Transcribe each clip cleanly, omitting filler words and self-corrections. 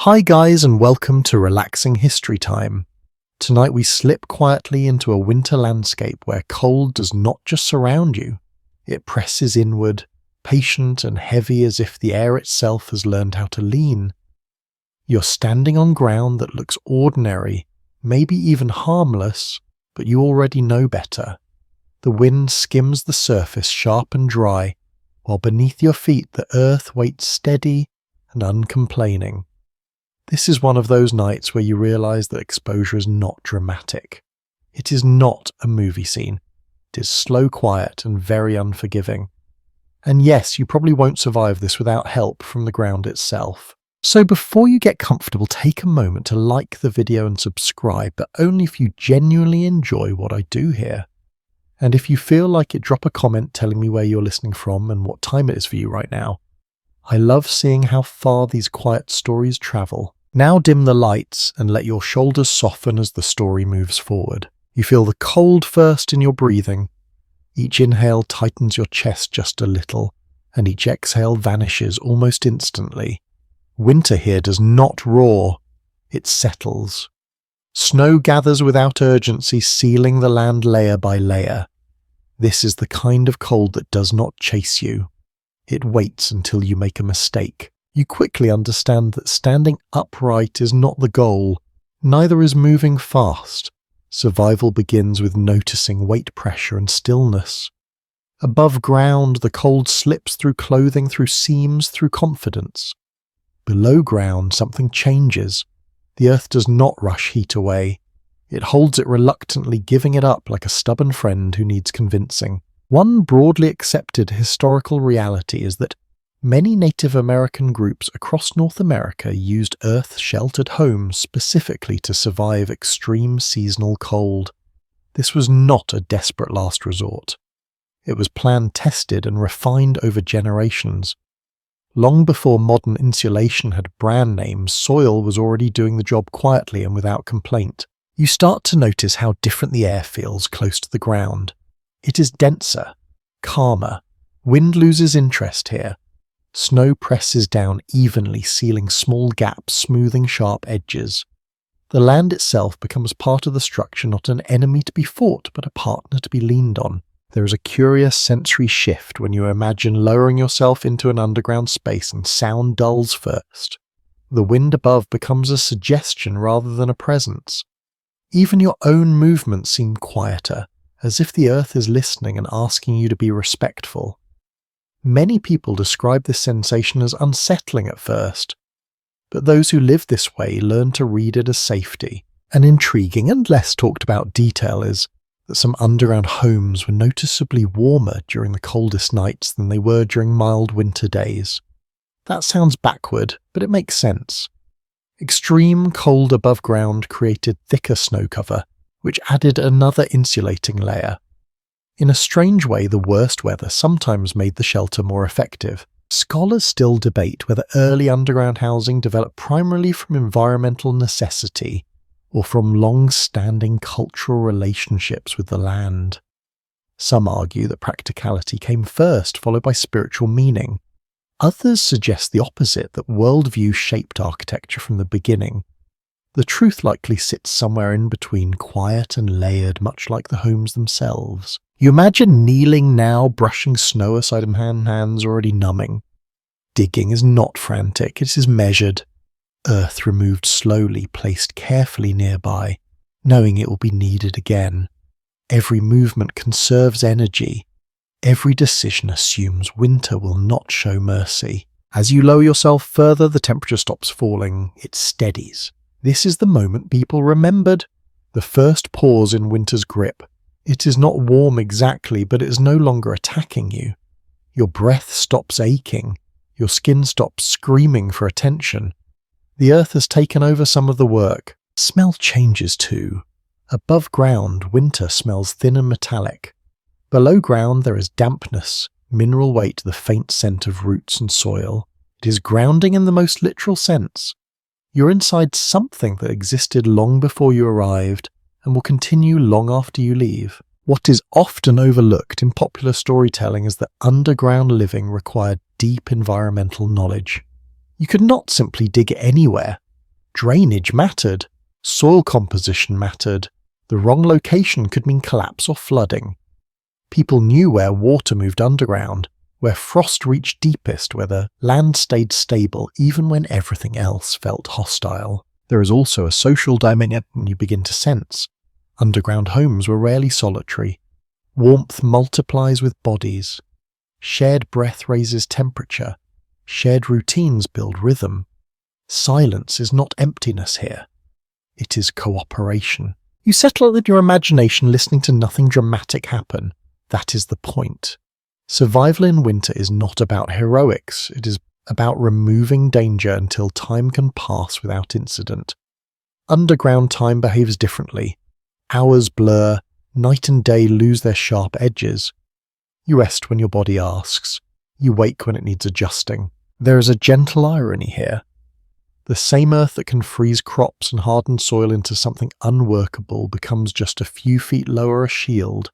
Hi guys, and welcome to Relaxing History Time. Tonight we slip quietly into a winter landscape where cold does not just surround you, it presses inward, patient and heavy as if the air itself has learned how to lean. You're standing on ground that looks ordinary, maybe even harmless, but you already know better. The wind skims the surface sharp and dry, while beneath your feet the earth waits steady and uncomplaining. This is one of those nights where you realise that exposure is not dramatic. It is not a movie scene. It is slow, quiet, and very unforgiving. And yes, you probably won't survive this without help from the ground itself. So before you get comfortable, take a moment to like the video and subscribe, but only if you genuinely enjoy what I do here. And if you feel like it, drop a comment telling me where you're listening from and what time it is for you right now. I love seeing how far these quiet stories travel. Now dim the lights and let your shoulders soften as the story moves forward. You feel the cold first in your breathing. Each inhale tightens your chest just a little, and each exhale vanishes almost instantly. Winter here does not roar, it settles. Snow gathers without urgency, sealing the land layer by layer. This is the kind of cold that does not chase you. It waits until you make a mistake. You quickly understand that standing upright is not the goal, neither is moving fast. Survival begins with noticing weight pressure and stillness. Above ground, the cold slips through clothing, through seams, through confidence. Below ground, something changes. The earth does not rush heat away. It holds it reluctantly, giving it up like a stubborn friend who needs convincing. One broadly accepted historical reality is that many Native American groups across North America used earth-sheltered homes specifically to survive extreme seasonal cold. This was not a desperate last resort. It was planned, tested, and refined over generations. Long before modern insulation had brand names, soil was already doing the job quietly and without complaint. You start to notice how different the air feels close to the ground. It is denser, calmer. Wind loses interest here. Snow presses down evenly, sealing small gaps, smoothing sharp edges. The land itself becomes part of the structure, not an enemy to be fought, but a partner to be leaned on. There is a curious sensory shift when you imagine lowering yourself into an underground space and sound dulls first. The wind above becomes a suggestion rather than a presence. Even your own movements seem quieter, as if the earth is listening and asking you to be respectful. Many people describe this sensation as unsettling at first, but those who live this way learn to read it as safety. An intriguing and less talked about detail is that some underground homes were noticeably warmer during the coldest nights than they were during mild winter days. That sounds backward, but it makes sense. Extreme cold above ground created thicker snow cover, which added another insulating layer. In a strange way, the worst weather sometimes made the shelter more effective. Scholars still debate whether early underground housing developed primarily from environmental necessity or from long-standing cultural relationships with the land. Some argue that practicality came first, followed by spiritual meaning. Others suggest the opposite, that worldview shaped architecture from the beginning. The truth likely sits somewhere in between, quiet and layered, much like the homes themselves. You imagine kneeling now, brushing snow aside of hands already numbing. Digging is not frantic, it is measured. Earth removed slowly, placed carefully nearby, knowing it will be needed again. Every movement conserves energy. Every decision assumes winter will not show mercy. As you lower yourself further, the temperature stops falling. It steadies. This is the moment people remembered. The first pause in winter's grip. It is not warm exactly, but it is no longer attacking you. Your breath stops aching. Your skin stops screaming for attention. The earth has taken over some of the work. Smell changes too. Above ground, winter smells thin and metallic. Below ground there is dampness, mineral weight, the faint scent of roots and soil. It is grounding in the most literal sense. You're inside something that existed long before you arrived and will continue long after you leave. What is often overlooked in popular storytelling is that underground living required deep environmental knowledge. You could not simply dig anywhere. Drainage mattered. Soil composition mattered. The wrong location could mean collapse or flooding. People knew where water moved underground, where frost reached deepest, where the land stayed stable even when everything else felt hostile. There is also a social dimension you begin to sense. Underground homes were rarely solitary. Warmth multiplies with bodies. Shared breath raises temperature. Shared routines build rhythm. Silence is not emptiness here. It is cooperation. You settle in your imagination listening to nothing dramatic happen. That is the point. Survival in winter is not about heroics. It is about removing danger until time can pass without incident. Underground time behaves differently. Hours blur, night and day lose their sharp edges. You rest when your body asks. You wake when it needs adjusting. There is a gentle irony here. The same earth that can freeze crops and harden soil into something unworkable becomes just a few feet lower a shield.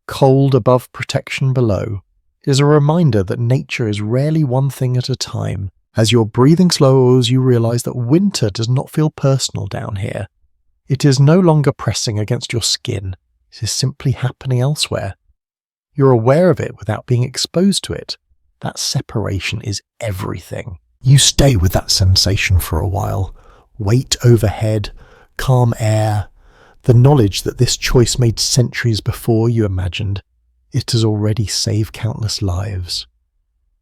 Cold above, protection below. It is a reminder that nature is rarely one thing at a time. As your breathing slows, you realize that winter does not feel personal down here. It is no longer pressing against your skin. It is simply happening elsewhere. You're aware of it without being exposed to it. That separation is everything. You stay with that sensation for a while. Weight overhead, calm air, the knowledge that this choice made centuries before you imagined. It has already saved countless lives.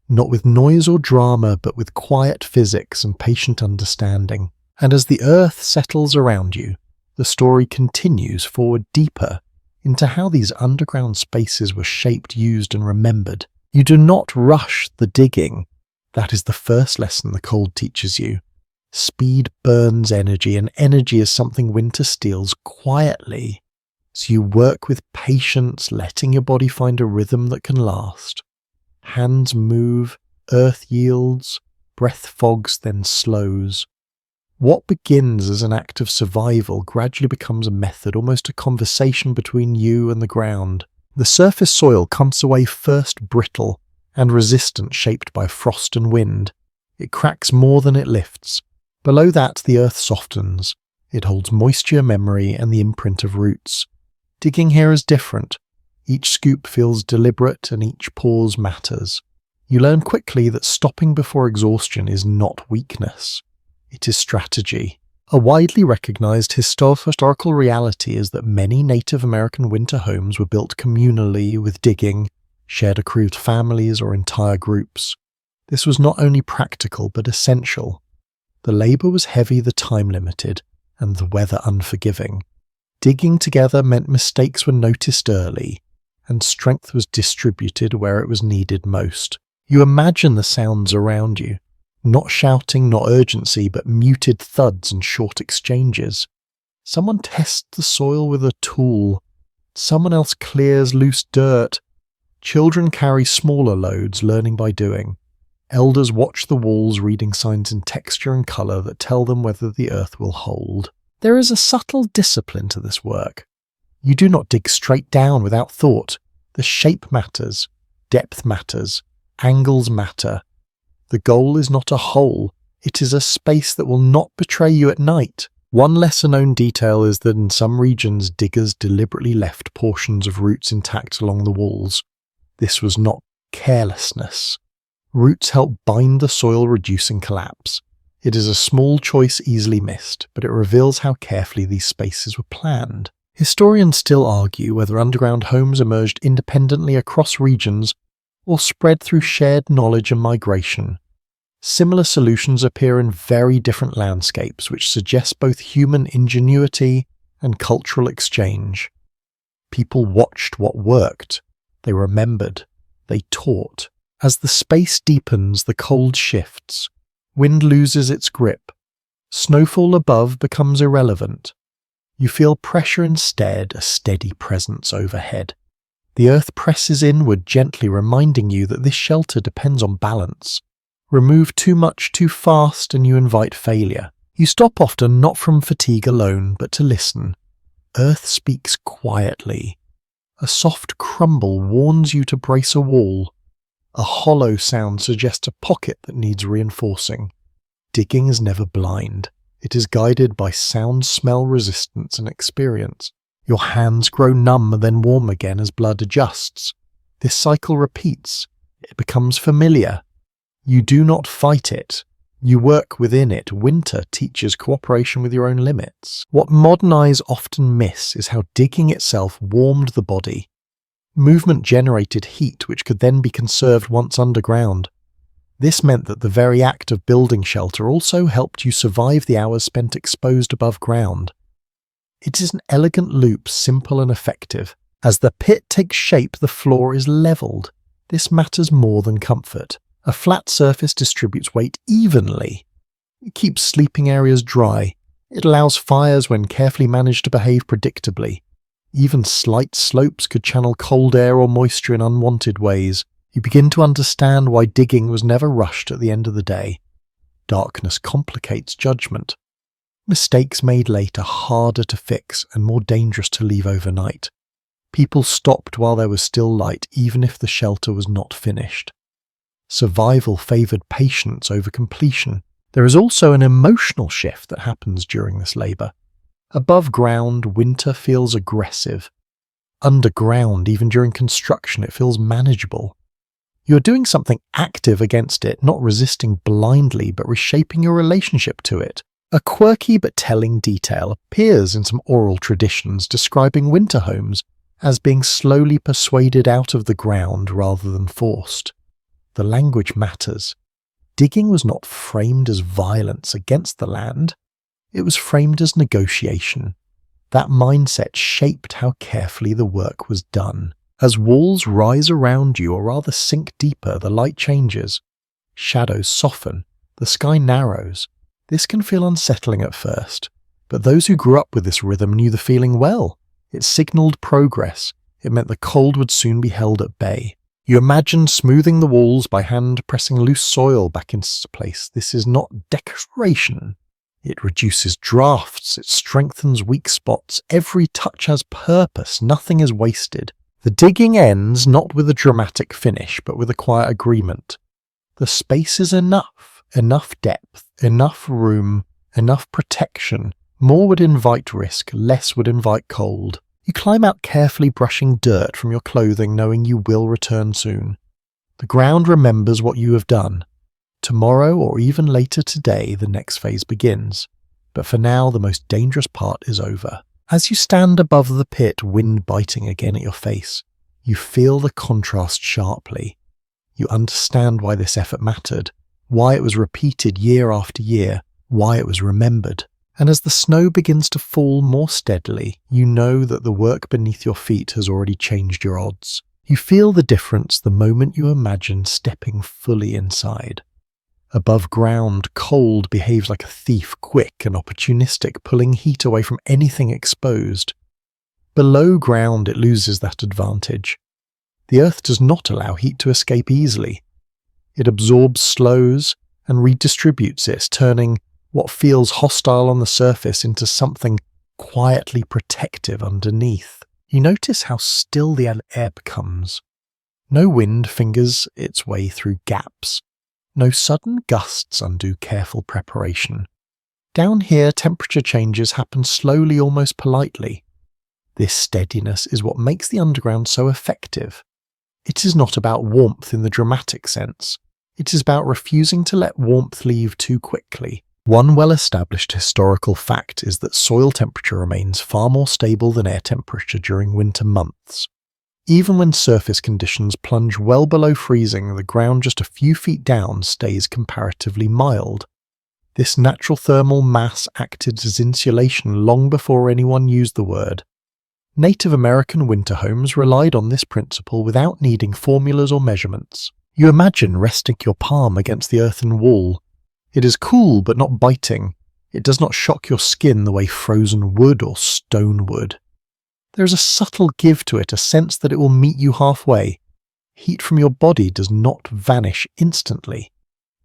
Not with noise or drama, but with quiet physics and patient understanding. And as the earth settles around you, the story continues forward deeper into how these underground spaces were shaped, used, and remembered. You do not rush the digging. That is the first lesson the cold teaches you. Speed burns energy, and energy is something winter steals quietly. So you work with patience, letting your body find a rhythm that can last. Hands move, earth yields, breath fogs, then slows. What begins as an act of survival gradually becomes a method, almost a conversation between you and the ground. The surface soil comes away first brittle and resistant, shaped by frost and wind. It cracks more than it lifts. Below that, the earth softens. It holds moisture, memory, and the imprint of roots. Digging here is different. Each scoop feels deliberate and each pause matters. You learn quickly that stopping before exhaustion is not weakness. It is strategy. A widely recognized historical reality is that many Native American winter homes were built communally with digging, shared accrued families or entire groups. This was not only practical but essential. The labor was heavy, the time limited, and the weather unforgiving. Digging together meant mistakes were noticed early, and strength was distributed where it was needed most. You imagine the sounds around you. Not shouting, not urgency, but muted thuds and short exchanges. Someone tests the soil with a tool. Someone else clears loose dirt. Children carry smaller loads, learning by doing. Elders watch the walls, reading signs in texture and colour that tell them whether the earth will hold. There is a subtle discipline to this work. You do not dig straight down without thought. The shape matters. Depth matters. Angles matter. The goal is not a hole. It is a space that will not betray you at night. One lesser-known detail is that in some regions, diggers deliberately left portions of roots intact along the walls. This was not carelessness. Roots help bind the soil, reducing collapse. It is a small choice easily missed, but it reveals how carefully these spaces were planned. Historians still argue whether underground homes emerged independently across regions or spread through shared knowledge and migration. Similar solutions appear in very different landscapes, which suggest both human ingenuity and cultural exchange. People watched what worked. They remembered. They taught. As the space deepens, the cold shifts. Wind loses its grip. Snowfall above becomes irrelevant. You feel pressure instead, a steady presence overhead. The earth presses inward, gently reminding you that this shelter depends on balance. Remove too much too fast and you invite failure. You stop often, not from fatigue alone, but to listen. Earth speaks quietly. A soft crumble warns you to brace a wall. A hollow sound suggests a pocket that needs reinforcing. Digging is never blind. It is guided by sound, smell, resistance, and experience. Your hands grow numb and then warm again as blood adjusts. This cycle repeats. It becomes familiar. You do not fight it. You work within it. Winter teaches cooperation with your own limits. What modern eyes often miss is how digging itself warmed the body. Movement generated heat which could then be conserved once underground. This meant that the very act of building shelter also helped you survive the hours spent exposed above ground. It is an elegant loop, simple and effective. As the pit takes shape, the floor is levelled. This matters more than comfort. A flat surface distributes weight evenly. It keeps sleeping areas dry. It allows fires when carefully managed to behave predictably. Even slight slopes could channel cold air or moisture in unwanted ways. You begin to understand why digging was never rushed at the end of the day. Darkness complicates judgment. Mistakes made late are harder to fix and more dangerous to leave overnight. People stopped while there was still light, even if the shelter was not finished. Survival favoured patience over completion. There is also an emotional shift that happens during this labour. Above ground, winter feels aggressive. Underground, even during construction, it feels manageable. You are doing something active against it, not resisting blindly, but reshaping your relationship to it. A quirky but telling detail appears in some oral traditions describing winter homes as being slowly persuaded out of the ground rather than forced. The language matters. Digging was not framed as violence against the land. It was framed as negotiation. That mindset shaped how carefully the work was done. As walls rise around you, or rather sink deeper, the light changes. Shadows soften. The sky narrows. This can feel unsettling at first, but those who grew up with this rhythm knew the feeling well. It signalled progress. It meant the cold would soon be held at bay. You imagined smoothing the walls by hand pressing loose soil back into place. This is not decoration. It reduces drafts. It strengthens weak spots. Every touch has purpose. Nothing is wasted. The digging ends not with a dramatic finish, but with a quiet agreement. The space is enough. Enough depth. Enough room. Enough protection. More would invite risk. Less would invite cold. You climb out carefully, brushing dirt from your clothing, knowing you will return soon. The ground remembers what you have done. Tomorrow, or even later today, the next phase begins. But for now, the most dangerous part is over. As you stand above the pit, wind biting again at your face, you feel the contrast sharply. You understand why this effort mattered, why it was repeated year after year, why it was remembered. And as the snow begins to fall more steadily, you know that the work beneath your feet has already changed your odds. You feel the difference the moment you imagine stepping fully inside. Above ground, cold behaves like a thief, quick and opportunistic, pulling heat away from anything exposed. Below ground, it loses that advantage. The earth does not allow heat to escape easily. It absorbs, slows, and redistributes it, turning what feels hostile on the surface into something quietly protective underneath. You notice how still the air becomes. No wind fingers its way through gaps. No sudden gusts undo careful preparation. Down here, temperature changes happen slowly, almost politely. This steadiness is what makes the underground so effective. It is not about warmth in the dramatic sense. It is about refusing to let warmth leave too quickly. One well-established historical fact is that soil temperature remains far more stable than air temperature during winter months. Even when surface conditions plunge well below freezing, the ground just a few feet down stays comparatively mild. This natural thermal mass acted as insulation long before anyone used the word. Native American winter homes relied on this principle without needing formulas or measurements. You imagine resting your palm against the earthen wall. It is cool but not biting. It does not shock your skin the way frozen wood or stone would. There is a subtle give to it, a sense that it will meet you halfway. Heat from your body does not vanish instantly.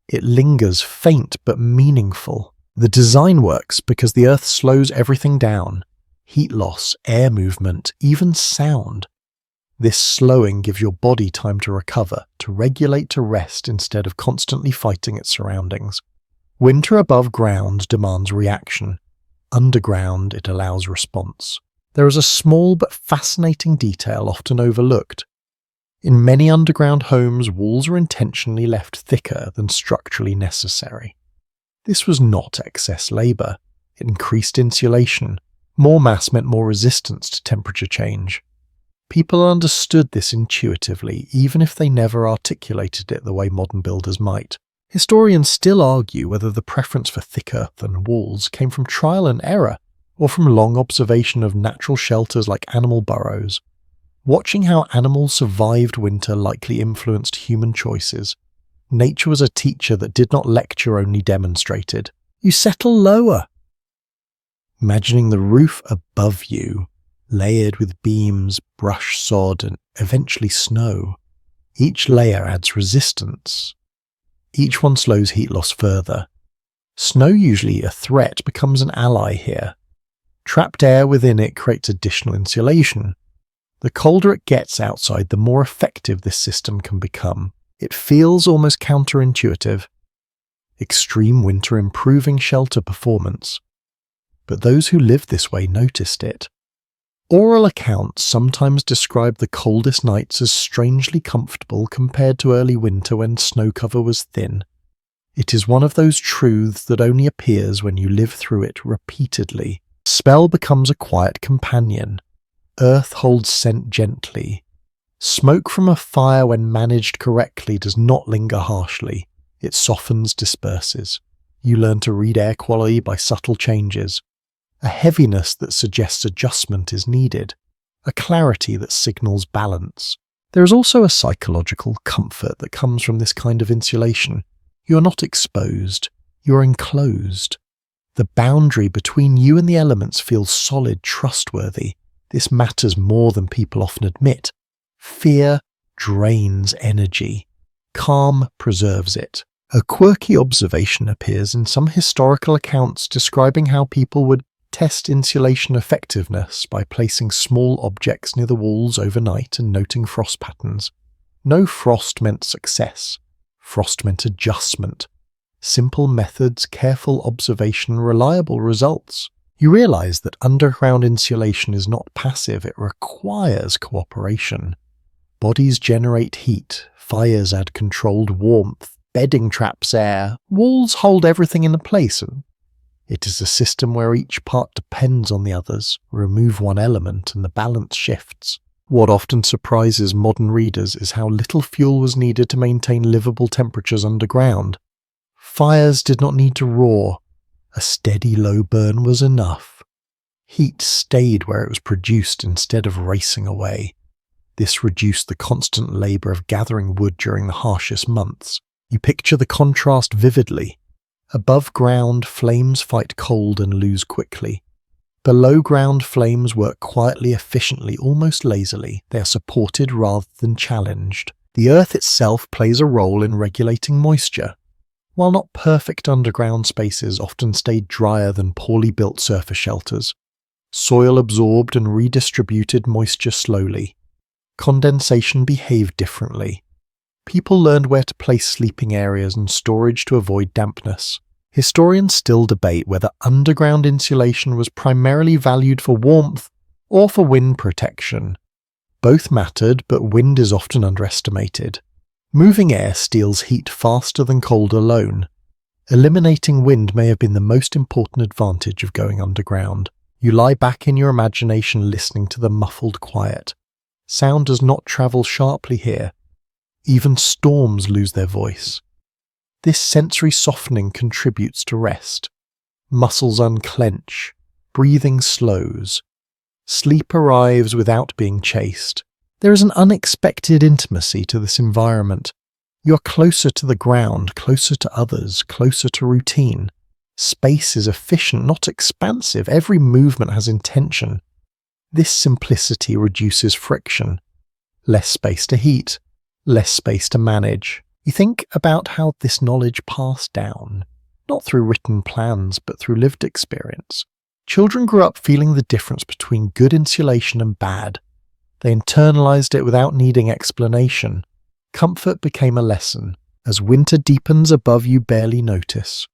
It lingers, faint but meaningful. The design works because the earth slows everything down. Heat loss, air movement, even sound. This slowing gives your body time to recover, to regulate, to rest instead of constantly fighting its surroundings. Winter above ground demands reaction. Underground, it allows response. There is a small but fascinating detail often overlooked. In many underground homes, walls are intentionally left thicker than structurally necessary. This was not excess labour. It increased insulation. More mass meant more resistance to temperature change. People understood this intuitively, even if they never articulated it the way modern builders might. Historians still argue whether the preference for thick earthen walls came from trial and error, or from long observation of natural shelters like animal burrows. Watching how animals survived winter likely influenced human choices. Nature was a teacher that did not lecture, only demonstrated. You settle lower. Imagining the roof above you, layered with beams, brush sod, and eventually snow. Each layer adds resistance. Each one slows heat loss further. Snow, usually a threat, becomes an ally here. Trapped air within it creates additional insulation. The colder it gets outside, the more effective this system can become. It feels almost counterintuitive. Extreme winter improving shelter performance. But those who lived this way noticed it. Oral accounts sometimes describe the coldest nights as strangely comfortable compared to early winter when snow cover was thin. It is one of those truths that only appears when you live through it repeatedly. Spell becomes a quiet companion. Earth holds scent gently. Smoke from a fire, when managed correctly, does not linger harshly. It softens, disperses. You learn to read air quality by subtle changes. A heaviness that suggests adjustment is needed. A clarity that signals balance. There is also a psychological comfort that comes from this kind of insulation. You are not exposed. You are enclosed. The boundary between you and the elements feels solid, trustworthy. This matters more than people often admit. Fear drains energy. Calm preserves it. A quirky observation appears in some historical accounts describing how people would test insulation effectiveness by placing small objects near the walls overnight and noting frost patterns. No frost meant success. Frost meant adjustment. Simple methods, careful observation, reliable results. You realize that underground insulation is not passive, it requires cooperation. Bodies generate heat, fires add controlled warmth, bedding traps air, walls hold everything in place. It is a system where each part depends on the others. Remove one element and the balance shifts. What often surprises modern readers is how little fuel was needed to maintain livable temperatures underground. Fires did not need to roar. A steady low burn was enough. Heat stayed where it was produced instead of racing away. This reduced the constant labour of gathering wood during the harshest months. You picture the contrast vividly. Above ground, flames fight cold and lose quickly. Below ground, flames work quietly, efficiently, almost lazily. They are supported rather than challenged. The earth itself plays a role in regulating moisture. While not perfect, underground spaces often stayed drier than poorly built surface shelters. Soil absorbed and redistributed moisture slowly. Condensation behaved differently. People learned where to place sleeping areas and storage to avoid dampness. Historians still debate whether underground insulation was primarily valued for warmth or for wind protection. Both mattered, but wind is often underestimated. Moving air steals heat faster than cold alone. Eliminating wind may have been the most important advantage of going underground. You lie back in your imagination listening to the muffled quiet. Sound does not travel sharply here. Even storms lose their voice. This sensory softening contributes to rest. Muscles unclench. Breathing slows. Sleep arrives without being chased. There is an unexpected intimacy to this environment. You are closer to the ground, closer to others, closer to routine. Space is efficient, not expansive. Every movement has intention. This simplicity reduces friction. Less space to heat, less space to manage. You think about how this knowledge passed down, not through written plans, but through lived experience. Children grew up feeling the difference between good insulation and bad. They internalized it without needing explanation. Comfort became a lesson. As winter deepens above, you barely notice.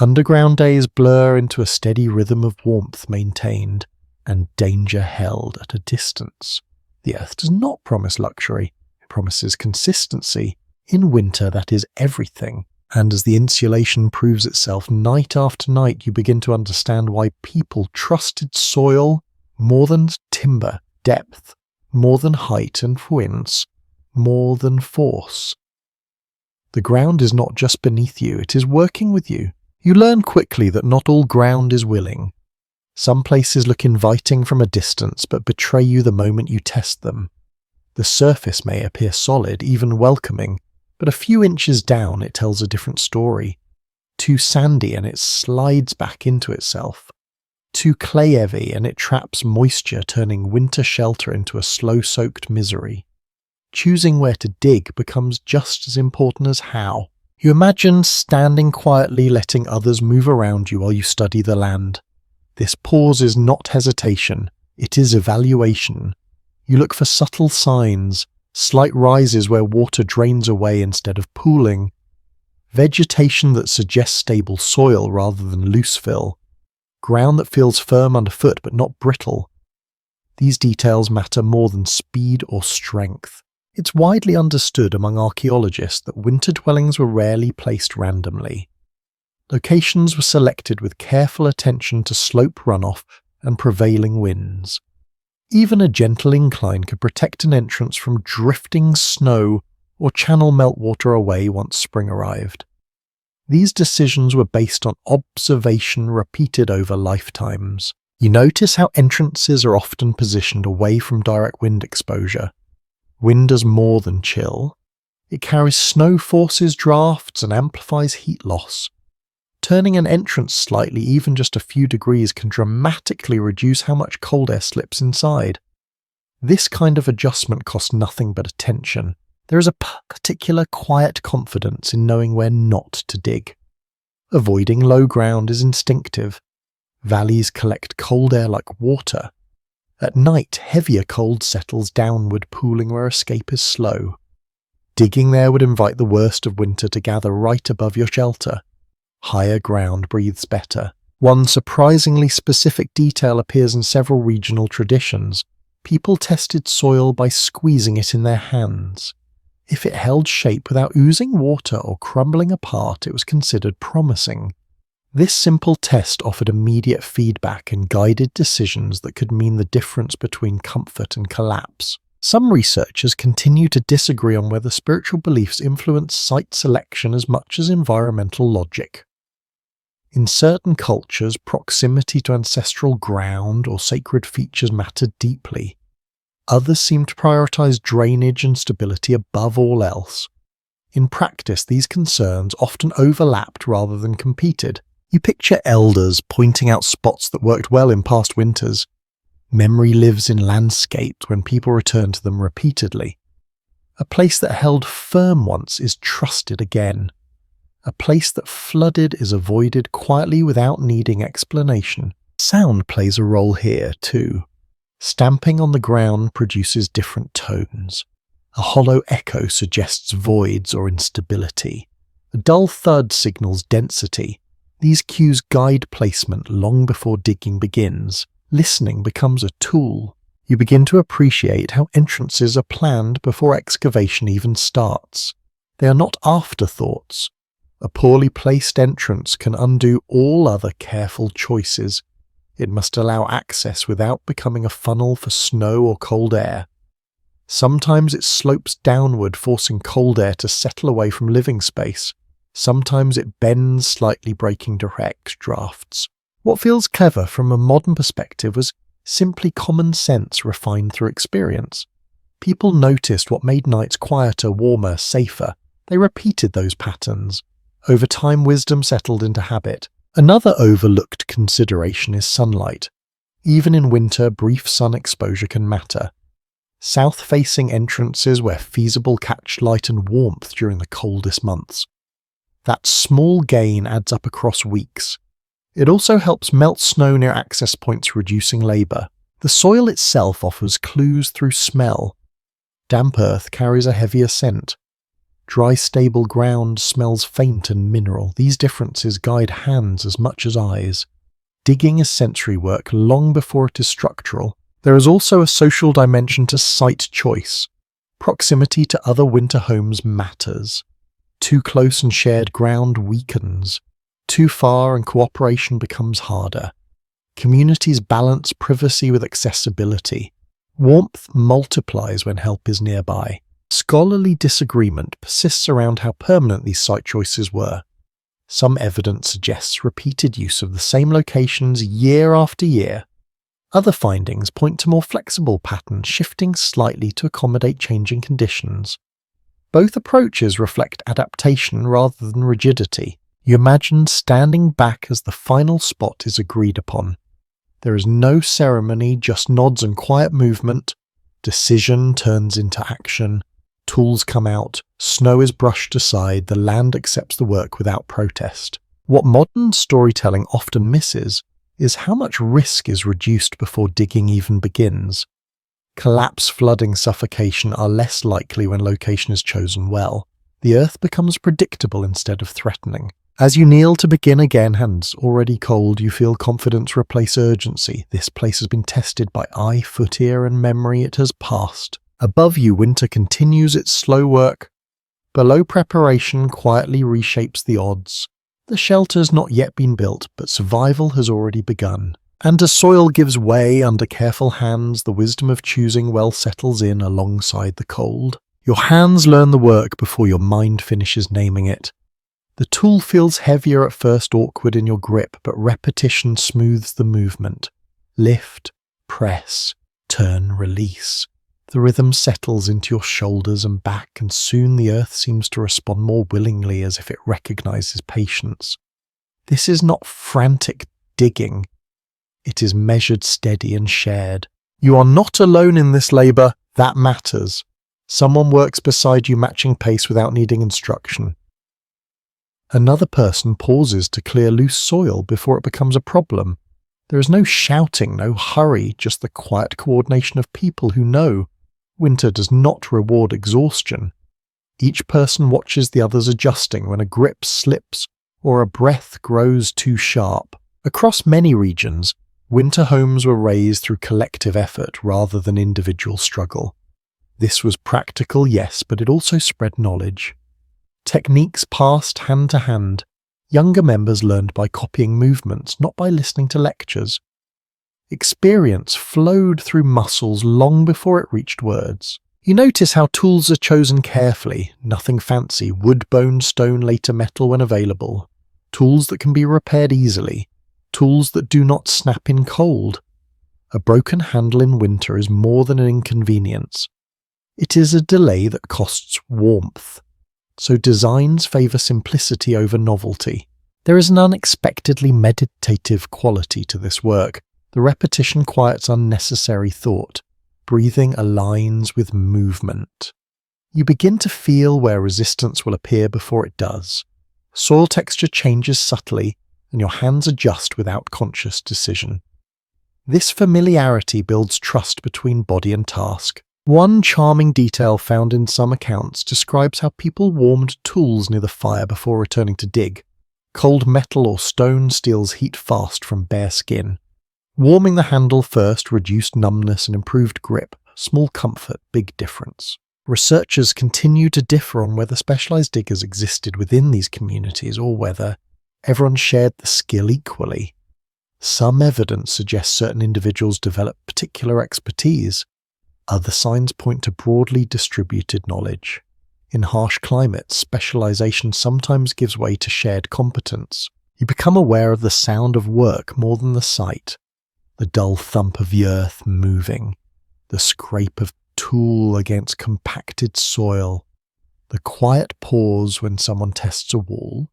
Underground days blur into a steady rhythm of warmth maintained and danger held at a distance. The Earth does not promise luxury, it promises consistency. In winter, that is everything. And as the insulation proves itself night after night, you begin to understand why people trusted soil more than timber, depth, more than height and winds, more than force. The ground is not just beneath you, it is working with you. You learn quickly that not all ground is willing. Some places look inviting from a distance but betray you the moment you test them. The surface may appear solid, even welcoming, but a few inches down it tells a different story. Too sandy and it slides back into itself. Too clay-heavy and it traps moisture, turning winter shelter into a slow-soaked misery. Choosing where to dig becomes just as important as how. You imagine standing quietly letting others move around you while you study the land. This pause is not hesitation, it is evaluation. You look for subtle signs, slight rises where water drains away instead of pooling, vegetation that suggests stable soil rather than loose fill, ground that feels firm underfoot but not brittle. These details matter more than speed or strength. It's widely understood among archaeologists that winter dwellings were rarely placed randomly. Locations were selected with careful attention to slope runoff and prevailing winds. Even a gentle incline could protect an entrance from drifting snow or channel meltwater away once spring arrived. These decisions were based on observation repeated over lifetimes. You notice how entrances are often positioned away from direct wind exposure. Wind does more than chill. It carries snow forces drafts and amplifies heat loss. Turning an entrance slightly, even just a few degrees, can dramatically reduce how much cold air slips inside. This kind of adjustment costs nothing but attention. There is a particular quiet confidence in knowing where not to dig. Avoiding low ground is instinctive. Valleys collect cold air like water. At night, heavier cold settles downward, pooling where escape is slow. Digging there would invite the worst of winter to gather right above your shelter. Higher ground breathes better. One surprisingly specific detail appears in several regional traditions. People tested soil by squeezing it in their hands. If it held shape without oozing water or crumbling apart, it was considered promising. This simple test offered immediate feedback and guided decisions that could mean the difference between comfort and collapse. Some researchers continue to disagree on whether spiritual beliefs influence site selection as much as environmental logic. In certain cultures, proximity to ancestral ground or sacred features mattered deeply. Others seem to prioritize drainage and stability above all else. In practice, these concerns often overlapped rather than competed. You picture elders pointing out spots that worked well in past winters. Memory lives in landscapes when people return to them repeatedly. A place that held firm once is trusted again. A place that flooded is avoided quietly without needing explanation. Sound plays a role here too. Stamping on the ground produces different tones. A hollow echo suggests voids or instability. A dull thud signals density. These cues guide placement long before digging begins. Listening becomes a tool. You begin to appreciate how entrances are planned before excavation even starts. They are not afterthoughts. A poorly placed entrance can undo all other careful choices. It must allow access without becoming a funnel for snow or cold air. Sometimes it slopes downward, forcing cold air to settle away from living space. Sometimes it bends slightly, breaking direct drafts. What feels clever from a modern perspective was simply common sense refined through experience. People noticed what made nights quieter, warmer, safer. They repeated those patterns. Over time, wisdom settled into habit. Another overlooked consideration is sunlight. Even in winter, brief sun exposure can matter. South-facing entrances where feasible catch light and warmth during the coldest months. That small gain adds up across weeks. It also helps melt snow near access points, reducing labour. The soil itself offers clues through smell. Damp earth carries a heavier scent. Dry, stable ground smells faint and mineral. These differences guide hands as much as eyes. Digging is sensory work long before it is structural. There is also a social dimension to site choice. Proximity to other winter homes matters. Too close and shared ground weakens. Too far and cooperation becomes harder. Communities balance privacy with accessibility. Warmth multiplies when help is nearby. Scholarly disagreement persists around how permanent these site choices were. Some evidence suggests repeated use of the same locations year after year. Other findings point to more flexible patterns, shifting slightly to accommodate changing conditions. Both approaches reflect adaptation rather than rigidity. You imagine standing back as the final spot is agreed upon. There is no ceremony, just nods and quiet movement. Decision turns into action. Tools come out. Snow is brushed aside. The land accepts the work without protest. What modern storytelling often misses is how much risk is reduced before digging even begins. Collapse, flooding, suffocation are less likely when location is chosen well. The earth becomes predictable instead of threatening. As you kneel to begin again, hands already cold, you feel confidence replace urgency. This place has been tested by eye, foot, ear, and memory. It has passed. Above you, winter continues its slow work. Below, preparation quietly reshapes the odds. The shelter's not yet been built, but survival has already begun. And as soil gives way under careful hands, the wisdom of choosing well settles in alongside the cold. Your hands learn the work before your mind finishes naming it. The tool feels heavier at first, awkward in your grip, but repetition smooths the movement. Lift, press, turn, release. The rhythm settles into your shoulders and back, and soon the earth seems to respond more willingly, as if it recognizes patience. This is not frantic digging. It is measured, steady, and shared. You are not alone in this labor. That matters. Someone works beside you, matching pace without needing instruction. Another person pauses to clear loose soil before it becomes a problem. There is no shouting, no hurry, just the quiet coordination of people who know. Winter does not reward exhaustion. Each person watches the others adjusting when a grip slips or a breath grows too sharp. Across many regions, winter homes were raised through collective effort rather than individual struggle. This was practical, yes, but it also spread knowledge. Techniques passed hand to hand. Younger members learned by copying movements, not by listening to lectures. Experience flowed through muscles long before it reached words. You notice how tools are chosen carefully, nothing fancy, wood, bone, stone, later metal when available. Tools that can be repaired easily. Tools that do not snap in cold. A broken handle in winter is more than an inconvenience. It is a delay that costs warmth. So designs favour simplicity over novelty. There is an unexpectedly meditative quality to this work. The repetition quiets unnecessary thought. Breathing aligns with movement. You begin to feel where resistance will appear before it does. Soil texture changes subtly, and your hands adjust without conscious decision. This familiarity builds trust between body and task. One charming detail found in some accounts describes how people warmed tools near the fire before returning to dig. Cold metal or stone steals heat fast from bare skin. Warming the handle first reduced numbness and improved grip. Small comfort, big difference. Researchers continue to differ on whether specialized diggers existed within these communities or whether everyone shared the skill equally. Some evidence suggests certain individuals developed particular expertise. Other signs point to broadly distributed knowledge. In harsh climates, specialization sometimes gives way to shared competence. You become aware of the sound of work more than the sight. The dull thump of the earth moving, the scrape of tool against compacted soil, the quiet pause when someone tests a wall.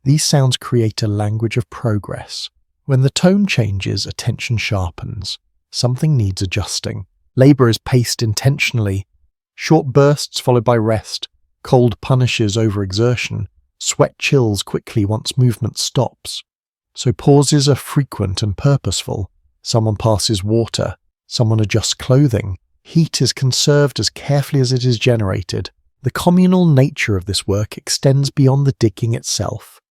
These sounds create a language of progress. When the tone changes, attention sharpens. Something needs adjusting. Labour is paced intentionally. Short bursts followed by rest. Cold punishes overexertion. Sweat chills quickly once movement stops. So pauses are frequent and purposeful. Someone passes water. Someone adjusts clothing. Heat is conserved as carefully as it is generated. The communal nature of this work extends beyond the digging itself.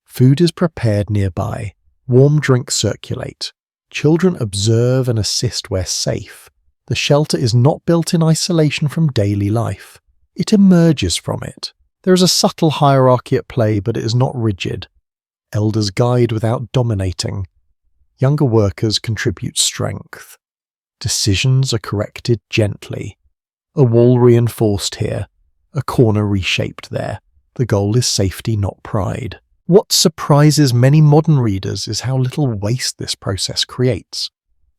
Food is prepared nearby, warm drinks circulate, children observe and assist where safe. The shelter is not built in isolation from daily life. It emerges from it. There is a subtle hierarchy at play, but it is not rigid. Elders guide without dominating. Younger workers contribute strength. Decisions are corrected gently. A wall reinforced here, a corner reshaped there. The goal is safety, not pride. What surprises many modern readers is how little waste this process creates.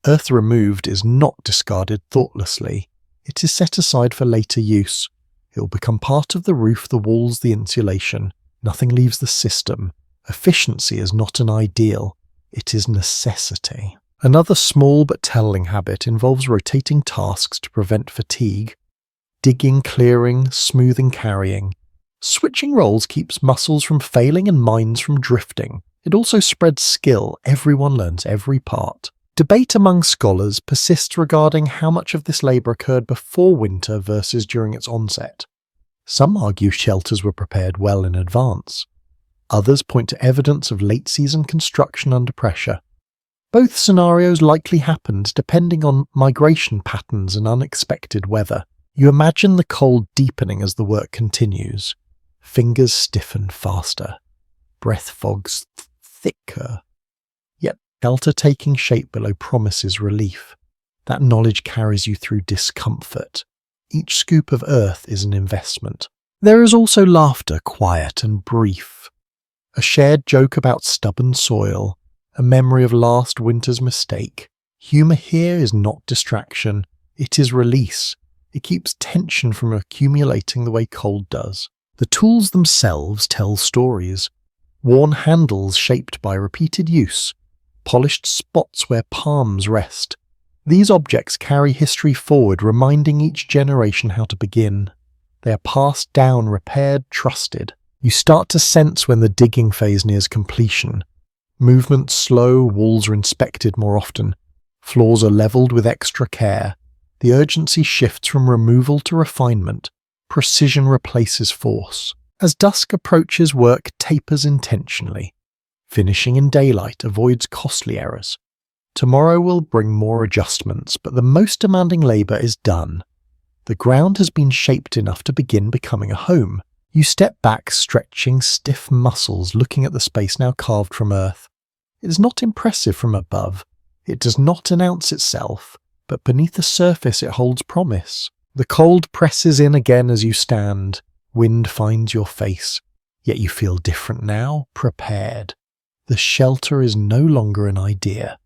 Earth removed is not discarded thoughtlessly. It is set aside for later use. It will become part of the roof, the walls, the insulation. Nothing leaves the system. Efficiency is not an ideal. It is necessity. Another small but telling habit involves rotating tasks to prevent fatigue. Digging, clearing, smoothing, carrying. Switching roles keeps muscles from failing and minds from drifting. It also spreads skill. Everyone learns every part. Debate among scholars persists regarding how much of this labour occurred before winter versus during its onset. Some argue shelters were prepared well in advance. Others point to evidence of late-season construction under pressure. Both scenarios likely happened depending on migration patterns and unexpected weather. You imagine the cold deepening as the work continues. Fingers stiffen faster. Breath fogs thicker. Yet shelter taking shape below promises relief. That knowledge carries you through discomfort. Each scoop of earth is an investment. There is also laughter, quiet and brief. A shared joke about stubborn soil, a memory of last winter's mistake. Humour here is not distraction, it is release. It keeps tension from accumulating the way cold does. The tools themselves tell stories. Worn handles shaped by repeated use. Polished spots where palms rest. These objects carry history forward, reminding each generation how to begin. They are passed down, repaired, trusted. You start to sense when the digging phase nears completion. Movements slow, walls are inspected more often. Floors are levelled with extra care. The urgency shifts from removal to refinement. Precision replaces force. As dusk approaches, work tapers intentionally. Finishing in daylight avoids costly errors. Tomorrow will bring more adjustments, but the most demanding labour is done. The ground has been shaped enough to begin becoming a home. You step back, stretching stiff muscles, looking at the space now carved from earth. It is not impressive from above. It does not announce itself, but beneath the surface it holds promise. The cold presses in again as you stand. Wind finds your face. Yet you feel different now, prepared. The shelter is no longer an idea.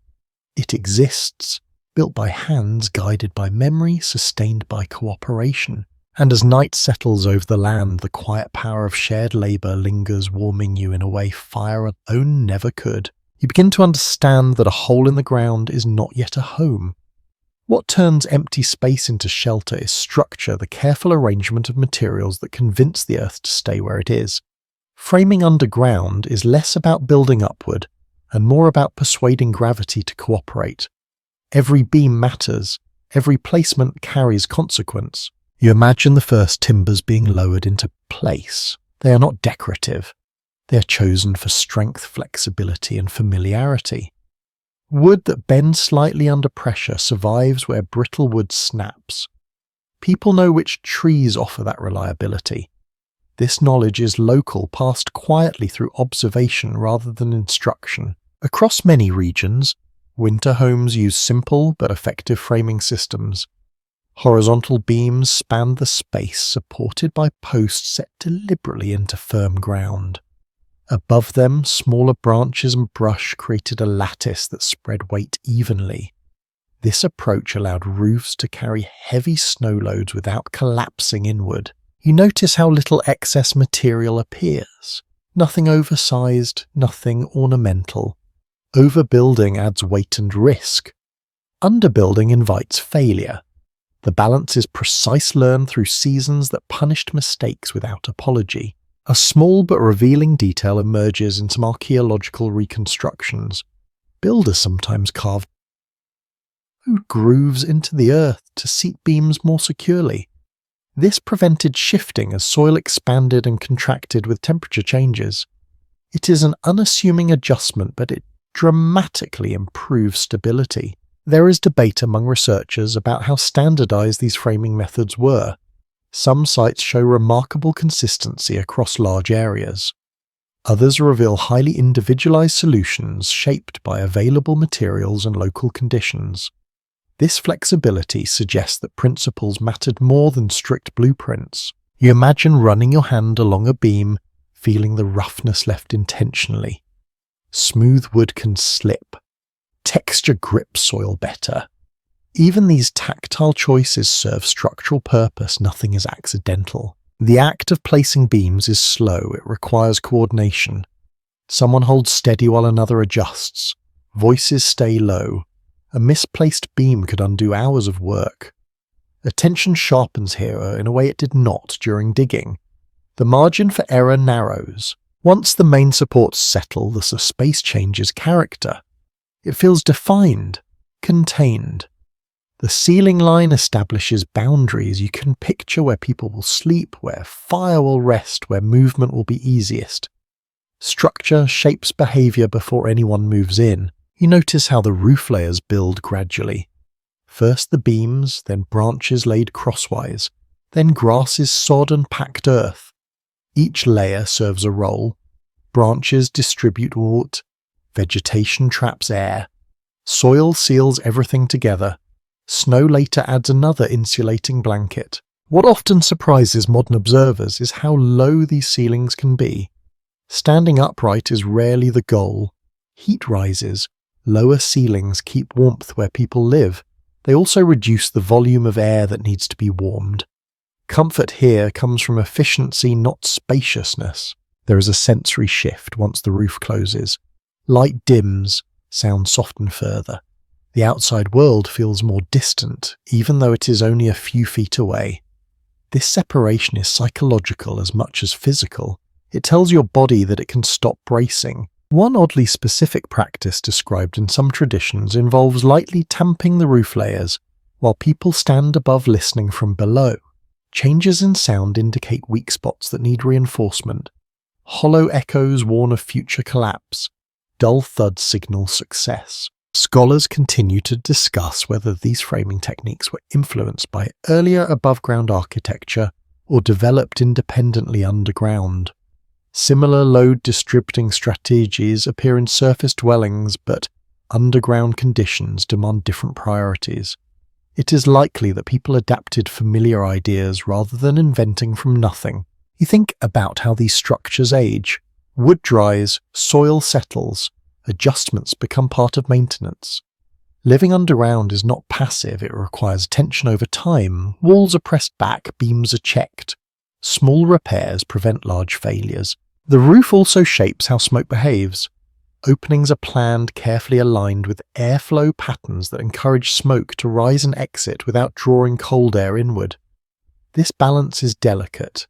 It exists, built by hands, guided by memory, sustained by cooperation. And as night settles over the land, the quiet power of shared labour lingers, warming you in a way fire alone never could. You begin to understand that a hole in the ground is not yet a home. What turns empty space into shelter is structure, the careful arrangement of materials that convince the earth to stay where it is. Framing underground is less about building upward, and more about persuading gravity to cooperate. Every beam matters, every placement carries consequence. You imagine the first timbers being lowered into place. They are not decorative. They are chosen for strength, flexibility, and familiarity. Wood that bends slightly under pressure survives where brittle wood snaps. People know which trees offer that reliability. This knowledge is local, passed quietly through observation rather than instruction. Across many regions, winter homes use simple but effective framing systems. Horizontal beams span the space, supported by posts set deliberately into firm ground. Above them, smaller branches and brush created a lattice that spread weight evenly. This approach allowed roofs to carry heavy snow loads without collapsing inward. You notice how little excess material appears. Nothing oversized, nothing ornamental. Overbuilding adds weight and risk. Underbuilding invites failure. The balance is precise, learned through seasons that punished mistakes without apology. A small but revealing detail emerges in some archaeological reconstructions. Builders sometimes carved grooves into the earth to seat beams more securely. This prevented shifting as soil expanded and contracted with temperature changes. It is an unassuming adjustment, but it dramatically improves stability. There is debate among researchers about how standardized these framing methods were. Some sites show remarkable consistency across large areas. Others reveal highly individualized solutions shaped by available materials and local conditions. This flexibility suggests that principles mattered more than strict blueprints. You imagine running your hand along a beam, feeling the roughness left intentionally. Smooth wood can slip. Texture grips soil better. Even these tactile choices serve structural purpose, nothing is accidental. The act of placing beams is slow, it requires coordination. Someone holds steady while another adjusts. Voices stay low. A misplaced beam could undo hours of work. Attention sharpens here in a way it did not during digging. The margin for error narrows. Once the main supports settle, the space changes character. It feels defined, contained. The ceiling line establishes boundaries. You can picture where people will sleep, where fire will rest, where movement will be easiest. Structure shapes behavior before anyone moves in. You notice how the roof layers build gradually. First the beams, then branches laid crosswise, then grasses, sod and packed earth. Each layer serves a role. Branches distribute warmth, vegetation traps air, soil seals everything together. Snow later adds another insulating blanket. What often surprises modern observers is how low these ceilings can be. Standing upright is rarely the goal. Heat rises. Lower ceilings keep warmth where people live. They also reduce the volume of air that needs to be warmed. Comfort here comes from efficiency, not spaciousness. There is a sensory shift once the roof closes. Light dims, sound soften further. The outside world feels more distant, even though it is only a few feet away. This separation is psychological as much as physical. It tells your body that it can stop bracing. One oddly specific practice described in some traditions involves lightly tamping the roof layers, while people stand above listening from below. Changes in sound indicate weak spots that need reinforcement. Hollow echoes warn of future collapse. Dull thuds signal success. Scholars continue to discuss whether these framing techniques were influenced by earlier above-ground architecture or developed independently underground. Similar load distributing strategies appear in surface dwellings, but underground conditions demand different priorities. It is likely that people adapted familiar ideas rather than inventing from nothing. You think about how these structures age. Wood dries, soil settles, adjustments become part of maintenance. Living underground is not passive, it requires attention over time. Walls are pressed back, beams are checked. Small repairs prevent large failures. The roof also shapes how smoke behaves. Openings are planned, carefully aligned with airflow patterns that encourage smoke to rise and exit without drawing cold air inward. This balance is delicate.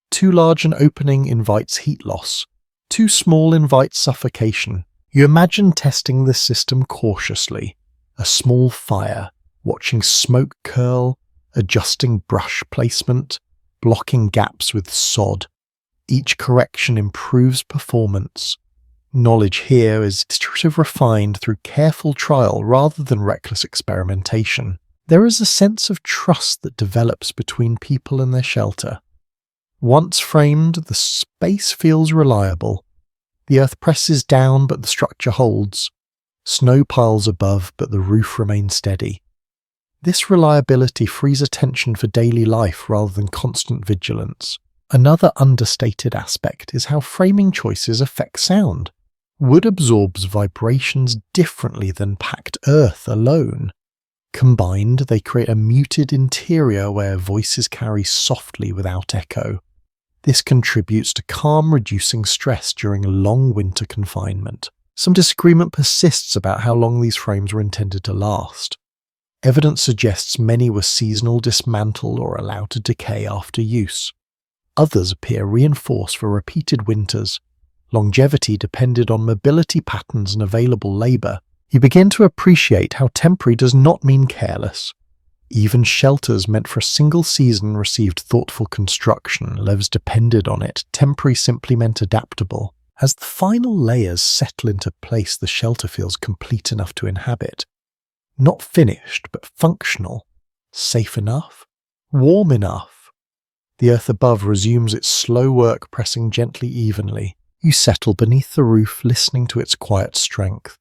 Too large an opening invites heat loss. Too small invites suffocation. You imagine testing this system cautiously. A small fire, watching smoke curl, adjusting brush placement, blocking gaps with sod. Each correction improves performance. Knowledge here is iterative, refined through careful trial rather than reckless experimentation. There is a sense of trust that develops between people and their shelter. Once framed, the space feels reliable. The earth presses down, but the structure holds. Snow piles above, but the roof remains steady. This reliability frees attention for daily life rather than constant vigilance. Another understated aspect is how framing choices affect sound. Wood absorbs vibrations differently than packed earth alone. Combined, they create a muted interior where voices carry softly without echo. This contributes to calm, reducing stress during a long winter confinement. Some disagreement persists about how long these frames were intended to last. Evidence suggests many were seasonal, dismantled, or allowed to decay after use. Others appear reinforced for repeated winters. Longevity depended on mobility patterns and available labour. You begin to appreciate how temporary does not mean careless. Even shelters meant for a single season received thoughtful construction. Lives depended on it. Temporary simply meant adaptable. As the final layers settle into place, the shelter feels complete enough to inhabit. Not finished, but functional. Safe enough. Warm enough. The earth above resumes its slow work, pressing gently evenly. You settle beneath the roof, listening to its quiet strength.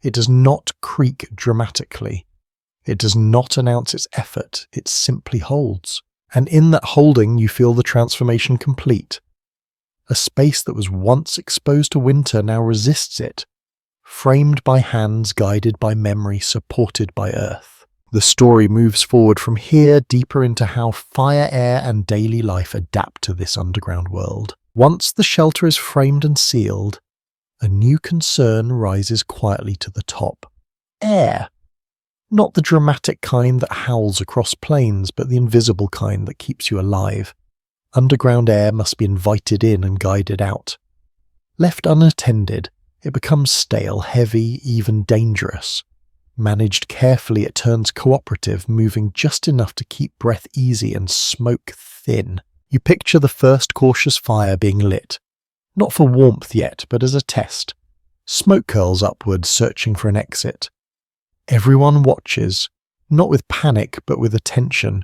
It does not creak dramatically. It does not announce its effort, it simply holds. And in that holding, you feel the transformation complete. A space that was once exposed to winter now resists it, framed by hands, guided by memory, supported by earth. The story moves forward from here deeper into how fire, air, and daily life adapt to this underground world. Once the shelter is framed and sealed, a new concern rises quietly to the top. Air. Not the dramatic kind that howls across plains, but the invisible kind that keeps you alive. Underground air must be invited in and guided out. Left unattended, it becomes stale, heavy, even dangerous. Managed carefully, it turns cooperative, moving just enough to keep breath easy and smoke thin. You picture the first cautious fire being lit. Not for warmth yet, but as a test. Smoke curls upwards, searching for an exit. Everyone watches, not with panic, but with attention.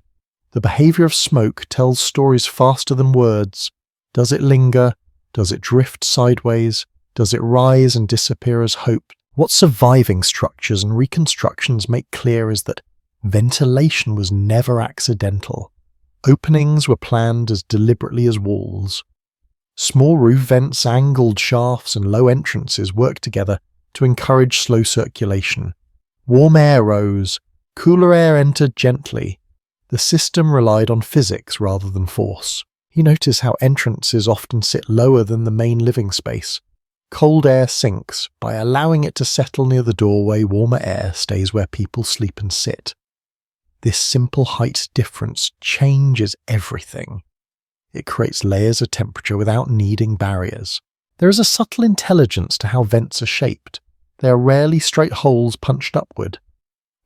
The behavior of smoke tells stories faster than words. Does it linger? Does it drift sideways? Does it rise and disappear as hoped? What surviving structures and reconstructions make clear is that ventilation was never accidental. Openings were planned as deliberately as walls. Small roof vents, angled shafts, and low entrances worked together to encourage slow circulation. Warm air rose, cooler air entered gently. The system relied on physics rather than force. You notice how entrances often sit lower than the main living space. Cold air sinks. By allowing it to settle near the doorway, warmer air stays where people sleep and sit. This simple height difference changes everything. It creates layers of temperature without needing barriers. There is a subtle intelligence to how vents are shaped. They are rarely straight holes punched upward.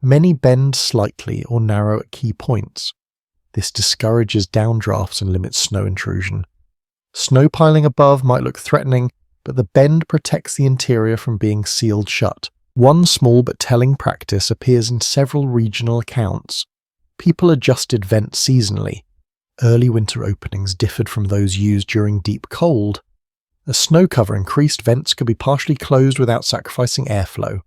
Many bend slightly or narrow at key points. This discourages downdrafts and limits snow intrusion. Snow piling above might look threatening, but the bend protects the interior from being sealed shut. One small but telling practice appears in several regional accounts. People adjusted vents seasonally. Early winter openings differed from those used during deep cold. As snow cover increased, vents could be partially closed without sacrificing airflow.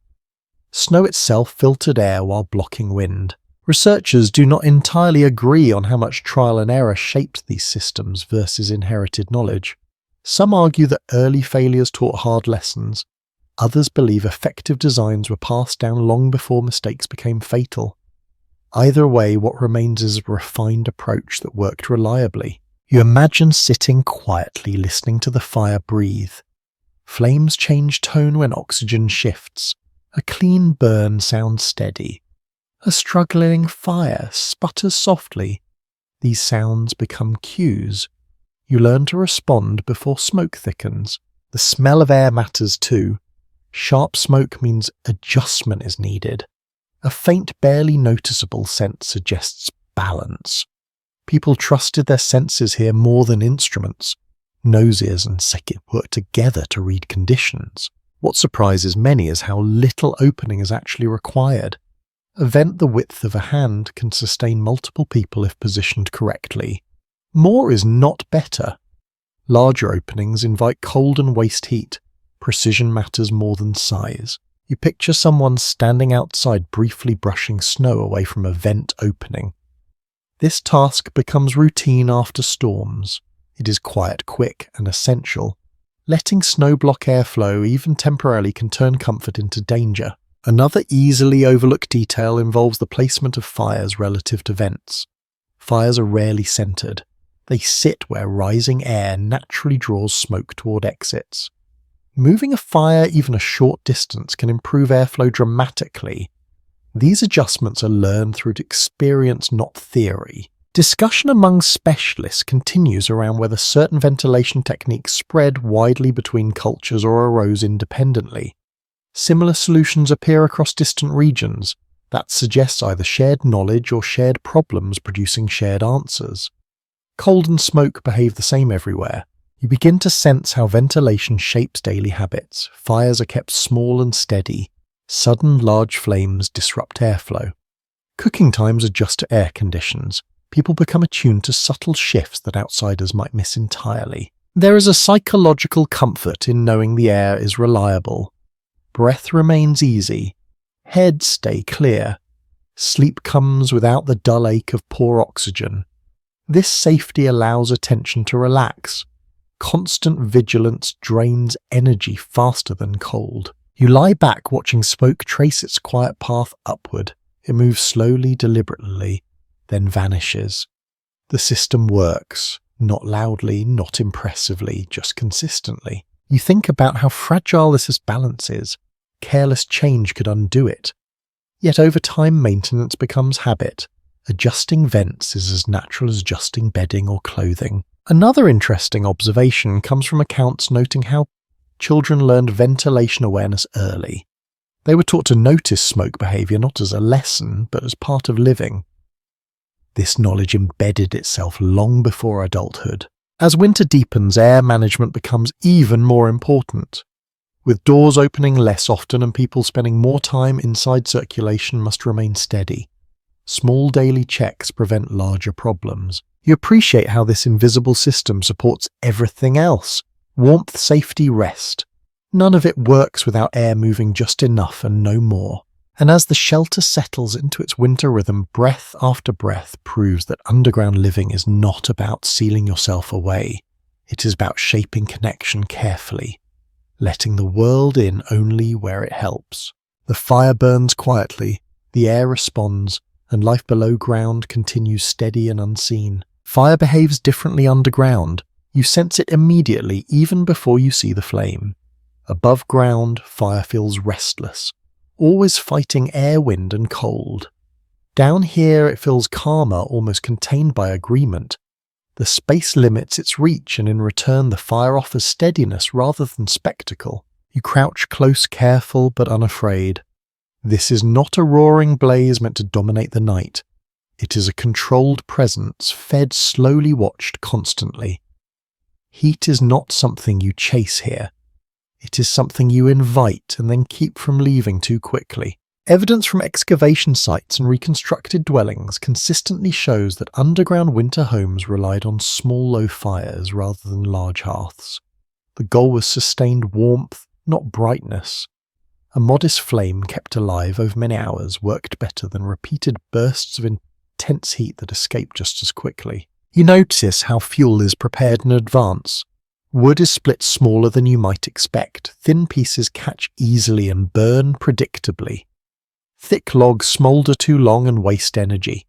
Snow itself filtered air while blocking wind. Researchers do not entirely agree on how much trial and error shaped these systems versus inherited knowledge. Some argue that early failures taught hard lessons. Others believe effective designs were passed down long before mistakes became fatal. Either way, what remains is a refined approach that worked reliably. You imagine sitting quietly, listening to the fire breathe. Flames change tone when oxygen shifts. A clean burn sounds steady. A struggling fire sputters softly. These sounds become cues. You learn to respond before smoke thickens. The smell of air matters too. Sharp smoke means adjustment is needed. A faint, barely noticeable scent suggests balance. People trusted their senses here more than instruments. Noses and psyche work together to read conditions. What surprises many is how little opening is actually required. A vent the width of a hand can sustain multiple people if positioned correctly. More is not better. Larger openings invite cold and waste heat. Precision matters more than size. You picture someone standing outside briefly brushing snow away from a vent opening. This task becomes routine after storms. It is quiet, quick, and essential. Letting snow block airflow, even temporarily, can turn comfort into danger. Another easily overlooked detail involves the placement of fires relative to vents. Fires are rarely centered. They sit where rising air naturally draws smoke toward exits. Moving a fire even a short distance can improve airflow dramatically. These adjustments are learned through experience, not theory. Discussion among specialists continues around whether certain ventilation techniques spread widely between cultures or arose independently. Similar solutions appear across distant regions. That suggests either shared knowledge or shared problems producing shared answers. Cold and smoke behave the same everywhere. You begin to sense how ventilation shapes daily habits. Fires are kept small and steady. Sudden large flames disrupt airflow. Cooking times adjust to air conditions. People become attuned to subtle shifts that outsiders might miss entirely. There is a psychological comfort in knowing the air is reliable. Breath remains easy. Heads stay clear. Sleep comes without the dull ache of poor oxygen. This safety allows attention to relax. Constant vigilance drains energy faster than cold. You lie back watching smoke trace its quiet path upward. It moves slowly, deliberately, then vanishes. The system works, not loudly, not impressively, just consistently. You think about how fragile this balance is. Careless change could undo it. Yet over time, maintenance becomes habit. Adjusting vents is as natural as adjusting bedding or clothing. Another interesting observation comes from accounts noting how children learned ventilation awareness early. They were taught to notice smoke behaviour not as a lesson, but as part of living. This knowledge embedded itself long before adulthood. As winter deepens, air management becomes even more important. With doors opening less often and people spending more time inside, circulation must remain steady. Small daily checks prevent larger problems. You appreciate how this invisible system supports everything else. Warmth, safety, rest. None of it works without air moving just enough and no more. And as the shelter settles into its winter rhythm, breath after breath proves that underground living is not about sealing yourself away. It is about shaping connection carefully, letting the world in only where it helps. The fire burns quietly, the air responds, and life below ground continues steady and unseen. Fire behaves differently underground. You sense it immediately, even before you see the flame. Above ground, fire feels restless, always fighting air, wind, and cold. Down here, it feels calmer, almost contained by agreement. The space limits its reach, and in return, the fire offers steadiness rather than spectacle. You crouch close, careful, but unafraid. This is not a roaring blaze meant to dominate the night. It is a controlled presence, fed, slowly watched, constantly. Heat is not something you chase here. It is something you invite and then keep from leaving too quickly. Evidence from excavation sites and reconstructed dwellings consistently shows that underground winter homes relied on small, low fires rather than large hearths. The goal was sustained warmth, not brightness. A modest flame kept alive over many hours worked better than repeated bursts of intense heat that escape just as quickly. You notice how fuel is prepared in advance. Wood is split smaller than you might expect. Thin pieces catch easily and burn predictably. Thick logs smoulder too long and waste energy.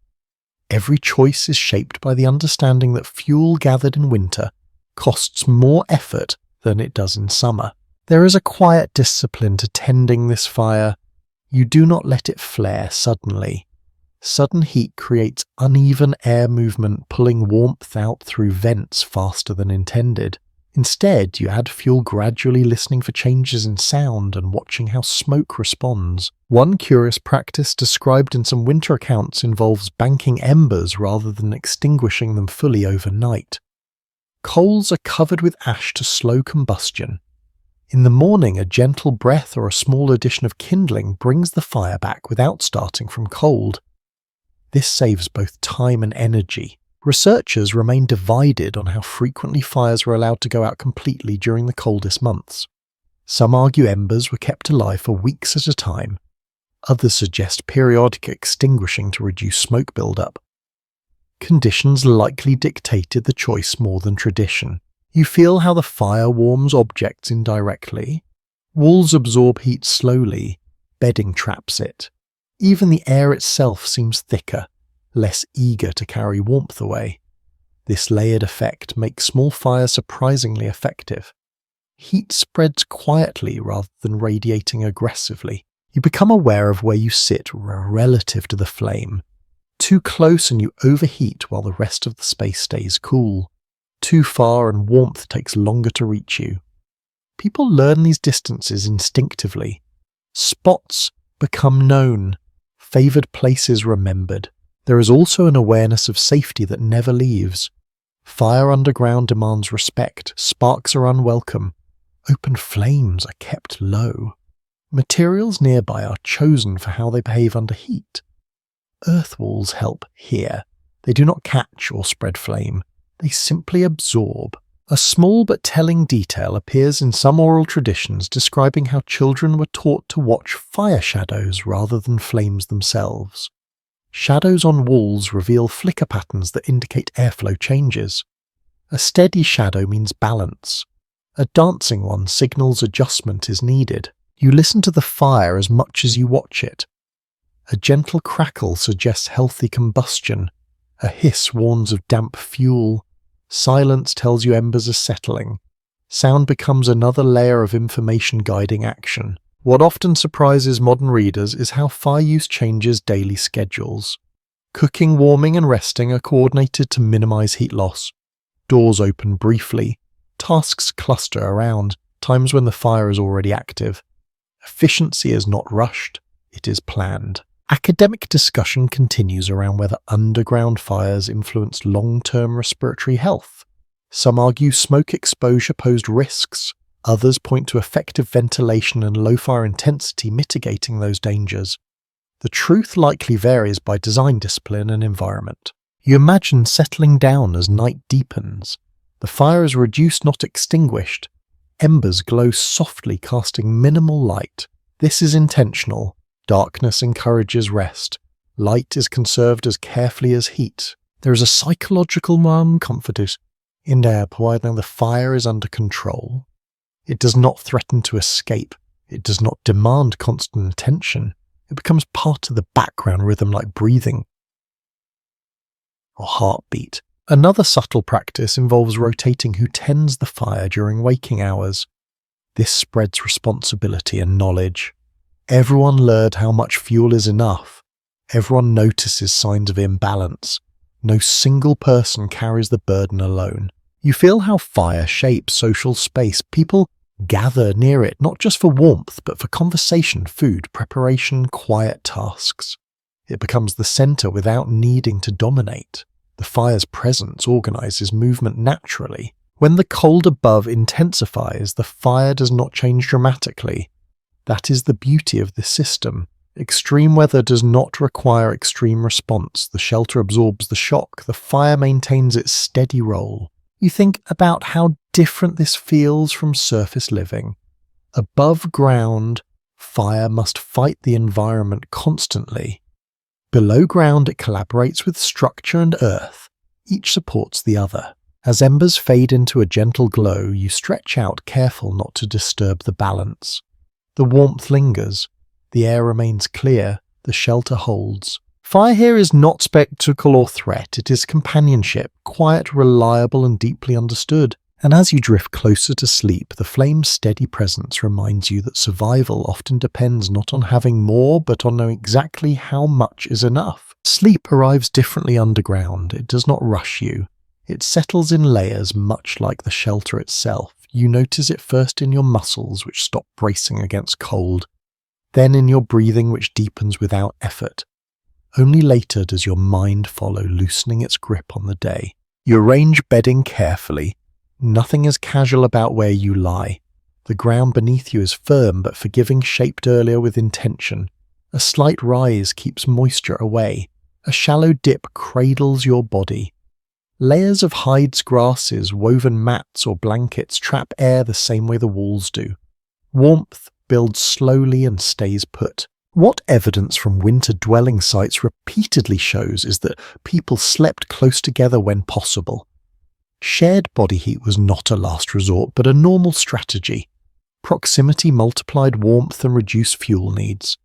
Every choice is shaped by the understanding that fuel gathered in winter costs more effort than it does in summer. There is a quiet discipline to tending this fire. You do not let it flare suddenly. Sudden heat creates uneven air movement, pulling warmth out through vents faster than intended. Instead, you add fuel gradually, listening for changes in sound and watching how smoke responds. One curious practice described in some winter accounts involves banking embers rather than extinguishing them fully overnight. Coals are covered with ash to slow combustion. In the morning, a gentle breath or a small addition of kindling brings the fire back without starting from cold. This saves both time and energy. Researchers remain divided on how frequently fires were allowed to go out completely during the coldest months. Some argue embers were kept alive for weeks at a time. Others suggest periodic extinguishing to reduce smoke buildup. Conditions likely dictated the choice more than tradition. You feel how the fire warms objects indirectly. Walls absorb heat slowly. Bedding traps it. Even the air itself seems thicker, less eager to carry warmth away. This layered effect makes small fires surprisingly effective. Heat spreads quietly rather than radiating aggressively. You become aware of where you sit relative to the flame. Too close and you overheat while the rest of the space stays cool. Too far and warmth takes longer to reach you. People learn these distances instinctively. Spots become known. favoured places remembered. There is also an awareness of safety that never leaves. Fire underground demands respect, sparks are unwelcome, open flames are kept low. Materials nearby are chosen for how they behave under heat. Earth walls help here. They do not catch or spread flame, they simply absorb. A small but telling detail appears in some oral traditions describing how children were taught to watch fire shadows rather than flames themselves. Shadows on walls reveal flicker patterns that indicate airflow changes. A steady shadow means balance. A dancing one signals adjustment is needed. You listen to the fire as much as you watch it. A gentle crackle suggests healthy combustion. A hiss warns of damp fuel. Silence tells you embers are settling. Sound becomes another layer of information guiding action. What often surprises modern readers is how fire use changes daily schedules. Cooking, warming and resting are coordinated to minimize heat loss. Doors open briefly. Tasks cluster around times when the fire is already active. Efficiency is not rushed, it is planned. Academic discussion continues around whether underground fires influence long-term respiratory health. Some argue smoke exposure posed risks. Others point to effective ventilation and low fire intensity mitigating those dangers. The truth likely varies by design discipline and environment. You imagine settling down as night deepens. The fire is reduced, not extinguished. Embers glow softly, casting minimal light. This is intentional. Darkness encourages rest. Light is conserved as carefully as heat. There is a psychological comfort in there, providing the fire is under control. It does not threaten to escape. It does not demand constant attention. It becomes part of the background rhythm like breathing or heartbeat. Another subtle practice involves rotating who tends the fire during waking hours. This spreads responsibility and knowledge. Everyone learned how much fuel is enough. Everyone notices signs of imbalance. No single person carries the burden alone. You feel how fire shapes social space. People gather near it, not just for warmth, but for conversation, food, preparation, quiet tasks. It becomes the center without needing to dominate. The fire's presence organizes movement naturally. When the cold above intensifies, the fire does not change dramatically. That is the beauty of this system. Extreme weather does not require extreme response. The shelter absorbs the shock. The fire maintains its steady role. You think about how different this feels from surface living. Above ground, fire must fight the environment constantly. Below ground, it collaborates with structure and earth. Each supports the other. As embers fade into a gentle glow, you stretch out, careful not to disturb the balance. The warmth lingers. The air remains clear. The shelter holds. Fire here is not spectacle or threat. It is companionship, quiet, reliable, and deeply understood. And as you drift closer to sleep, the flame's steady presence reminds you that survival often depends not on having more, but on knowing exactly how much is enough. Sleep arrives differently underground. It does not rush you. It settles in layers, much like the shelter itself. You notice it first in your muscles, which stop bracing against cold, then in your breathing, which deepens without effort. Only later does your mind follow, loosening its grip on the day. You arrange bedding carefully. Nothing is casual about where you lie. The ground beneath you is firm but forgiving, shaped earlier with intention. A slight rise keeps moisture away. A shallow dip cradles your body. Layers of hides, grasses, woven mats or blankets trap air the same way the walls do. Warmth builds slowly and stays put. What evidence from winter dwelling sites repeatedly shows is that people slept close together when possible. Shared body heat was not a last resort, but a normal strategy. Proximity multiplied warmth and reduced fuel needs.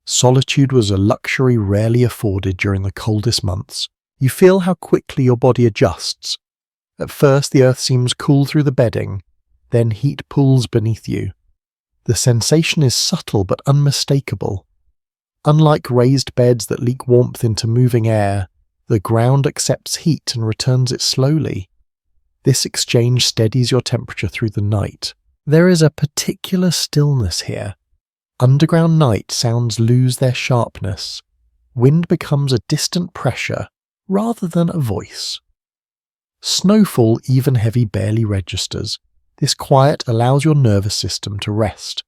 Solitude was a luxury rarely afforded during the coldest months. You feel how quickly your body adjusts. At first, the earth seems cool through the bedding, then heat pools beneath you. The sensation is subtle but unmistakable. Unlike raised beds that leak warmth into moving air, the ground accepts heat and returns it slowly. This exchange steadies your temperature through the night. There is a particular stillness here. Underground night sounds lose their sharpness. Wind becomes a distant pressure rather than a voice. Snowfall, even heavy, barely registers. This quiet allows your nervous system to rest.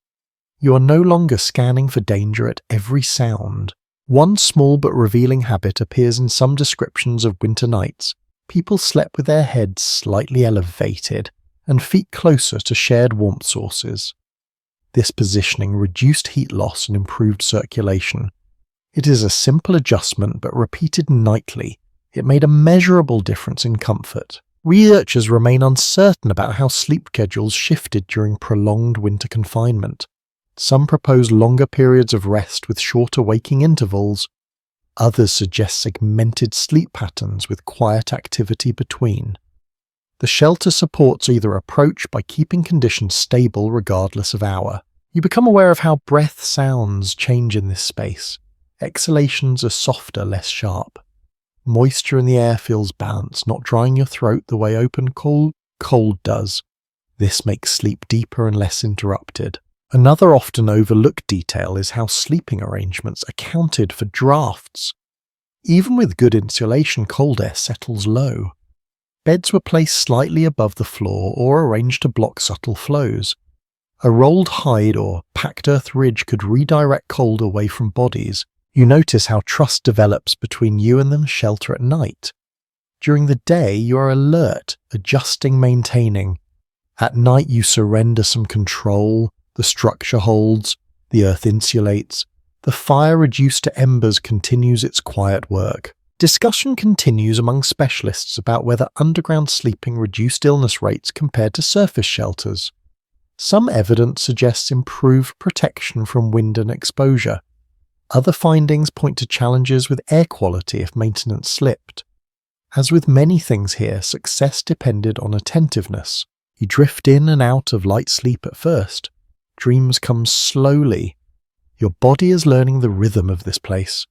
You are no longer scanning for danger at every sound. One small but revealing habit appears in some descriptions of winter nights. People slept with their heads slightly elevated and feet closer to shared warmth sources. This positioning reduced heat loss and improved circulation. It is a simple adjustment, but repeated nightly, it made a measurable difference in comfort. Researchers remain uncertain about how sleep schedules shifted during prolonged winter confinement. Some propose longer periods of rest with shorter waking intervals. Others suggest segmented sleep patterns with quiet activity between. The shelter supports either approach by keeping conditions stable regardless of hour. You become aware of how breath sounds change in this space. Exhalations are softer, less sharp. Moisture in the air feels balanced, not drying your throat the way open cold does. This makes sleep deeper and less interrupted. Another often overlooked detail is how sleeping arrangements accounted for drafts. Even with good insulation, cold air settles low. Beds were placed slightly above the floor or arranged to block subtle flows. A rolled hide or packed earth ridge could redirect cold away from bodies. You notice how trust develops between you and the shelter at night. During the day, you are alert, adjusting, maintaining. At night, you surrender some control. The structure holds, the earth insulates, the fire reduced to embers continues its quiet work. Discussion continues among specialists about whether underground sleeping reduced illness rates compared to surface shelters. Some evidence suggests improved protection from wind and exposure. Other findings point to challenges with air quality if maintenance slipped. As with many things here, success depended on attentiveness. You drift in and out of light sleep at first. Dreams come slowly. Your body is learning the rhythm of this place.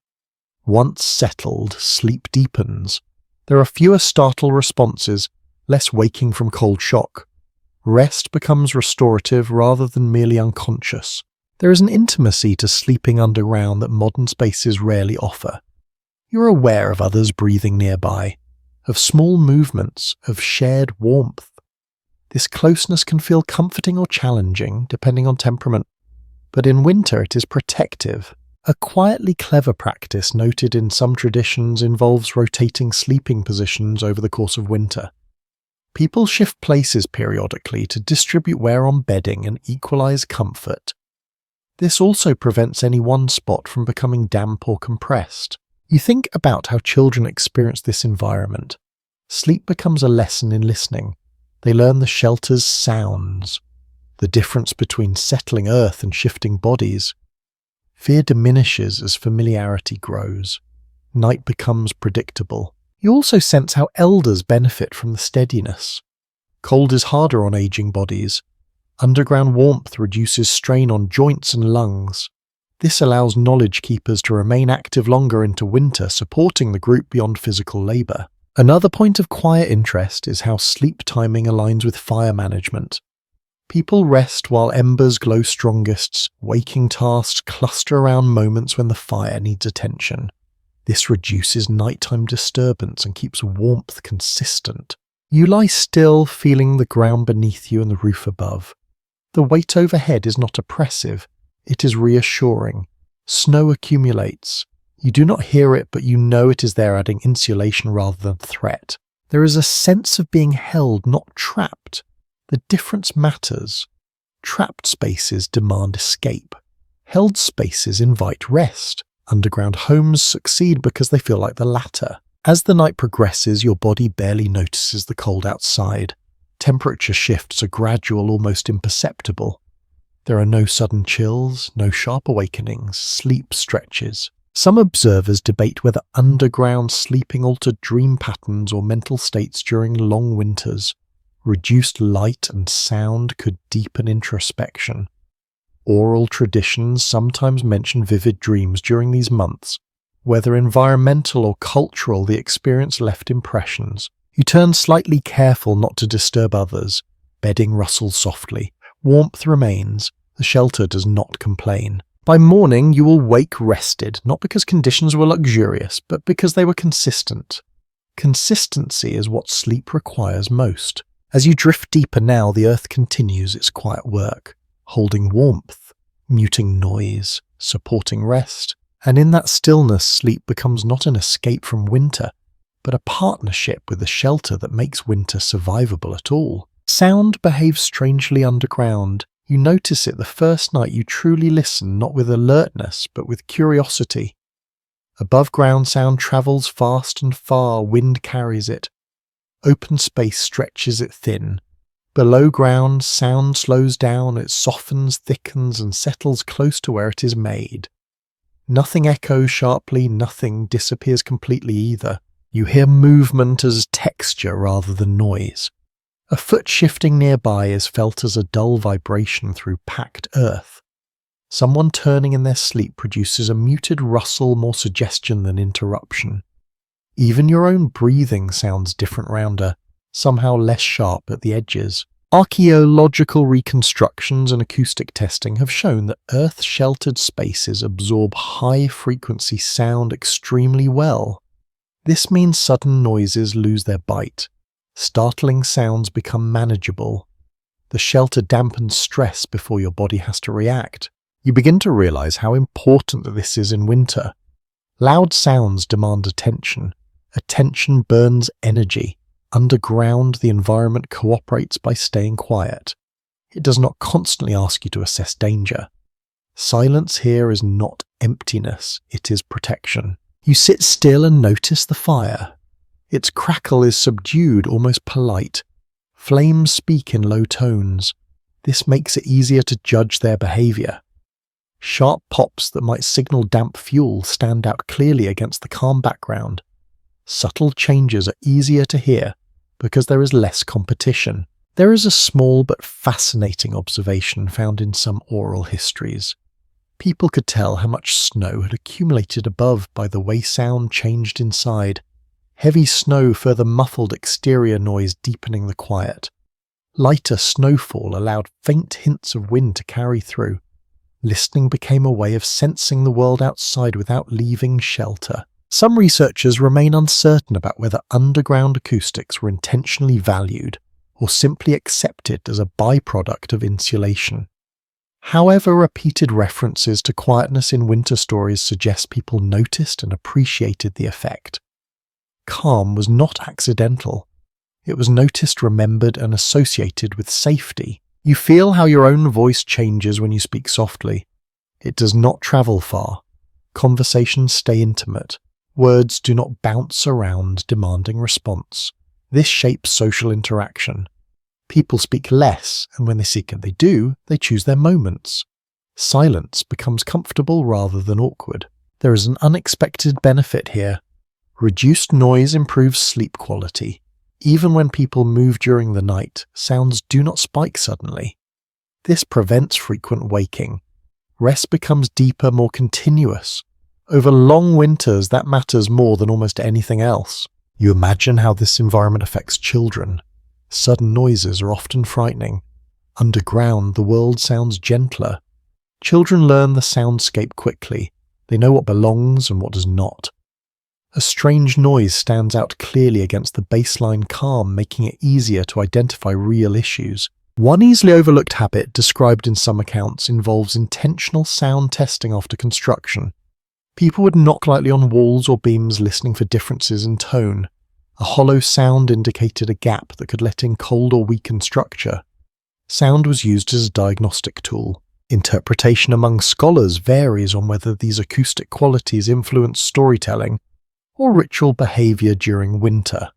Once settled, sleep deepens. There are fewer startle responses, less waking from cold shock. Rest becomes restorative rather than merely unconscious. There is an intimacy to sleeping underground that modern spaces rarely offer. You're aware of others breathing nearby, of small movements, of shared warmth. This closeness can feel comforting or challenging, depending on temperament, but in winter it is protective. A quietly clever practice noted in some traditions involves rotating sleeping positions over the course of winter. People shift places periodically to distribute wear on bedding and equalize comfort. This also prevents any one spot from becoming damp or compressed. You think about how children experience this environment. Sleep becomes a lesson in listening. They learn the shelter's sounds, the difference between settling earth and shifting bodies. Fear diminishes as familiarity grows. Night becomes predictable. You also sense how elders benefit from the steadiness. Cold is harder on aging bodies. Underground warmth reduces strain on joints and lungs. This allows knowledge keepers to remain active longer into winter, supporting the group beyond physical labor. Another point of quiet interest is how sleep timing aligns with fire management. People rest while embers glow strongest. Waking tasks cluster around moments when the fire needs attention. This reduces nighttime disturbance and keeps warmth consistent. You lie still, feeling the ground beneath you and the roof above. The weight overhead is not oppressive, it is reassuring. Snow accumulates. You do not hear it, but you know it is there, adding insulation rather than threat. There is a sense of being held, not trapped. The difference matters. Trapped spaces demand escape. Held spaces invite rest. Underground homes succeed because they feel like the latter. As the night progresses, your body barely notices the cold outside. Temperature shifts are gradual, almost imperceptible. There are no sudden chills, no sharp awakenings, sleep stretches. Some observers debate whether underground sleeping altered dream patterns or mental states during long winters. Reduced light and sound could deepen introspection. Oral traditions sometimes mention vivid dreams during these months. Whether environmental or cultural, the experience left impressions. You turn slightly careful not to disturb others. Bedding rustles softly. Warmth remains. The shelter does not complain. By morning, you will wake rested, not because conditions were luxurious, but because they were consistent. Consistency is what sleep requires most. As you drift deeper now, the earth continues its quiet work, holding warmth, muting noise, supporting rest, and in that stillness, sleep becomes not an escape from winter, but a partnership with the shelter that makes winter survivable at all. Sound behaves strangely underground. You notice it the first night you truly listen, not with alertness, but with curiosity. Above ground sound travels fast and far, wind carries it. Open space stretches it thin. Below ground, sound slows down, it softens, thickens, and settles close to where it is made. Nothing echoes sharply, nothing disappears completely either. You hear movement as texture rather than noise. A foot shifting nearby is felt as a dull vibration through packed earth. Someone turning in their sleep produces a muted rustle, more suggestion than interruption. Even your own breathing sounds different round her, somehow less sharp at the edges. Archaeological reconstructions and acoustic testing have shown that earth-sheltered spaces absorb high-frequency sound extremely well. This means sudden noises lose their bite. Startling sounds become manageable. The shelter dampens stress before your body has to react. You begin to realize how important this is in winter. Loud sounds demand attention. Attention burns energy. Underground, the environment cooperates by staying quiet. It does not constantly ask you to assess danger. Silence here is not emptiness, it is protection. You sit still and notice the fire. Its crackle is subdued, almost polite. Flames speak in low tones. This makes it easier to judge their behavior. Sharp pops that might signal damp fuel stand out clearly against the calm background. Subtle changes are easier to hear because there is less competition. There is a small but fascinating observation found in some oral histories. People could tell how much snow had accumulated above by the way sound changed inside. Heavy snow further muffled exterior noise, deepening the quiet. Lighter snowfall allowed faint hints of wind to carry through. Listening became a way of sensing the world outside without leaving shelter. Some researchers remain uncertain about whether underground acoustics were intentionally valued or simply accepted as a byproduct of insulation. However, repeated references to quietness in winter stories suggest people noticed and appreciated the effect. Calm was not accidental. It was noticed, remembered, and associated with safety. You feel how your own voice changes when you speak softly. It does not travel far. Conversations stay intimate. Words do not bounce around demanding response. This shapes social interaction. People speak less, and when they do, they choose their moments. Silence becomes comfortable rather than awkward. There is an unexpected benefit here. Reduced noise improves sleep quality. Even when people move during the night, sounds do not spike suddenly. This prevents frequent waking. Rest becomes deeper, more continuous. Over long winters, that matters more than almost anything else. You imagine how this environment affects children. Sudden noises are often frightening. Underground, the world sounds gentler. Children learn the soundscape quickly. They know what belongs and what does not. A strange noise stands out clearly against the baseline calm, making it easier to identify real issues. One easily overlooked habit, described in some accounts, involves intentional sound testing after construction. People would knock lightly on walls or beams listening for differences in tone. A hollow sound indicated a gap that could let in cold or weakened structure. Sound was used as a diagnostic tool. Interpretation among scholars varies on whether these acoustic qualities influence storytelling or ritual behavior during winter.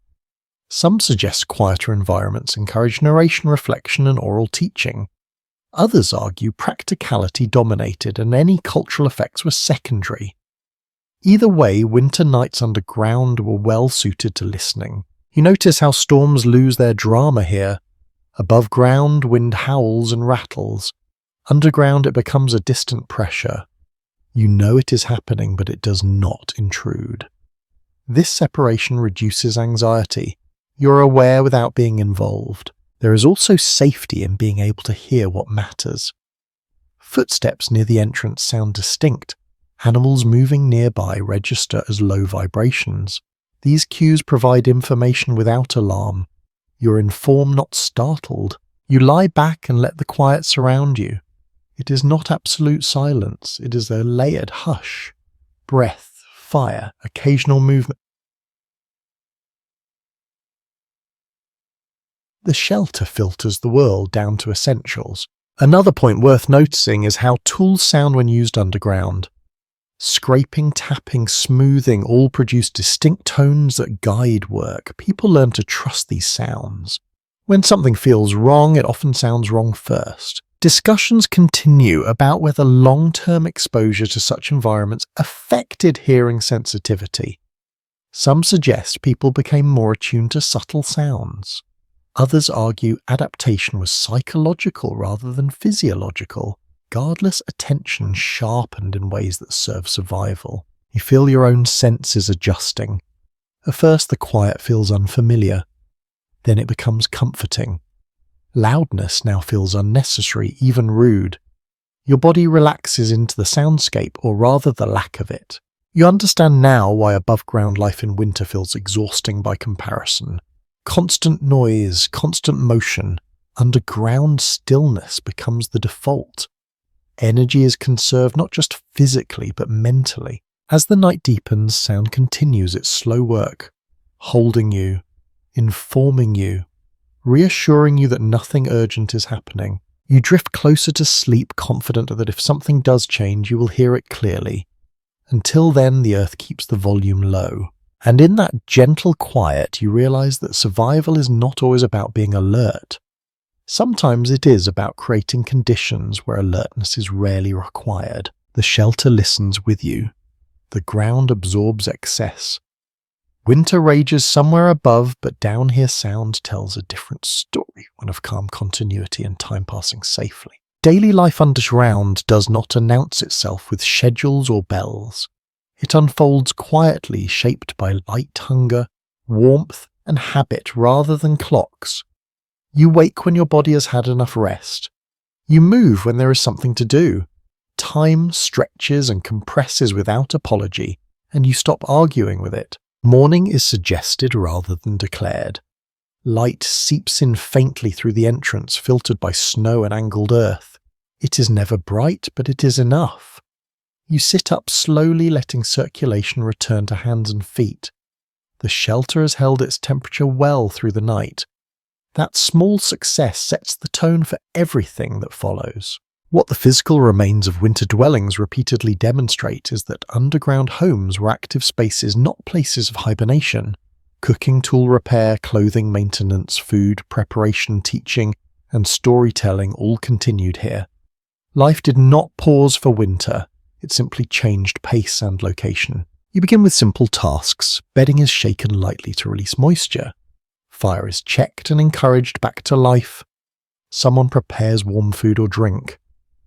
Some suggest quieter environments encourage narration, reflection, and oral teaching. Others argue practicality dominated and any cultural effects were secondary. Either way, winter nights underground were well suited to listening. You notice how storms lose their drama here. Above ground, wind howls and rattles. Underground, it becomes a distant pressure. You know it is happening, but it does not intrude. This separation reduces anxiety. You're aware without being involved. There is also safety in being able to hear what matters. Footsteps near the entrance sound distinct. Animals moving nearby register as low vibrations. These cues provide information without alarm. You're informed, not startled. You lie back and let the quiet surround you. It is not absolute silence, it is a layered hush. Breath, fire, occasional movement. The shelter filters the world down to essentials. Another point worth noticing is how tools sound when used underground. Scraping, tapping, smoothing all produce distinct tones that guide work. People learn to trust these sounds. When something feels wrong, it often sounds wrong first. Discussions continue about whether long-term exposure to such environments affected hearing sensitivity. Some suggest people became more attuned to subtle sounds. Others argue adaptation was psychological rather than physiological. Regardless, attention sharpened in ways that serve survival. You feel your own senses adjusting. At first, the quiet feels unfamiliar. Then it becomes comforting. Loudness now feels unnecessary, even rude. Your body relaxes into the soundscape, or rather the lack of it. You understand now why above-ground life in winter feels exhausting by comparison. Constant noise, constant motion, underground stillness becomes the default. Energy is conserved not just physically but mentally. As the night deepens, sound continues its slow work, holding you, informing you, reassuring you that nothing urgent is happening. You drift closer to sleep, confident that if something does change, you will hear it clearly. Until then, the earth keeps the volume low. And in that gentle quiet, you realize that survival is not always about being alert. Sometimes it is about creating conditions where alertness is rarely required. The shelter listens with you. The ground absorbs excess. Winter rages somewhere above, but down here sound tells a different story, one of calm continuity and time passing safely. Daily life underground does not announce itself with schedules or bells. It unfolds quietly, shaped by light hunger, warmth, and habit rather than clocks. You wake when your body has had enough rest. You move when there is something to do. Time stretches and compresses without apology, and you stop arguing with it. Morning is suggested rather than declared. Light seeps in faintly through the entrance, filtered by snow and angled earth. It is never bright, but it is enough. You sit up slowly, letting circulation return to hands and feet. The shelter has held its temperature well through the night. That small success sets the tone for everything that follows. What the physical remains of winter dwellings repeatedly demonstrate is that underground homes were active spaces, not places of hibernation. Cooking, tool repair, clothing maintenance, food preparation, teaching, and storytelling all continued here. Life did not pause for winter, it simply changed pace and location. You begin with simple tasks. Bedding is shaken lightly to release moisture. Fire is checked and encouraged back to life. Someone prepares warm food or drink.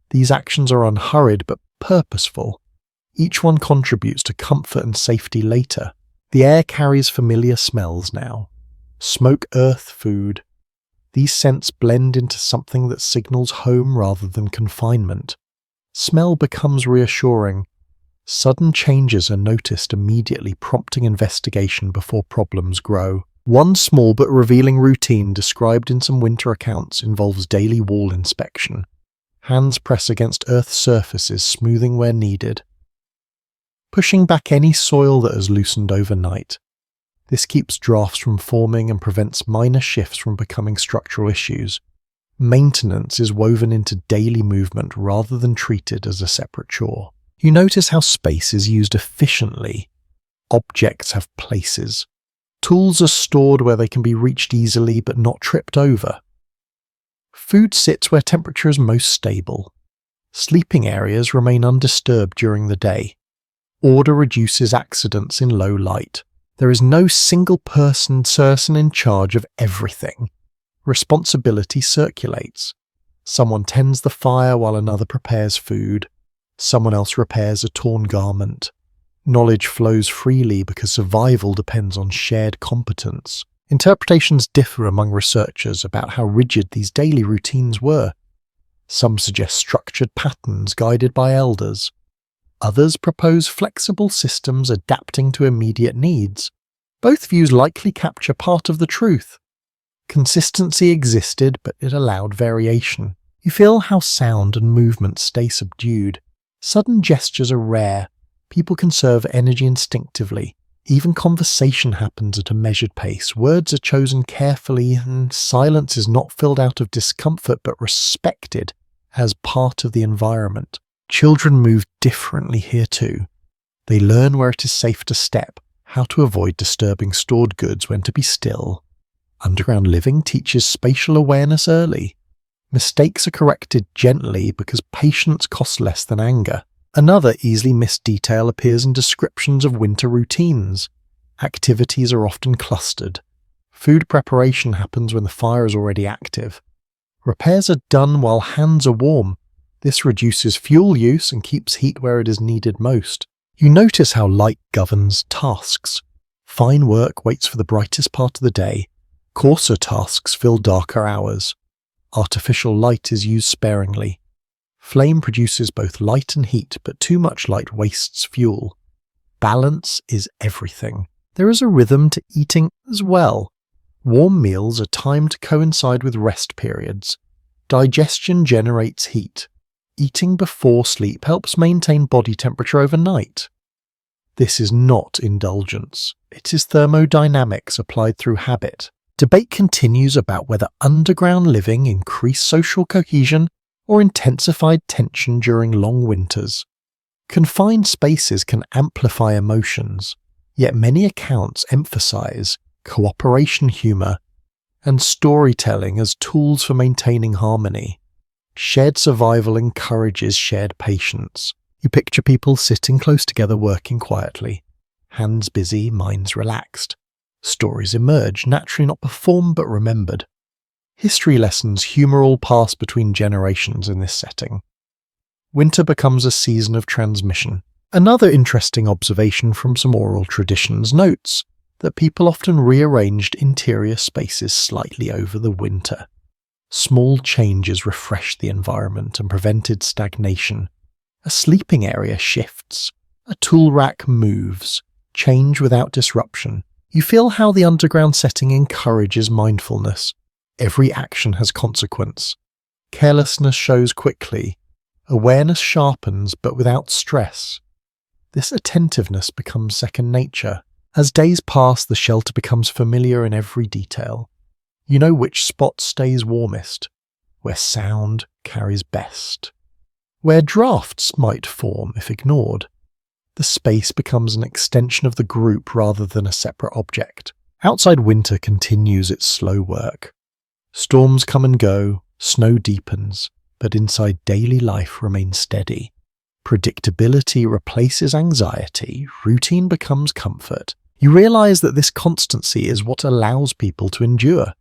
These actions are unhurried but purposeful. Each one contributes to comfort and safety later. The air carries familiar smells now. Smoke, earth, food. These scents blend into something that signals home rather than confinement. Smell becomes reassuring. Sudden changes are noticed immediately, prompting investigation before problems grow. One small but revealing routine described in some winter accounts involves daily wall inspection. Hands press against earth's surfaces, smoothing where needed, pushing back any soil that has loosened overnight. This keeps drafts from forming and prevents minor shifts from becoming structural issues. Maintenance is woven into daily movement rather than treated as a separate chore. You notice how space is used efficiently. Objects have places. Tools are stored where they can be reached easily but not tripped over. Food sits where temperature is most stable. Sleeping areas remain undisturbed during the day. Order reduces accidents in low light. There is no single person in charge of everything. Responsibility circulates. Someone tends the fire while another prepares food. Someone else repairs a torn garment. Knowledge flows freely because survival depends on shared competence. Interpretations differ among researchers about how rigid these daily routines were. Some suggest structured patterns guided by elders. Others propose flexible systems adapting to immediate needs. Both views likely capture part of the truth. Consistency existed, but it allowed variation. You feel how sound and movement stay subdued. Sudden gestures are rare. People conserve energy instinctively. Even conversation happens at a measured pace. Words are chosen carefully, and silence is not filled out of discomfort but respected as part of the environment. Children move differently here too. They learn where it is safe to step, how to avoid disturbing stored goods, when to be still. Underground living teaches spatial awareness early. Mistakes are corrected gently because patience costs less than anger. Another easily missed detail appears in descriptions of winter routines. Activities are often clustered. Food preparation happens when the fire is already active. Repairs are done while hands are warm. This reduces fuel use and keeps heat where it is needed most. You notice how light governs tasks. Fine work waits for the brightest part of the day. Coarser tasks fill darker hours. Artificial light is used sparingly. Flame produces both light and heat, but too much light wastes fuel. Balance is everything. There is a rhythm to eating as well. Warm meals are timed to coincide with rest periods. Digestion generates heat. Eating before sleep helps maintain body temperature overnight. This is not indulgence. It is thermodynamics applied through habit. Debate continues about whether underground living increased social cohesion or intensified tension during long winters. Confined spaces can amplify emotions, yet many accounts emphasize cooperation humor and storytelling as tools for maintaining harmony. Shared survival encourages shared patience. You picture people sitting close together working quietly, hands busy, minds relaxed. Stories emerge, naturally not performed but remembered. History lessons humor all pass between generations in this setting. Winter becomes a season of transmission. Another interesting observation from some oral traditions notes that people often rearranged interior spaces slightly over the winter. Small changes refreshed the environment and prevented stagnation. A sleeping area shifts. A tool rack moves. Change without disruption. You feel how the underground setting encourages mindfulness. Every action has consequence. Carelessness shows quickly. Awareness sharpens, but without stress. This attentiveness becomes second nature. As days pass, the shelter becomes familiar in every detail. You know which spot stays warmest, where sound carries best, where drafts might form if ignored. The space becomes an extension of the group rather than a separate object. Outside winter continues its slow work. Storms come and go, snow deepens, but inside daily life remains steady. Predictability replaces anxiety, routine becomes comfort. You realize that this constancy is what allows people to endure.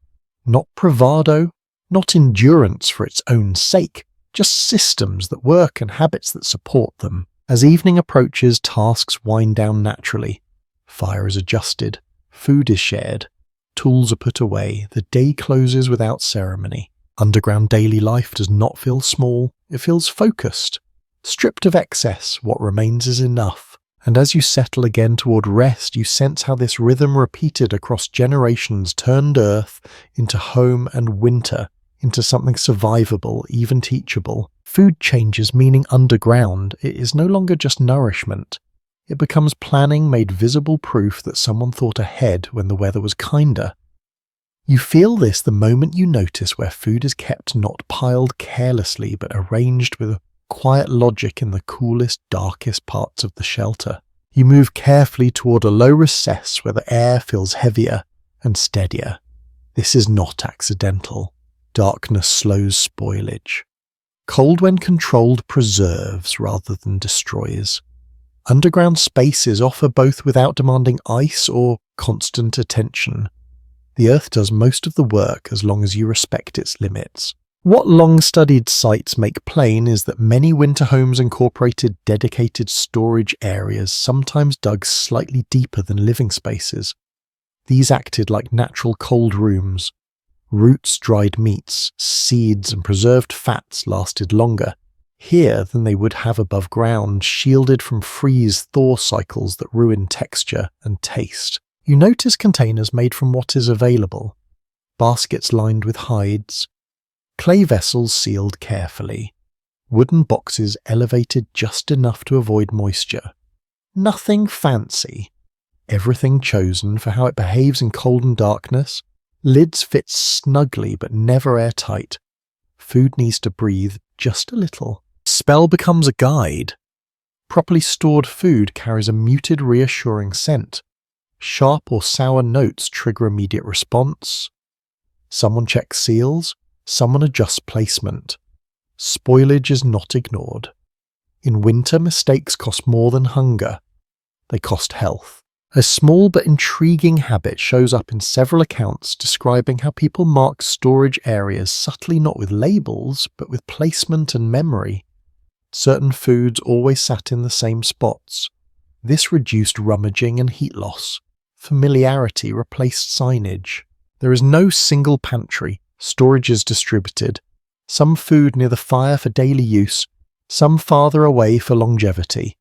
Not bravado, not endurance for its own sake, just systems that work and habits that support them. As evening approaches, tasks wind down naturally. Fire is adjusted, food is shared, tools are put away, the day closes without ceremony. Underground daily life does not feel small, it feels focused. Stripped of excess, what remains is enough. And as you settle again toward rest, you sense how this rhythm repeated across generations turned Earth into home and winter into something survivable, even teachable. Food changes meaning underground. It is no longer just nourishment. It becomes planning made visible proof that someone thought ahead when the weather was kinder. You feel this the moment you notice where food is kept not piled carelessly but arranged with a quiet logic in the coolest, darkest parts of the shelter. You move carefully toward a low recess where the air feels heavier and steadier. This is not accidental. Darkness slows spoilage. Cold when controlled preserves rather than destroys. Underground spaces offer both without demanding ice or constant attention. The Earth does most of the work as long as you respect its limits. What long-studied sites make plain is that many winter homes incorporated dedicated storage areas, sometimes dug slightly deeper than living spaces. These acted like natural cold rooms. Roots, dried meats, seeds, and preserved fats lasted longer here than they would have above ground, shielded from freeze-thaw cycles that ruin texture and taste. You notice containers made from what is available, baskets lined with hides, clay vessels sealed carefully, wooden boxes elevated just enough to avoid moisture. Nothing fancy. Everything chosen for how it behaves in cold and darkness. Lids fit snugly but never airtight. Food needs to breathe just a little. Smell becomes a guide. Properly stored food carries a muted, reassuring scent. Sharp or sour notes trigger immediate response. Someone checks seals, someone adjusts placement. Spoilage is not ignored. In winter, mistakes cost more than hunger. They cost health. A small but intriguing habit shows up in several accounts describing how people mark storage areas subtly, not with labels, but with placement and memory. Certain foods always sat in the same spots. This reduced rummaging and heat loss. Familiarity replaced signage. There is no single pantry. Storage is distributed. Some food near the fire for daily use, some farther away for longevity.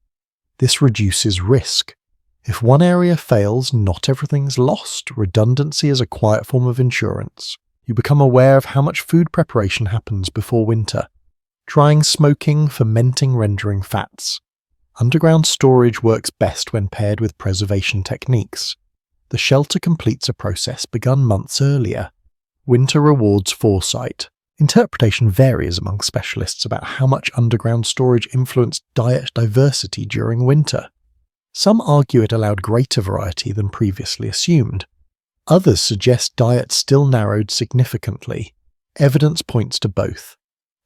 This reduces risk. If one area fails, not everything's lost. Redundancy is a quiet form of insurance. You become aware of how much food preparation happens before winter. Drying, smoking, fermenting, rendering fats. Underground storage works best when paired with preservation techniques. The shelter completes a process begun months earlier. Winter rewards foresight. Interpretation varies among specialists about how much underground storage influenced diet diversity during winter. Some argue it allowed greater variety than previously assumed. Others suggest diet still narrowed significantly. Evidence points to both.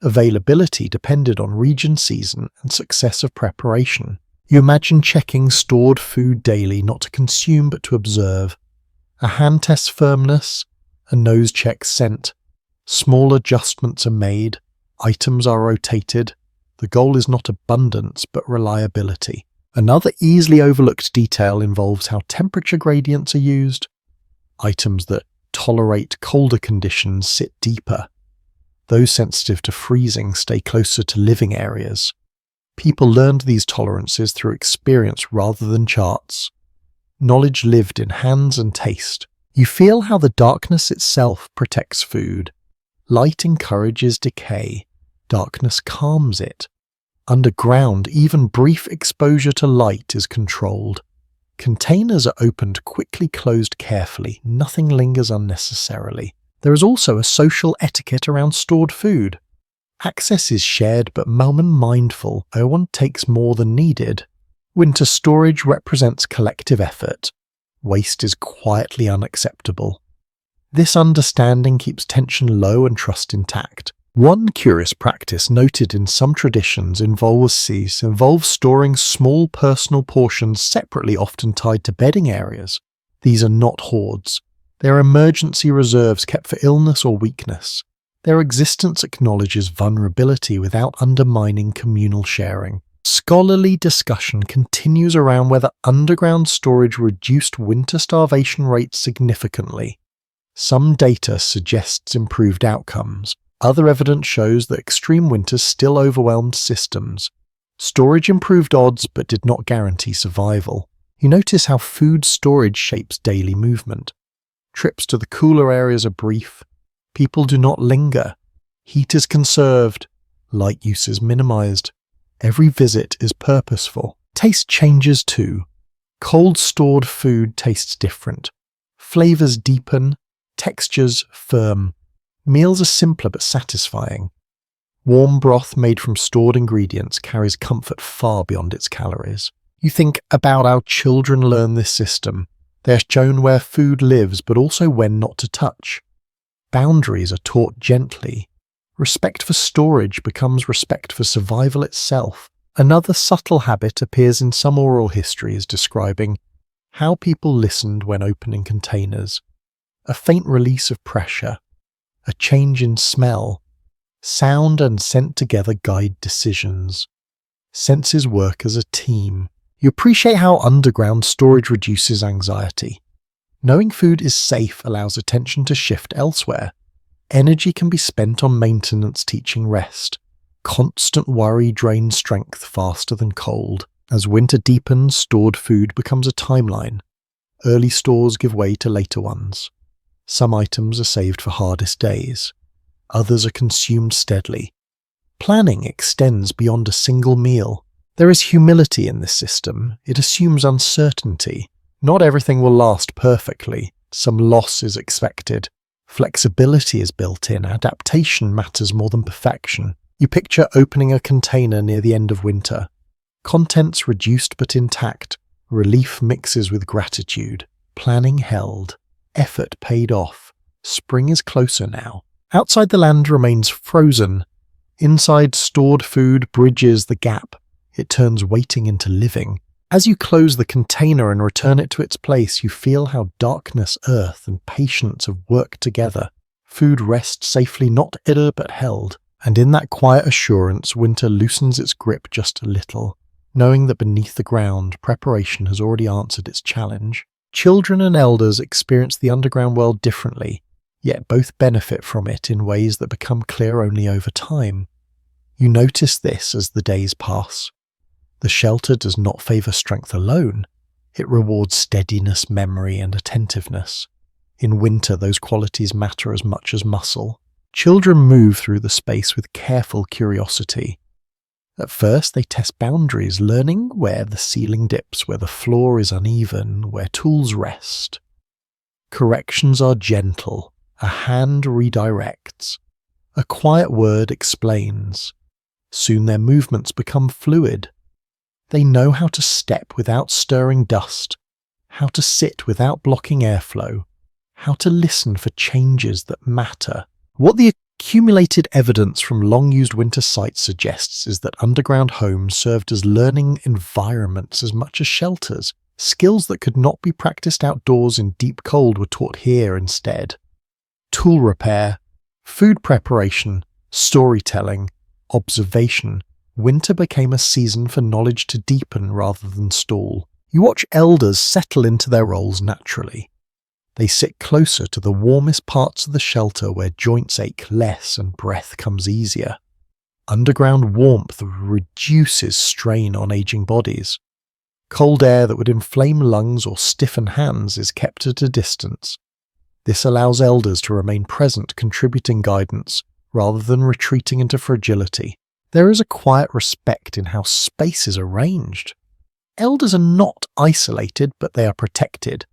Availability depended on region, season, and success of preparation. You imagine checking stored food daily, not to consume but to observe. A hand tests firmness, a nose checks scent. Small adjustments are made, items are rotated. The goal is not abundance but reliability. Another easily overlooked detail involves how temperature gradients are used. Items that tolerate colder conditions sit deeper. Those sensitive to freezing stay closer to living areas. People learned these tolerances through experience rather than charts. Knowledge lived in hands and taste. You feel how the darkness itself protects food. Light encourages decay. Darkness calms it. Underground, even brief exposure to light is controlled. Containers are opened quickly, closed carefully. Nothing lingers unnecessarily. There is also a social etiquette around stored food. Access is shared but mindful. No one takes more than needed. Winter storage represents collective effort. Waste is quietly unacceptable. This understanding keeps tension low and trust intact. One curious practice noted in some traditions involves storing small personal portions separately, often tied to bedding areas. These are not hoards. They are emergency reserves kept for illness or weakness. Their existence acknowledges vulnerability without undermining communal sharing. Scholarly discussion continues around whether underground storage reduced winter starvation rates significantly. Some data suggests improved outcomes. Other evidence shows that extreme winters still overwhelmed systems. Storage improved odds but did not guarantee survival. You notice how food storage shapes daily movement. Trips to the cooler areas are brief. People do not linger. Heat is conserved. Light use is minimized. Every visit is purposeful. Taste changes too. Cold stored food tastes different. Flavors deepen. Textures firm. Meals are simpler but satisfying. Warm broth made from stored ingredients carries comfort far beyond its calories. You think about how children learn this system. They are shown where food lives, but also when not to touch. Boundaries are taught gently. Respect for storage becomes respect for survival itself. Another subtle habit appears in some oral histories describing how people listened when opening containers. A faint release of pressure, a change in smell. Sound and scent together guide decisions. Senses work as a team. You appreciate how underground storage reduces anxiety. Knowing food is safe allows attention to shift elsewhere. Energy can be spent on maintenance teaching rest. Constant worry drains strength faster than cold. As winter deepens, stored food becomes a timeline. Early stores give way to later ones. Some items are saved for hardest days. Others are consumed steadily. Planning extends beyond a single meal. There is humility in this system. It assumes uncertainty. Not everything will last perfectly. Some loss is expected. Flexibility is built in. Adaptation matters more than perfection. You picture opening a container near the end of winter. Contents reduced but intact. Relief mixes with gratitude. Planning held. Effort paid off. Spring is closer now. Outside the land remains frozen. Inside, stored food bridges the gap. It turns waiting into living. As you close the container and return it to its place, you feel how darkness, earth, and patience have worked together. Food rests safely, not hidden but held. And in that quiet assurance, winter loosens its grip just a little, knowing that beneath the ground, preparation has already answered its challenge. Children and elders experience the underground world differently, yet both benefit from it in ways that become clear only over time. You notice this as the days pass. The shelter does not favour strength alone. It rewards steadiness, memory, and attentiveness. In winter, those qualities matter as much as muscle. Children move through the space with careful curiosity. At first, they test boundaries, learning where the ceiling dips, where the floor is uneven, where tools rest. Corrections are gentle. A hand redirects. A quiet word explains. Soon their movements become fluid. They know how to step without stirring dust, how to sit without blocking airflow, how to listen for changes that matter. What the accumulated evidence from long-used winter sites suggests is that underground homes served as learning environments as much as shelters. Skills that could not be practiced outdoors in deep cold were taught here instead. Tool repair, food preparation, storytelling, observation. Winter became a season for knowledge to deepen rather than stall. You watch elders settle into their roles naturally. They sit closer to the warmest parts of the shelter where joints ache less and breath comes easier. Underground warmth reduces strain on aging bodies. Cold air that would inflame lungs or stiffen hands is kept at a distance. This allows elders to remain present, contributing guidance, rather than retreating into fragility. There is a quiet respect in how space is arranged. Elders are not isolated, but they are protected.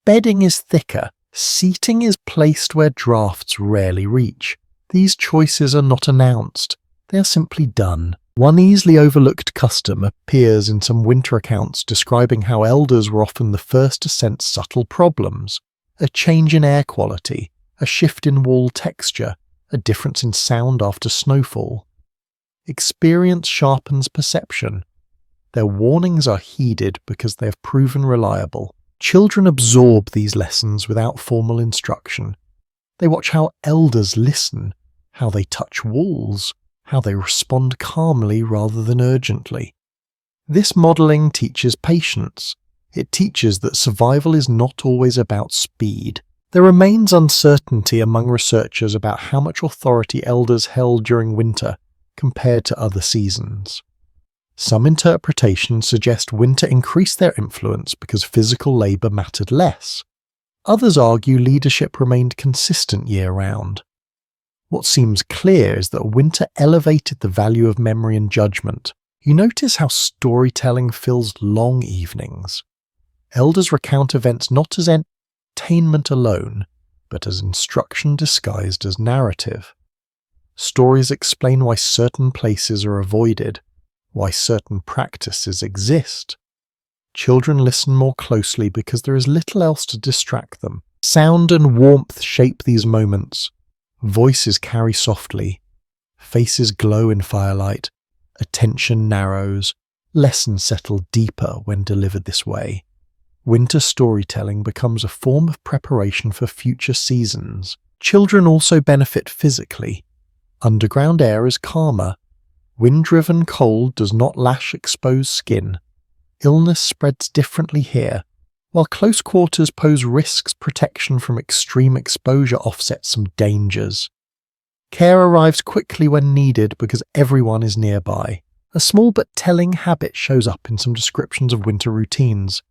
Bedding is thicker. Seating is placed where drafts rarely reach. These choices are not announced. They are simply done. One easily overlooked custom appears in some winter accounts describing how elders were often the first to sense subtle problems. A change in air quality, a shift in wall texture, a difference in sound after snowfall. Experience sharpens perception. Their warnings are heeded because they have proven reliable. Children absorb these lessons without formal instruction. They watch how elders listen, how they touch walls, how they respond calmly rather than urgently. This modelling teaches patience. It teaches that survival is not always about speed. There remains uncertainty among researchers about how much authority elders held during winter compared to other seasons. Some interpretations suggest winter increased their influence because physical labour mattered less. Others argue leadership remained consistent year-round. What seems clear is that winter elevated the value of memory and judgment. You notice how storytelling fills long evenings. Elders recount events not as entertainment alone, but as instruction disguised as narrative. Stories explain why certain places are avoided, why certain practices exist. Children listen more closely because there is little else to distract them. Sound and warmth shape these moments. Voices carry softly. Faces glow in firelight. Attention narrows. Lessons settle deeper when delivered this way. Winter storytelling becomes a form of preparation for future seasons. Children also benefit physically. Underground air is calmer. Wind-driven cold does not lash exposed skin. Illness spreads differently here. While close quarters pose risks, protection from extreme exposure offsets some dangers. Care arrives quickly when needed because everyone is nearby. A small but telling habit shows up in some descriptions of winter routines.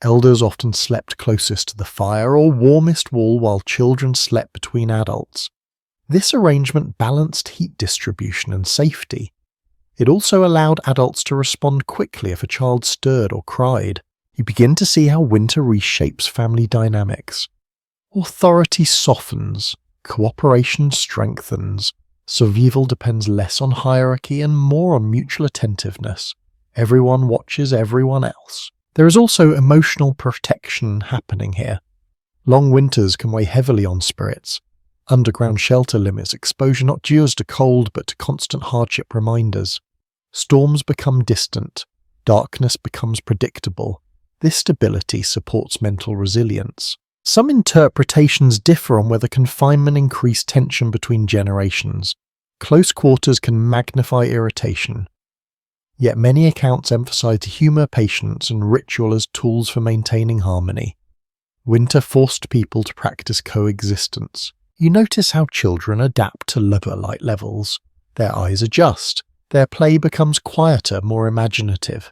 Elders often slept closest to the fire or warmest wall while children slept between adults. This arrangement balanced heat distribution and safety. It also allowed adults to respond quickly if a child stirred or cried. You begin to see how winter reshapes family dynamics. Authority softens, cooperation strengthens, survival depends less on hierarchy and more on mutual attentiveness. Everyone watches everyone else. There is also emotional protection happening here. Long winters can weigh heavily on spirits. Underground shelter limits exposure not just to cold but to constant hardship reminders. Storms become distant. Darkness becomes predictable. This stability supports mental resilience. Some interpretations differ on whether confinement increased tension between generations. Close quarters can magnify irritation. Yet many accounts emphasize humour, patience, and ritual as tools for maintaining harmony. Winter forced people to practice coexistence. You notice how children adapt to lower light levels. Their eyes adjust. Their play becomes quieter, more imaginative.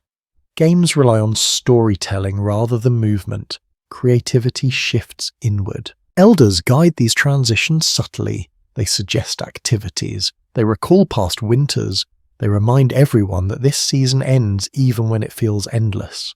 Games rely on storytelling rather than movement. Creativity shifts inward. Elders guide these transitions subtly. They suggest activities. They recall past winters. They remind everyone that this season ends even when it feels endless.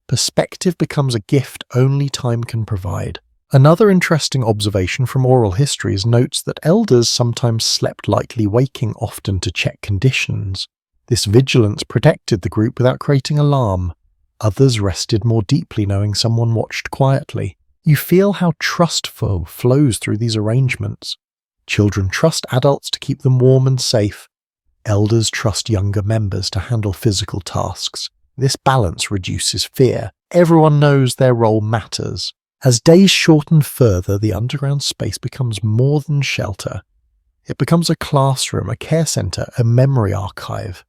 Perspective becomes a gift only time can provide. Another interesting observation from oral histories notes that elders sometimes slept lightly waking often to check conditions. This vigilance protected the group without creating alarm. Others rested more deeply knowing someone watched quietly. You feel how trustful flows through these arrangements. Children trust adults to keep them warm and safe. Elders trust younger members to handle physical tasks. This balance reduces fear. Everyone knows their role matters. As days shorten further, the underground space becomes more than shelter. It becomes a classroom, a care centre, a memory archive.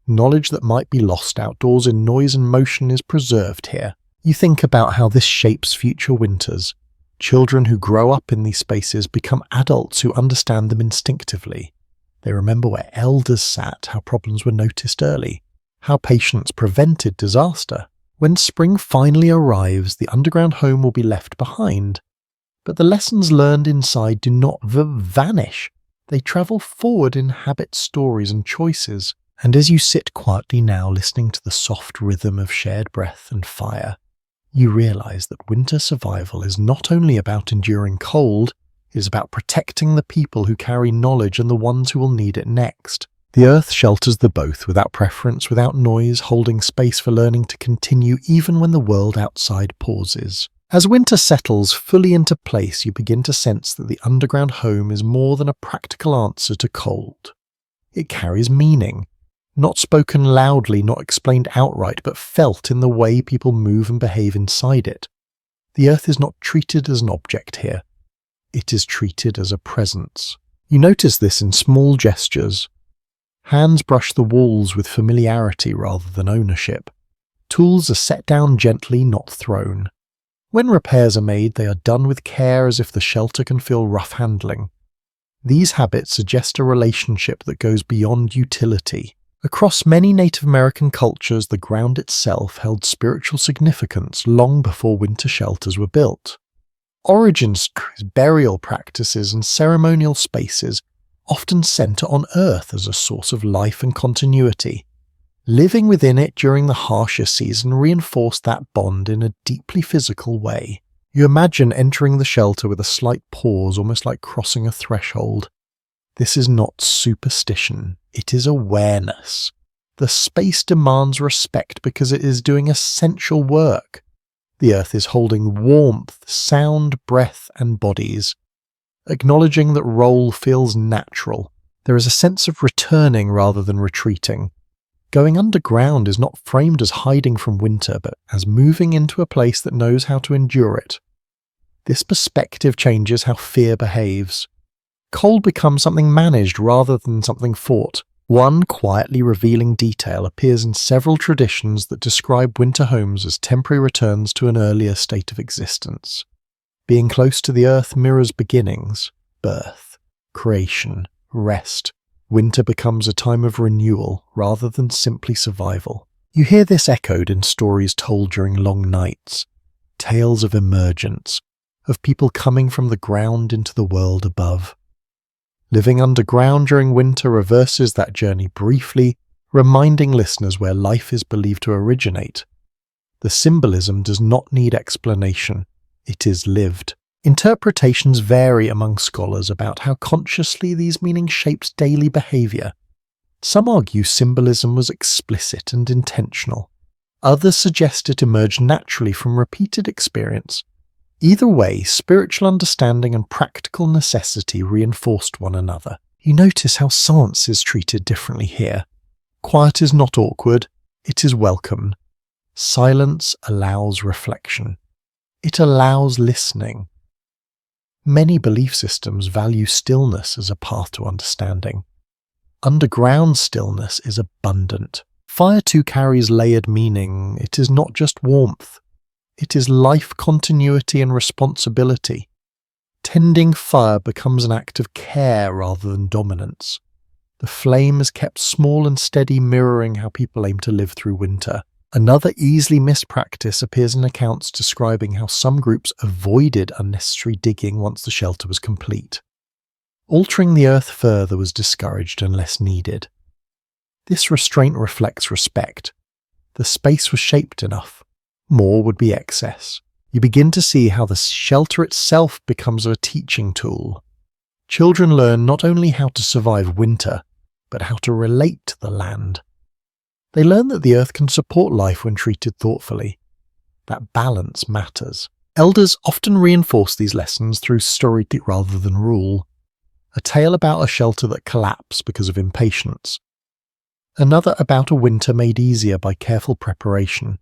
Knowledge that might be lost outdoors in noise and motion is preserved here. You think about how this shapes future winters. Children who grow up in these spaces become adults who understand them instinctively. They remember where elders sat, how problems were noticed early, how patience prevented disaster. When spring finally arrives, the underground home will be left behind. But the lessons learned inside do not vanish. They travel forward in habits, stories, and choices. And as you sit quietly now listening to the soft rhythm of shared breath and fire, you realize that winter survival is not only about enduring cold, it is about protecting the people who carry knowledge and the ones who will need it next. The earth shelters the both without preference, without noise, holding space for learning to continue even when the world outside pauses. As winter settles fully into place, you begin to sense that the underground home is more than a practical answer to cold. It carries meaning. Not spoken loudly, not explained outright, but felt in the way people move and behave inside it. The earth is not treated as an object here. It is treated as a presence. You notice this in small gestures. Hands brush the walls with familiarity rather than ownership. Tools are set down gently, not thrown. When repairs are made, they are done with care as if the shelter can feel rough handling. These habits suggest a relationship that goes beyond utility. Across many Native American cultures, the ground itself held spiritual significance long before winter shelters were built. Origin stories, burial practices, and ceremonial spaces often center on earth as a source of life and continuity. Living within it during the harsher season reinforced that bond in a deeply physical way. You imagine entering the shelter with a slight pause, almost like crossing a threshold. This is not superstition, it is awareness. The space demands respect because it is doing essential work. The earth is holding warmth, sound, breath, and bodies. Acknowledging that role feels natural. There is a sense of returning rather than retreating. Going underground is not framed as hiding from winter, but as moving into a place that knows how to endure it. This perspective changes how fear behaves. Cold becomes something managed rather than something fought. One quietly revealing detail appears in several traditions that describe winter homes as temporary returns to an earlier state of existence. Being close to the earth mirrors beginnings, birth, creation, rest. Winter becomes a time of renewal rather than simply survival. You hear this echoed in stories told during long nights, tales of emergence, of people coming from the ground into the world above. Living underground during winter reverses that journey briefly, reminding listeners where life is believed to originate. The symbolism does not need explanation, it is lived. Interpretations vary among scholars about how consciously these meanings shaped daily behaviour. Some argue symbolism was explicit and intentional. Others suggest it emerged naturally from repeated experience. Either way, spiritual understanding and practical necessity reinforced one another. You notice how silence is treated differently here. Quiet is not awkward, it is welcomed. Silence allows reflection. It allows listening. Many belief systems value stillness as a path to understanding. Underground stillness is abundant. Fire too carries layered meaning. It is not just warmth. It is life continuity and responsibility. Tending fire becomes an act of care rather than dominance. The flame is kept small and steady, mirroring how people aim to live through winter. Another easily missed practice appears in accounts describing how some groups avoided unnecessary digging once the shelter was complete. Altering the earth further was discouraged unless needed. This restraint reflects respect. The space was shaped enough. More would be excess. You begin to see how the shelter itself becomes a teaching tool. Children learn not only how to survive winter, but how to relate to the land. They learn that the earth can support life when treated thoughtfully. That balance matters. Elders often reinforce these lessons through story rather than rule. A tale about a shelter that collapsed because of impatience. Another about a winter made easier by careful preparation.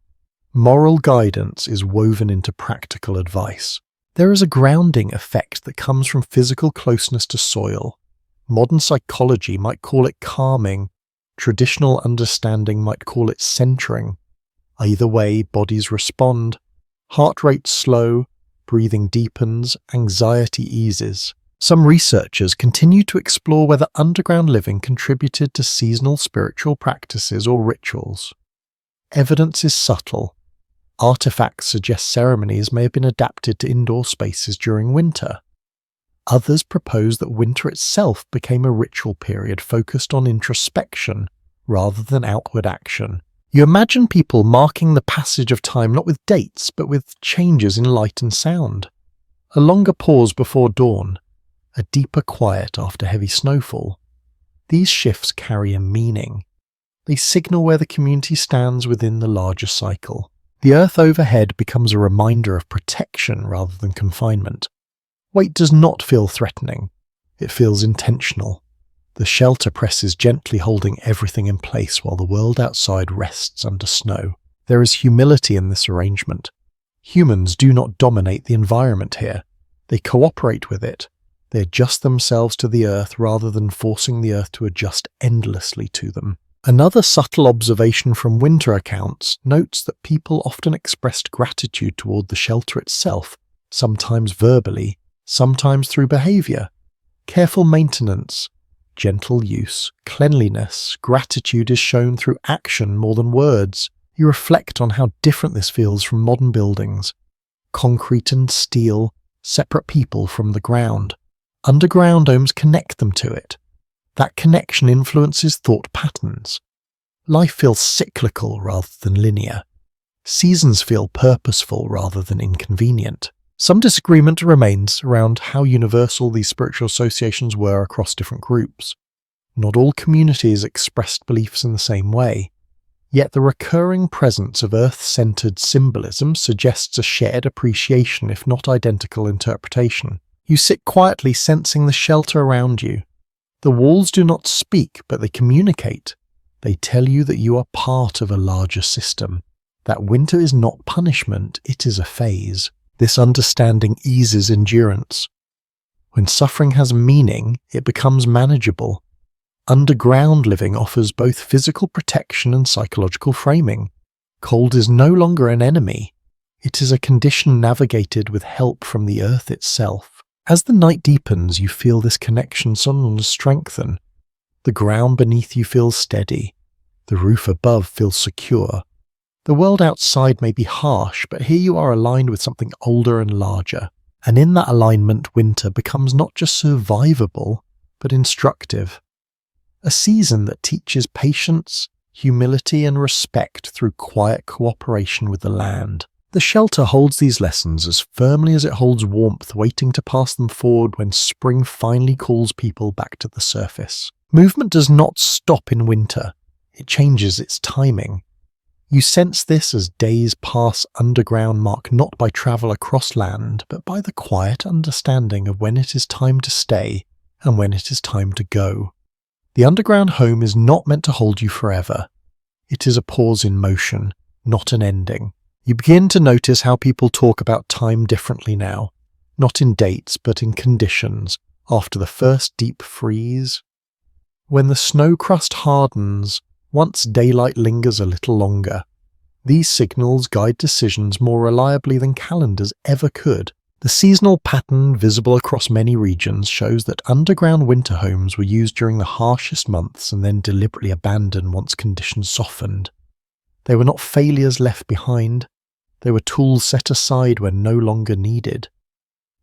Moral guidance is woven into practical advice. There is a grounding effect that comes from physical closeness to soil. Modern psychology might call it calming. Traditional understanding might call it centering. Either way, bodies respond. Heart rate slow, breathing deepens, anxiety eases. Some researchers continue to explore whether underground living contributed to seasonal spiritual practices or rituals. Evidence is subtle. Artifacts suggest ceremonies may have been adapted to indoor spaces during winter. Others propose that winter itself became a ritual period focused on introspection rather than outward action. You imagine people marking the passage of time not with dates but with changes in light and sound. A longer pause before dawn, a deeper quiet after heavy snowfall. These shifts carry a meaning. They signal where the community stands within the larger cycle. The earth overhead becomes a reminder of protection rather than confinement. Weight does not feel threatening. It feels intentional. The shelter presses gently, holding everything in place while the world outside rests under snow. There is humility in this arrangement. Humans do not dominate the environment here. They cooperate with it. They adjust themselves to the earth rather than forcing the earth to adjust endlessly to them. Another subtle observation from winter accounts notes that people often expressed gratitude toward the shelter itself, sometimes verbally, sometimes through behaviour. Careful maintenance, gentle use, cleanliness, gratitude is shown through action more than words. You reflect on how different this feels from modern buildings. Concrete and steel, separate people from the ground. Underground homes connect them to it. That connection influences thought patterns. Life feels cyclical rather than linear. Seasons feel purposeful rather than inconvenient. Some disagreement remains around how universal these spiritual associations were across different groups. Not all communities expressed beliefs in the same way. Yet the recurring presence of earth-centered symbolism suggests a shared appreciation, if not identical interpretation. You sit quietly, sensing the shelter around you. The walls do not speak, but they communicate. They tell you that you are part of a larger system. That winter is not punishment, it is a phase. This understanding eases endurance. When suffering has meaning, it becomes manageable. Underground living offers both physical protection and psychological framing. Cold is no longer an enemy. It is a condition navigated with help from the earth itself. As the night deepens, you feel this connection suddenly strengthen. The ground beneath you feels steady. The roof above feels secure. The world outside may be harsh, but here you are aligned with something older and larger. And in that alignment, winter becomes not just survivable, but instructive. A season that teaches patience, humility, and respect through quiet cooperation with the land. The shelter holds these lessons as firmly as it holds warmth, waiting to pass them forward when spring finally calls people back to the surface. Movement does not stop in winter. It changes its timing. You sense this as days pass underground, marked not by travel across land, but by the quiet understanding of when it is time to stay and when it is time to go. The underground home is not meant to hold you forever. It is a pause in motion, not an ending. You begin to notice how people talk about time differently now, not in dates but in conditions, after the first deep freeze. When the snow crust hardens, once daylight lingers a little longer. These signals guide decisions more reliably than calendars ever could. The seasonal pattern visible across many regions shows that underground winter homes were used during the harshest months and then deliberately abandoned once conditions softened. They were not failures left behind. They were tools set aside when no longer needed.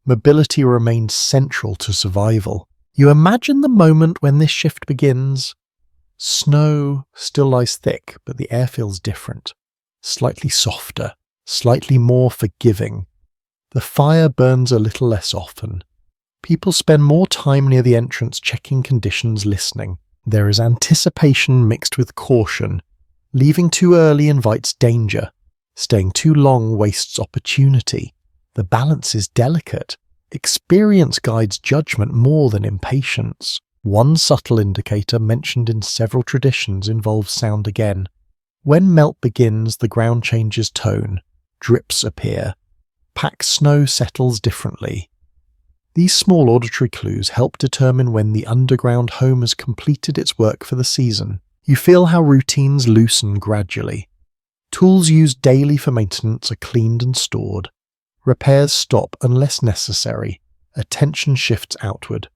Mobility remained central to survival. You imagine the moment when this shift begins. Snow still lies thick, but the air feels different. Slightly softer, slightly more forgiving. The fire burns a little less often. People spend more time near the entrance checking conditions, listening. There is anticipation mixed with caution. Leaving too early invites danger. Staying too long wastes opportunity. The balance is delicate. Experience guides judgment more than impatience. One subtle indicator mentioned in several traditions involves sound again. When melt begins, the ground changes tone. Drips appear. Packed snow settles differently. These small auditory clues help determine when the underground home has completed its work for the season. You feel how routines loosen gradually. Tools used daily for maintenance are cleaned and stored. Repairs stop unless necessary. Attention shifts outward.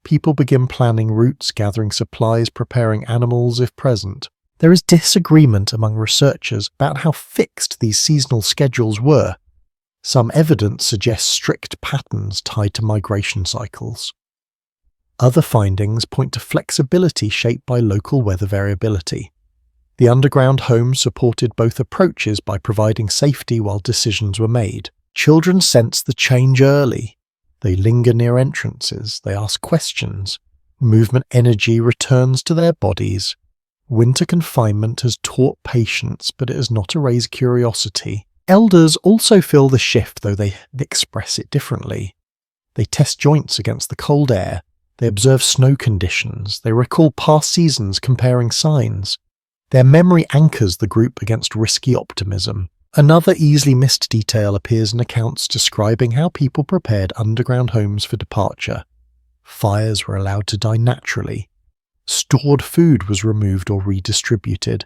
People begin planning routes, gathering supplies, preparing animals if present. There is disagreement among researchers about how fixed these seasonal schedules were. Some evidence suggests strict patterns tied to migration cycles. Other findings point to flexibility shaped by local weather variability. The underground home supported both approaches by providing safety while decisions were made. Children sense the change early. They linger near entrances. They ask questions. Movement energy returns to their bodies. Winter confinement has taught patience, but it has not erased curiosity. Elders also feel the shift, though they express it differently. They test joints against the cold air. They observe snow conditions. They recall past seasons, comparing signs. Their memory anchors the group against risky optimism. Another easily missed detail appears in accounts describing how people prepared underground homes for departure. Fires were allowed to die naturally. Stored food was removed or redistributed.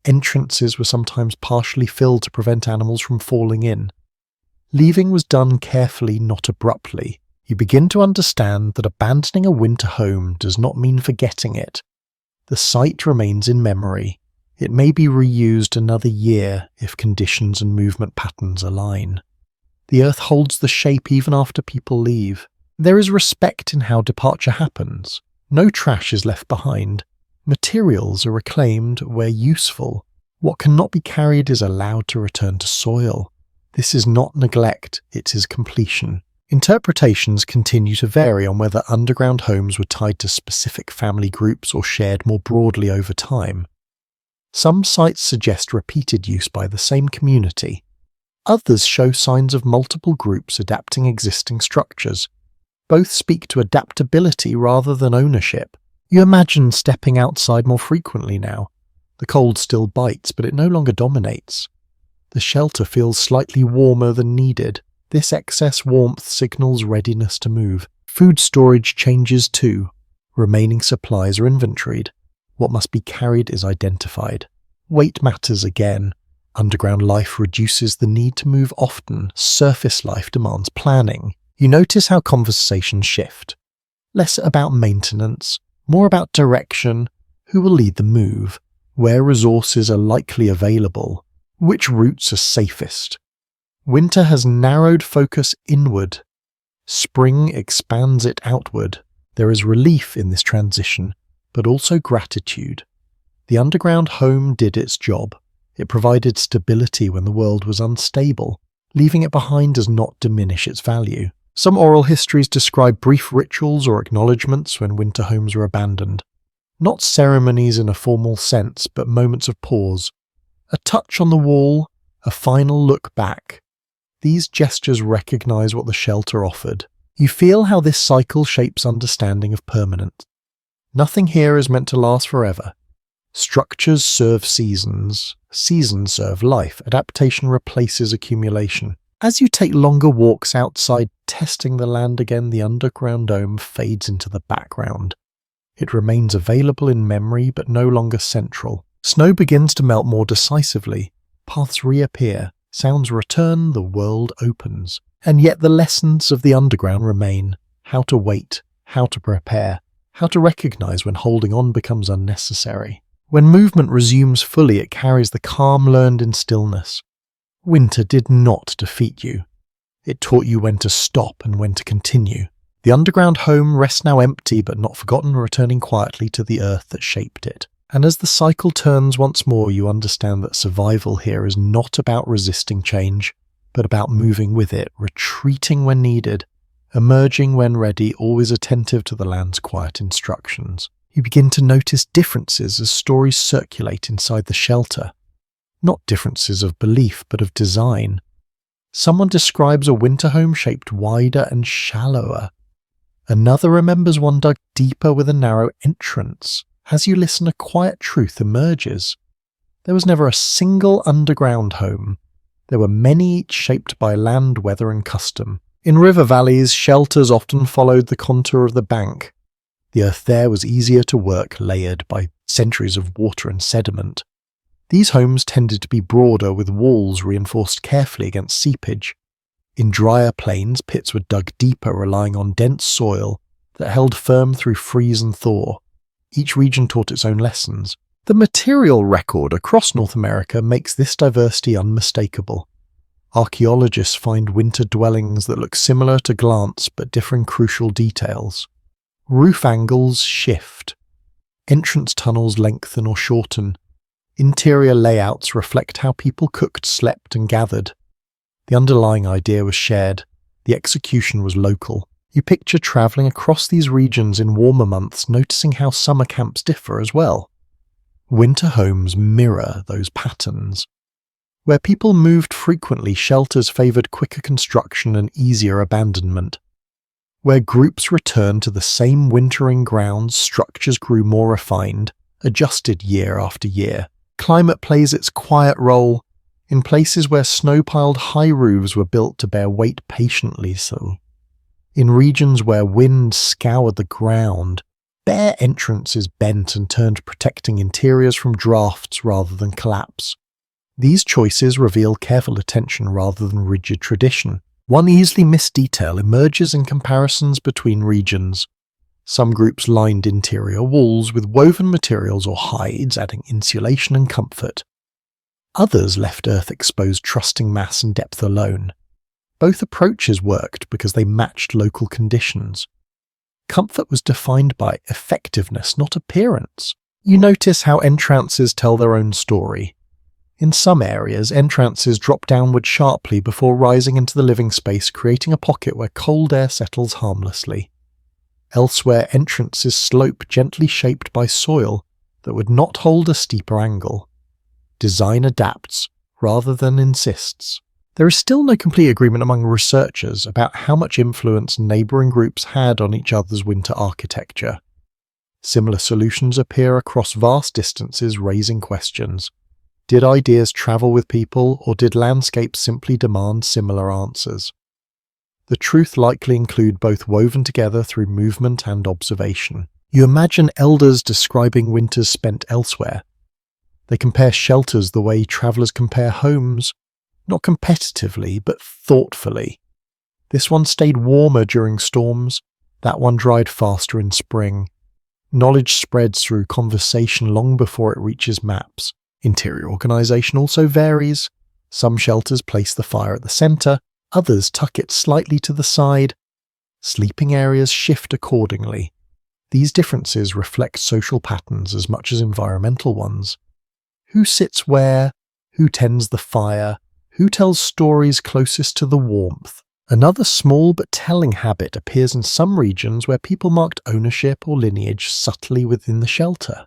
Entrances were sometimes partially filled to prevent animals from falling in. Leaving was done carefully, not abruptly. You begin to understand that abandoning a winter home does not mean forgetting it. The site remains in memory. It may be reused another year if conditions and movement patterns align. The earth holds the shape even after people leave. There is respect in how departure happens. No trash is left behind. Materials are reclaimed where useful. What cannot be carried is allowed to return to soil. This is not neglect, it is completion. Interpretations continue to vary on whether underground homes were tied to specific family groups or shared more broadly over time. Some sites suggest repeated use by the same community. Others show signs of multiple groups adapting existing structures. Both speak to adaptability rather than ownership. You imagine stepping outside more frequently now. The cold still bites, but it no longer dominates. The shelter feels slightly warmer than needed. This excess warmth signals readiness to move. Food storage changes too. Remaining supplies are inventoried. What must be carried is identified. Weight matters again. Underground life reduces the need to move often. Surface life demands planning. You notice how conversations shift. Less about maintenance, more about direction, who will lead the move, where resources are likely available, which routes are safest. Winter has narrowed focus inward. Spring expands it outward. There is relief in this transition, but also gratitude. The underground home did its job. It provided stability when the world was unstable. Leaving it behind does not diminish its value. Some oral histories describe brief rituals or acknowledgements when winter homes were abandoned. Not ceremonies in a formal sense, but moments of pause. A touch on the wall, a final look back. These gestures recognize what the shelter offered. You feel how this cycle shapes understanding of permanence. Nothing here is meant to last forever. Structures serve seasons. Seasons serve life. Adaptation replaces accumulation. As you take longer walks outside, testing the land again, the underground dome fades into the background. It remains available in memory, but no longer central. Snow begins to melt more decisively. Paths reappear. Sounds return. The world opens. And yet the lessons of the underground remain. How to wait. How to prepare. How to recognize when holding on becomes unnecessary. When movement resumes fully, it carries the calm learned in stillness. Winter did not defeat you. It taught you when to stop and when to continue. The underground home rests now empty but not forgotten, returning quietly to the earth that shaped it. And as the cycle turns once more, you understand that survival here is not about resisting change, but about moving with it, retreating when needed, emerging when ready, always attentive to the land's quiet instructions. You begin to notice differences as stories circulate inside the shelter. Not differences of belief, but of design. Someone describes a winter home shaped wider and shallower. Another remembers one dug deeper with a narrow entrance. As you listen, a quiet truth emerges. There was never a single underground home. There were many, each shaped by land, weather, and custom. In river valleys, shelters often followed the contour of the bank. The earth there was easier to work, layered by centuries of water and sediment. These homes tended to be broader, with walls reinforced carefully against seepage. In drier plains, pits were dug deeper, relying on dense soil that held firm through freeze and thaw. Each region taught its own lessons. The material record across North America makes this diversity unmistakable. Archaeologists find winter dwellings that look similar to glance but differ in crucial details. Roof angles shift. Entrance tunnels lengthen or shorten. Interior layouts reflect how people cooked, slept, and gathered. The underlying idea was shared. The execution was local. You picture travelling across these regions in warmer months, noticing how summer camps differ as well. Winter homes mirror those patterns. Where people moved frequently, shelters favoured quicker construction and easier abandonment. Where groups returned to the same wintering grounds, structures grew more refined, adjusted year after year. Climate plays its quiet role. In places where snow-piled high roofs were built to bear weight patiently so. In regions where wind scoured the ground, bare entrances bent and turned, protecting interiors from drafts rather than collapse. These choices reveal careful attention rather than rigid tradition. One easily missed detail emerges in comparisons between regions. Some groups lined interior walls with woven materials or hides, adding insulation and comfort. Others left earth exposed, trusting mass and depth alone. Both approaches worked because they matched local conditions. Comfort was defined by effectiveness, not appearance. You notice how entrances tell their own story. In some areas, entrances drop downward sharply before rising into the living space, creating a pocket where cold air settles harmlessly. Elsewhere, entrances slope, gently shaped by soil that would not hold a steeper angle. Design adapts rather than insists. There is still no complete agreement among researchers about how much influence neighbouring groups had on each other's winter architecture. Similar solutions appear across vast distances, raising questions. Did ideas travel with people, or did landscapes simply demand similar answers? The truth likely include both woven together through movement and observation. You imagine elders describing winters spent elsewhere. They compare shelters the way travellers compare homes, not competitively, but thoughtfully. This one stayed warmer during storms, that one dried faster in spring. Knowledge spreads through conversation long before it reaches maps. Interior organisation also varies. Some shelters place the fire at the centre, others tuck it slightly to the side. Sleeping areas shift accordingly. These differences reflect social patterns as much as environmental ones. Who sits where? Who tends the fire? Who tells stories closest to the warmth? Another small but telling habit appears in some regions where people marked ownership or lineage subtly within the shelter.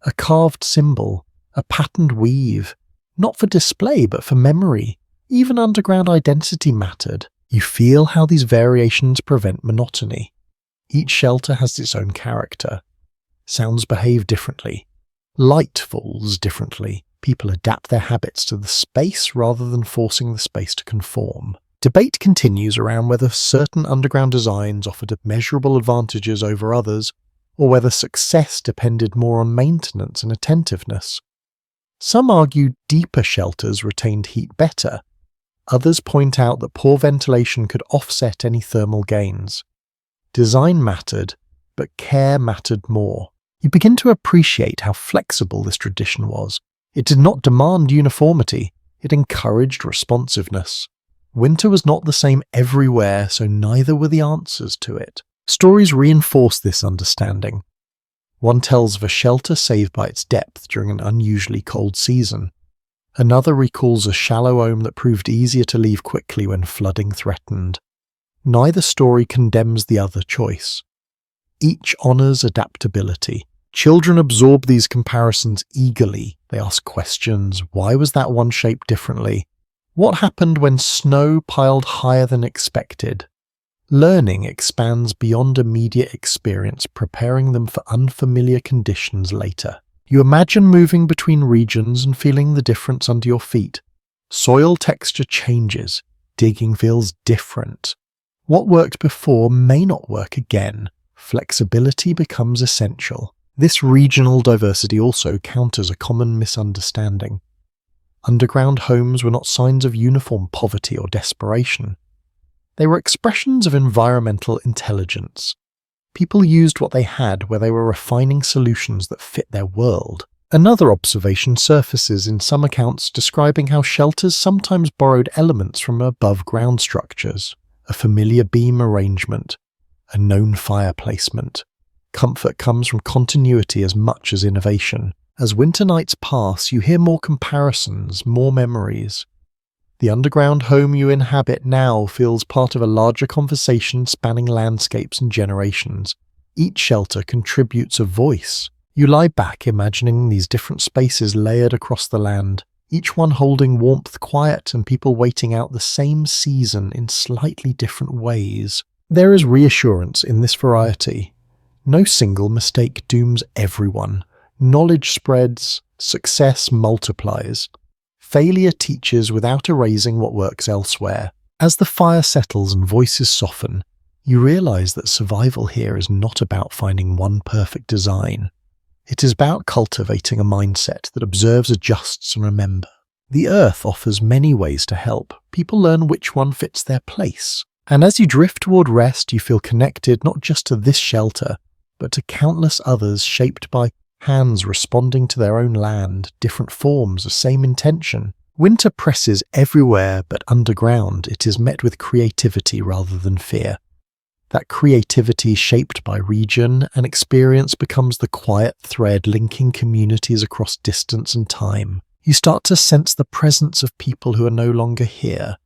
A carved symbol, a patterned weave, not for display but for memory. Even underground identity mattered. You feel how these variations prevent monotony. Each shelter has its own character. Sounds behave differently. Light falls differently. People adapt their habits to the space rather than forcing the space to conform. Debate continues around whether certain underground designs offered measurable advantages over others, or whether success depended more on maintenance and attentiveness. Some argue deeper shelters retained heat better. Others point out that poor ventilation could offset any thermal gains. Design mattered, but care mattered more. You begin to appreciate how flexible this tradition was. It did not demand uniformity, it encouraged responsiveness. Winter was not the same everywhere, so neither were the answers to it. Stories reinforce this understanding. One tells of a shelter saved by its depth during an unusually cold season. Another recalls a shallow ohm that proved easier to leave quickly when flooding threatened. Neither story condemns the other choice. Each honours adaptability. Children absorb these comparisons eagerly. They ask questions. Why was that one shaped differently? What happened when snow piled higher than expected? Learning expands beyond immediate experience, preparing them for unfamiliar conditions later. You imagine moving between regions and feeling the difference under your feet. Soil texture changes. Digging feels different. What worked before may not work again. Flexibility becomes essential. This regional diversity also counters a common misunderstanding. Underground homes were not signs of uniform poverty or desperation. They were expressions of environmental intelligence. People used what they had where they were refining solutions that fit their world. Another observation surfaces in some accounts describing how shelters sometimes borrowed elements from above-ground structures, a familiar beam arrangement, a known fire placement. Comfort comes from continuity as much as innovation. As winter nights pass, you hear more comparisons, more memories. The underground home you inhabit now feels part of a larger conversation spanning landscapes and generations. Each shelter contributes a voice. You lie back imagining these different spaces layered across the land, each one holding warmth, quiet, and people waiting out the same season in slightly different ways. There is reassurance in this variety. No single mistake dooms everyone. Knowledge spreads, success multiplies. Failure teaches without erasing what works elsewhere. As the fire settles and voices soften, you realize that survival here is not about finding one perfect design. It is about cultivating a mindset that observes, adjusts, and remembers. The earth offers many ways to help. People learn which one fits their place. And as you drift toward rest, you feel connected not just to this shelter, but to countless others shaped by hands responding to their own land, different forms, the same intention. Winter presses everywhere, but underground it is met with creativity rather than fear. That creativity shaped by region and experience becomes the quiet thread linking communities across distance and time. You start to sense the presence of people who are no longer here,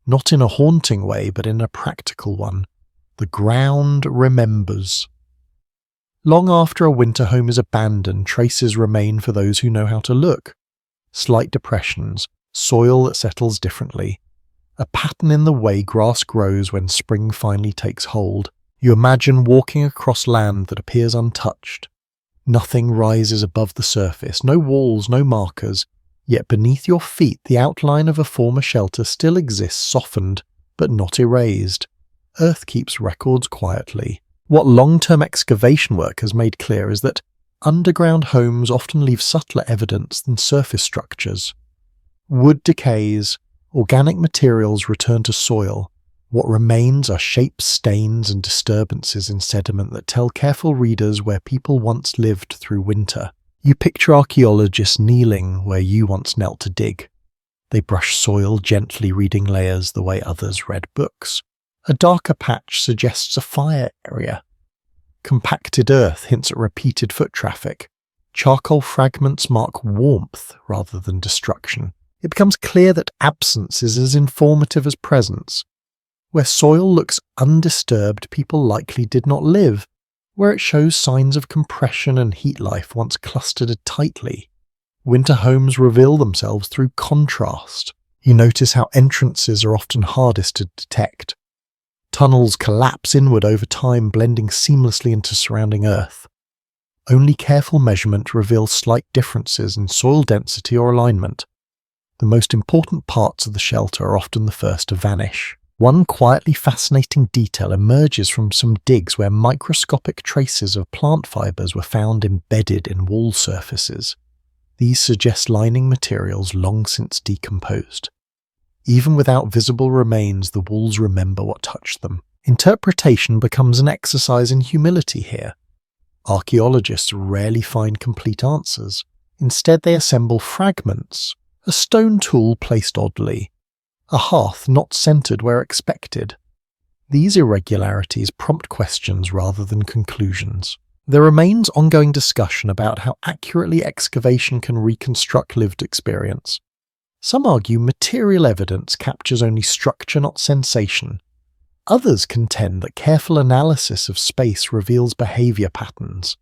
not in a haunting way, but in a practical one. The ground remembers. Long after a winter home is abandoned, traces remain for those who know how to look. Slight depressions, soil that settles differently, a pattern in the way grass grows when spring finally takes hold. You imagine walking across land that appears untouched. Nothing rises above the surface, no walls, no markers, yet beneath your feet the outline of a former shelter still exists, softened, but not erased. Earth keeps records quietly. What long-term excavation work has made clear is that underground homes often leave subtler evidence than surface structures. Wood decays, organic materials return to soil, What remains are shapes, stains, and disturbances in sediment that tell careful readers where people once lived through winter. You picture archaeologists kneeling where you once knelt to dig. They brush soil, gently reading layers the way others read books. A darker patch suggests a fire area. Compacted earth hints at repeated foot traffic. Charcoal fragments mark warmth rather than destruction. It becomes clear that absence is as informative as presence. Where soil looks undisturbed, people likely did not live. Where it shows signs of compression and heat life once clustered tightly. Winter homes reveal themselves through contrast. You notice how entrances are often hardest to detect. Tunnels collapse inward over time, blending seamlessly into surrounding earth. Only careful measurement reveals slight differences in soil density or alignment. The most important parts of the shelter are often the first to vanish. One quietly fascinating detail emerges from some digs where microscopic traces of plant fibers were found embedded in wall surfaces. These suggest lining materials long since decomposed. Even without visible remains, the walls remember what touched them. Interpretation becomes an exercise in humility here. Archaeologists rarely find complete answers. Instead, they assemble fragments. A stone tool placed oddly. A hearth not centered where expected. These irregularities prompt questions rather than conclusions. There remains ongoing discussion about how accurately excavation can reconstruct lived experience. Some argue material evidence captures only structure, not sensation. Others contend that careful analysis of space reveals behavior patterns.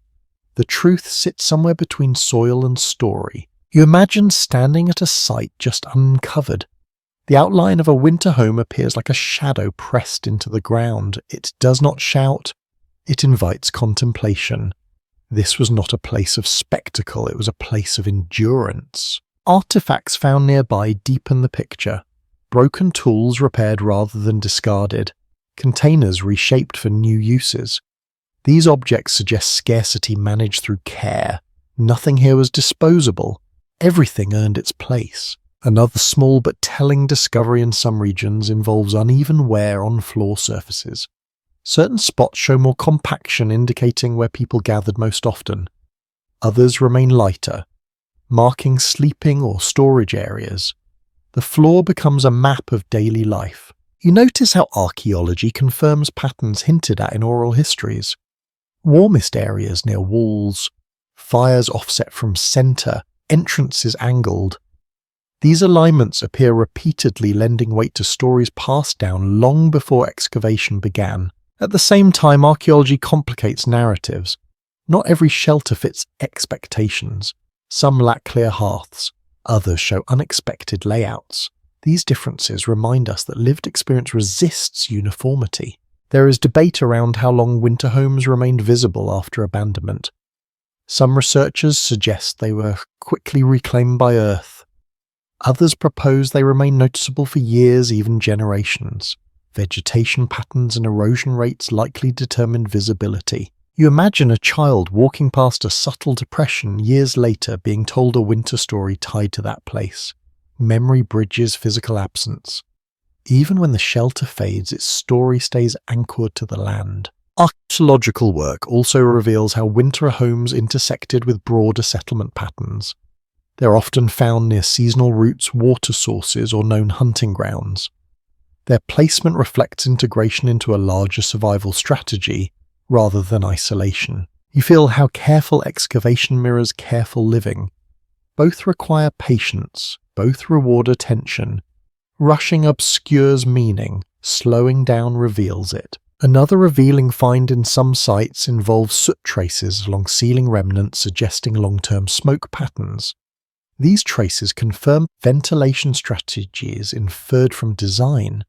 The truth sits somewhere between soil and story. You imagine standing at a site just uncovered. The outline of a winter home appears like a shadow pressed into the ground. It does not shout. It invites contemplation. This was not a place of spectacle, it was a place of endurance. Artifacts found nearby deepen the picture. Broken tools repaired rather than discarded. Containers reshaped for new uses. These objects suggest scarcity managed through care. Nothing here was disposable. Everything earned its place. Another small but telling discovery in some regions involves uneven wear on floor surfaces. Certain spots show more compaction, indicating where people gathered most often. Others remain lighter, marking sleeping or storage areas. The floor becomes a map of daily life. You notice how archaeology confirms patterns hinted at in oral histories. Warmest areas near walls, fires offset from center, entrances angled. These alignments appear repeatedly, lending weight to stories passed down long before excavation began. At the same time, archaeology complicates narratives. Not every shelter fits expectations. Some lack clear hearths, others show unexpected layouts. These differences remind us that lived experience resists uniformity. There is debate around how long winter homes remained visible after abandonment. Some researchers suggest they were quickly reclaimed by earth. Others propose they remain noticeable for years, even generations. Vegetation patterns and erosion rates likely determine visibility. You imagine a child walking past a subtle depression years later being told a winter story tied to that place. Memory bridges physical absence. Even when the shelter fades, its story stays anchored to the land. Archaeological work also reveals how winter homes intersected with broader settlement patterns. They're often found near seasonal routes, water sources, or known hunting grounds. Their placement reflects integration into a larger survival strategy, rather than isolation. You feel how careful excavation mirrors careful living. Both require patience, both reward attention. Rushing obscures meaning, slowing down reveals it. Another revealing find in some sites involves soot traces along ceiling remnants suggesting long-term smoke patterns. These traces confirm ventilation strategies inferred from design.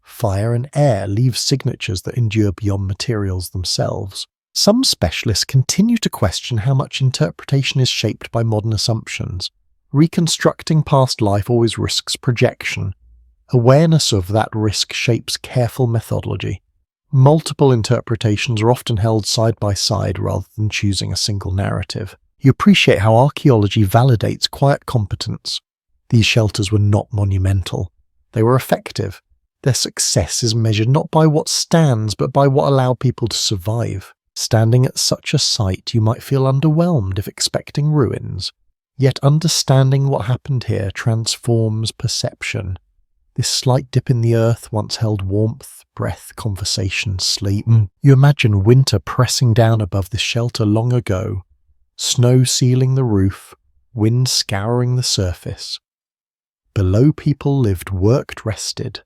Fire and air leave signatures that endure beyond materials themselves. Some specialists continue to question how much interpretation is shaped by modern assumptions. Reconstructing past life always risks projection. Awareness of that risk shapes careful methodology. Multiple interpretations are often held side by side rather than choosing a single narrative. You appreciate how archaeology validates quiet competence. These shelters were not monumental. They were effective. Their success is measured not by what stands, but by what allowed people to survive. Standing at such a site, you might feel underwhelmed if expecting ruins. Yet understanding what happened here transforms perception. This slight dip in the earth once held warmth, breath, conversation, sleep. You imagine winter pressing down above this shelter long ago, snow sealing the roof, wind scouring the surface. Below people lived, worked, rested.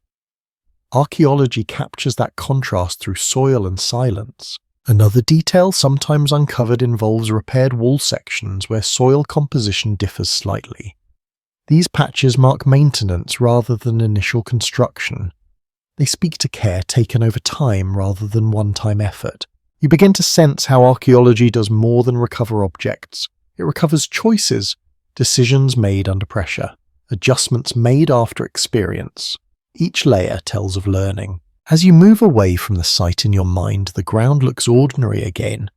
Archaeology captures that contrast through soil and silence. Another detail sometimes uncovered involves repaired wall sections where soil composition differs slightly. These patches mark maintenance rather than initial construction. They speak to care taken over time rather than one-time effort. You begin to sense how archaeology does more than recover objects. It recovers choices, decisions made under pressure, adjustments made after experience. Each layer tells of learning. As you move away from the site in your mind, the ground looks ordinary again.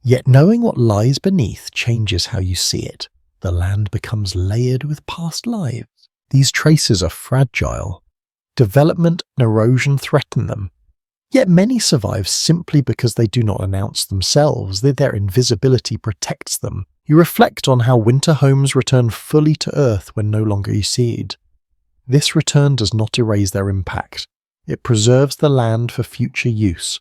Yet knowing what lies beneath changes how you see it. The land becomes layered with past lives. These traces are fragile. Development and erosion threaten them. Yet many survive simply because they do not announce themselves, their invisibility protects them. You reflect on how winter homes return fully to earth when no longer you seed. This return does not erase their impact. It preserves the land for future use.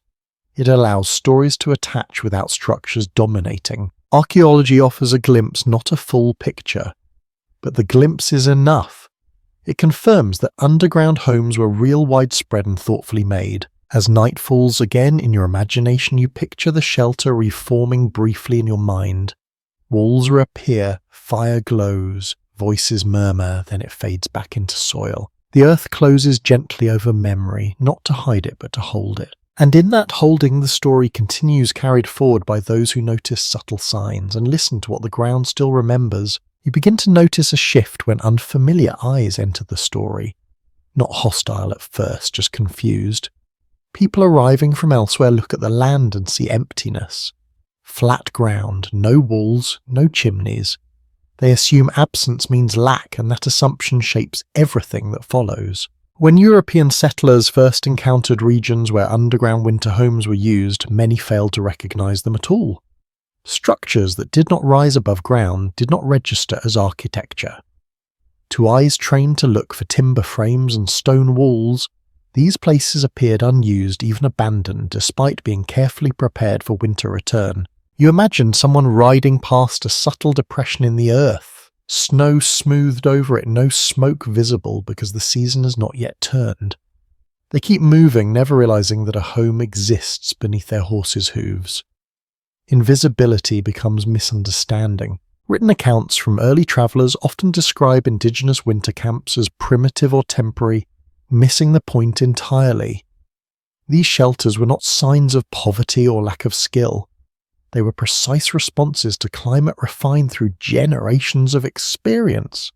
It allows stories to attach without structures dominating. Archaeology offers a glimpse, not a full picture. But the glimpse is enough. It confirms that underground homes were real, widespread and thoughtfully made. As night falls again in your imagination, you picture the shelter reforming briefly in your mind. Walls reappear, fire glows, voices murmur, then it fades back into soil. The earth closes gently over memory, not to hide it but to hold it. And in that holding, the story continues, carried forward by those who notice subtle signs and listen to what the ground still remembers. You begin to notice a shift when unfamiliar eyes enter the story. Not hostile at first, just confused. People arriving from elsewhere look at the land and see emptiness. Flat ground, no walls, no chimneys. They assume absence means lack, and that assumption shapes everything that follows. When European settlers first encountered regions where underground winter homes were used, many failed to recognize them at all. Structures that did not rise above ground did not register as architecture. To eyes trained to look for timber frames and stone walls, these places appeared unused, even abandoned, despite being carefully prepared for winter return. You imagine someone riding past a subtle depression in the earth, snow smoothed over it, no smoke visible because the season has not yet turned. They keep moving, never realizing that a home exists beneath their horses' hooves. Invisibility becomes misunderstanding. Written accounts from early travelers often describe indigenous winter camps as primitive or temporary, missing the point entirely. These shelters were not signs of poverty or lack of skill. They were precise responses to climate refined through generations of experience.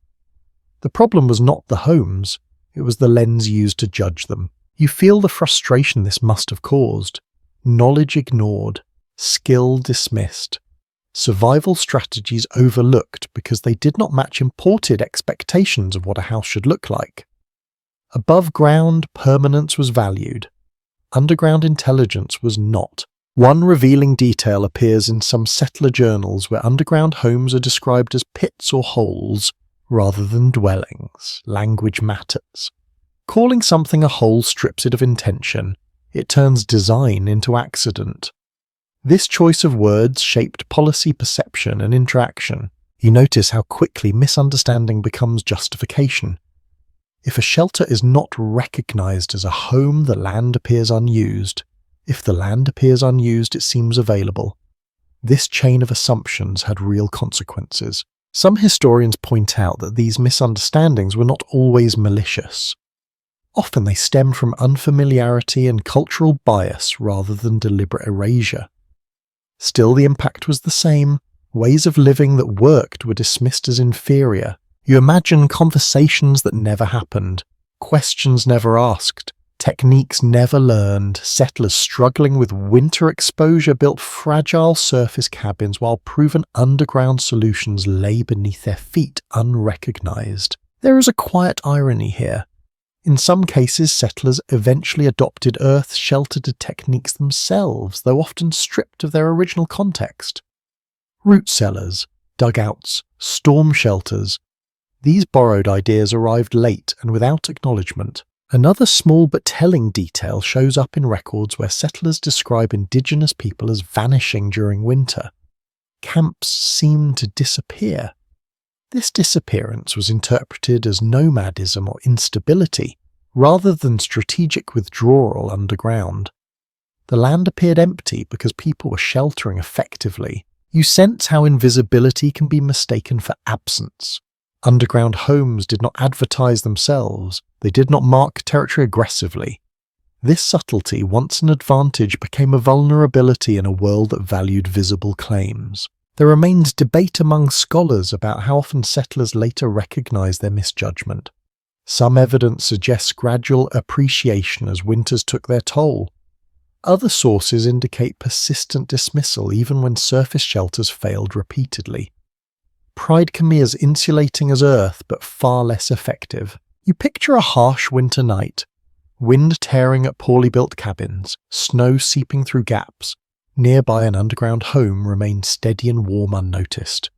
The problem was not the homes, it was the lens used to judge them. You feel the frustration this must have caused. Knowledge ignored, skill dismissed, survival strategies overlooked because they did not match imported expectations of what a house should look like. Above ground, permanence was valued. Underground intelligence was not. One revealing detail appears in some settler journals where underground homes are described as pits or holes rather than dwellings. Language matters. Calling something a hole strips it of intention. It turns design into accident. This choice of words shaped policy perception and interaction. You notice how quickly misunderstanding becomes justification. If a shelter is not recognized as a home, the land appears unused. If the land appears unused, it seems available. This chain of assumptions had real consequences. Some historians point out that these misunderstandings were not always malicious. Often they stemmed from unfamiliarity and cultural bias rather than deliberate erasure. Still, the impact was the same. Ways of living that worked were dismissed as inferior. You imagine conversations that never happened, questions never asked, techniques never learned. Settlers struggling with winter exposure built fragile surface cabins while proven underground solutions lay beneath their feet unrecognized. There is a quiet irony here. In some cases, settlers eventually adopted earth-sheltered techniques themselves, though often stripped of their original context. Root cellars, dugouts, storm shelters. These borrowed ideas arrived late and without acknowledgement. Another small but telling detail shows up in records where settlers describe indigenous people as vanishing during winter. Camps seemed to disappear. This disappearance was interpreted as nomadism or instability, rather than strategic withdrawal underground. The land appeared empty because people were sheltering effectively. You sense how invisibility can be mistaken for absence. Underground homes did not advertise themselves. They did not mark territory aggressively. This subtlety, once an advantage, became a vulnerability in a world that valued visible claims. There remains debate among scholars about how often settlers later recognized their misjudgment. Some evidence suggests gradual appreciation as winters took their toll. Other sources indicate persistent dismissal even when surface shelters failed repeatedly. Pride can be as insulating as earth, but far less effective. You picture a harsh winter night, wind tearing at poorly built cabins, snow seeping through gaps. Nearby, an underground home remained steady and warm unnoticed.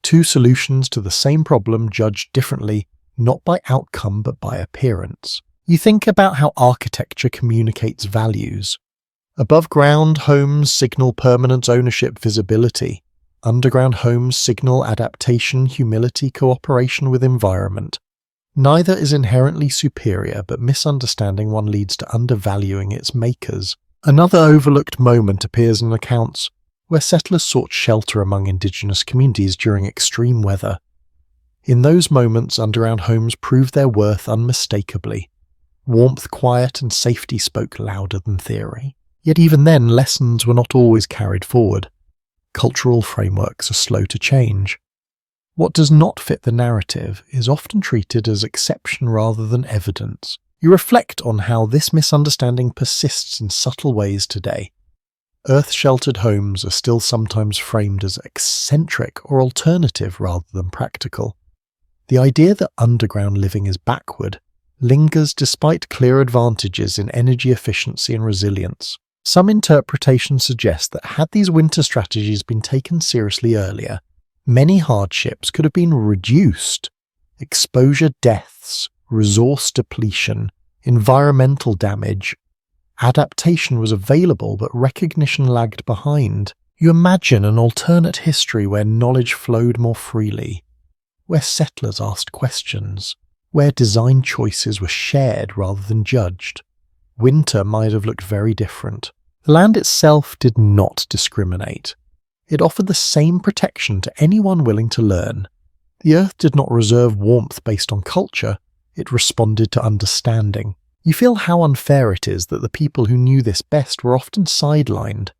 Two solutions to the same problem judged differently, not by outcome but by appearance. You think about how architecture communicates values. Above-ground homes signal permanent ownership, visibility. Underground homes signal adaptation, humility, cooperation with environment. Neither is inherently superior, but misunderstanding one leads to undervaluing its makers. Another overlooked moment appears in accounts where settlers sought shelter among indigenous communities during extreme weather. In those moments, underground homes proved their worth unmistakably. Warmth, quiet, and safety spoke louder than theory. Yet even then, lessons were not always carried forward. Cultural frameworks are slow to change. What does not fit the narrative is often treated as exception rather than evidence. You reflect on how this misunderstanding persists in subtle ways today. Earth-sheltered homes are still sometimes framed as eccentric or alternative rather than practical. The idea that underground living is backward lingers despite clear advantages in energy efficiency and resilience. Some interpretations suggest that had these winter strategies been taken seriously earlier, many hardships could have been reduced. Exposure deaths, resource depletion, environmental damage. Adaptation was available, but recognition lagged behind. You imagine an alternate history where knowledge flowed more freely, where settlers asked questions, where design choices were shared rather than judged. Winter might have looked very different. The land itself did not discriminate. It offered the same protection to anyone willing to learn. The earth did not reserve warmth based on culture, it responded to understanding. You feel how unfair it is that the people who knew this best were often sidelined.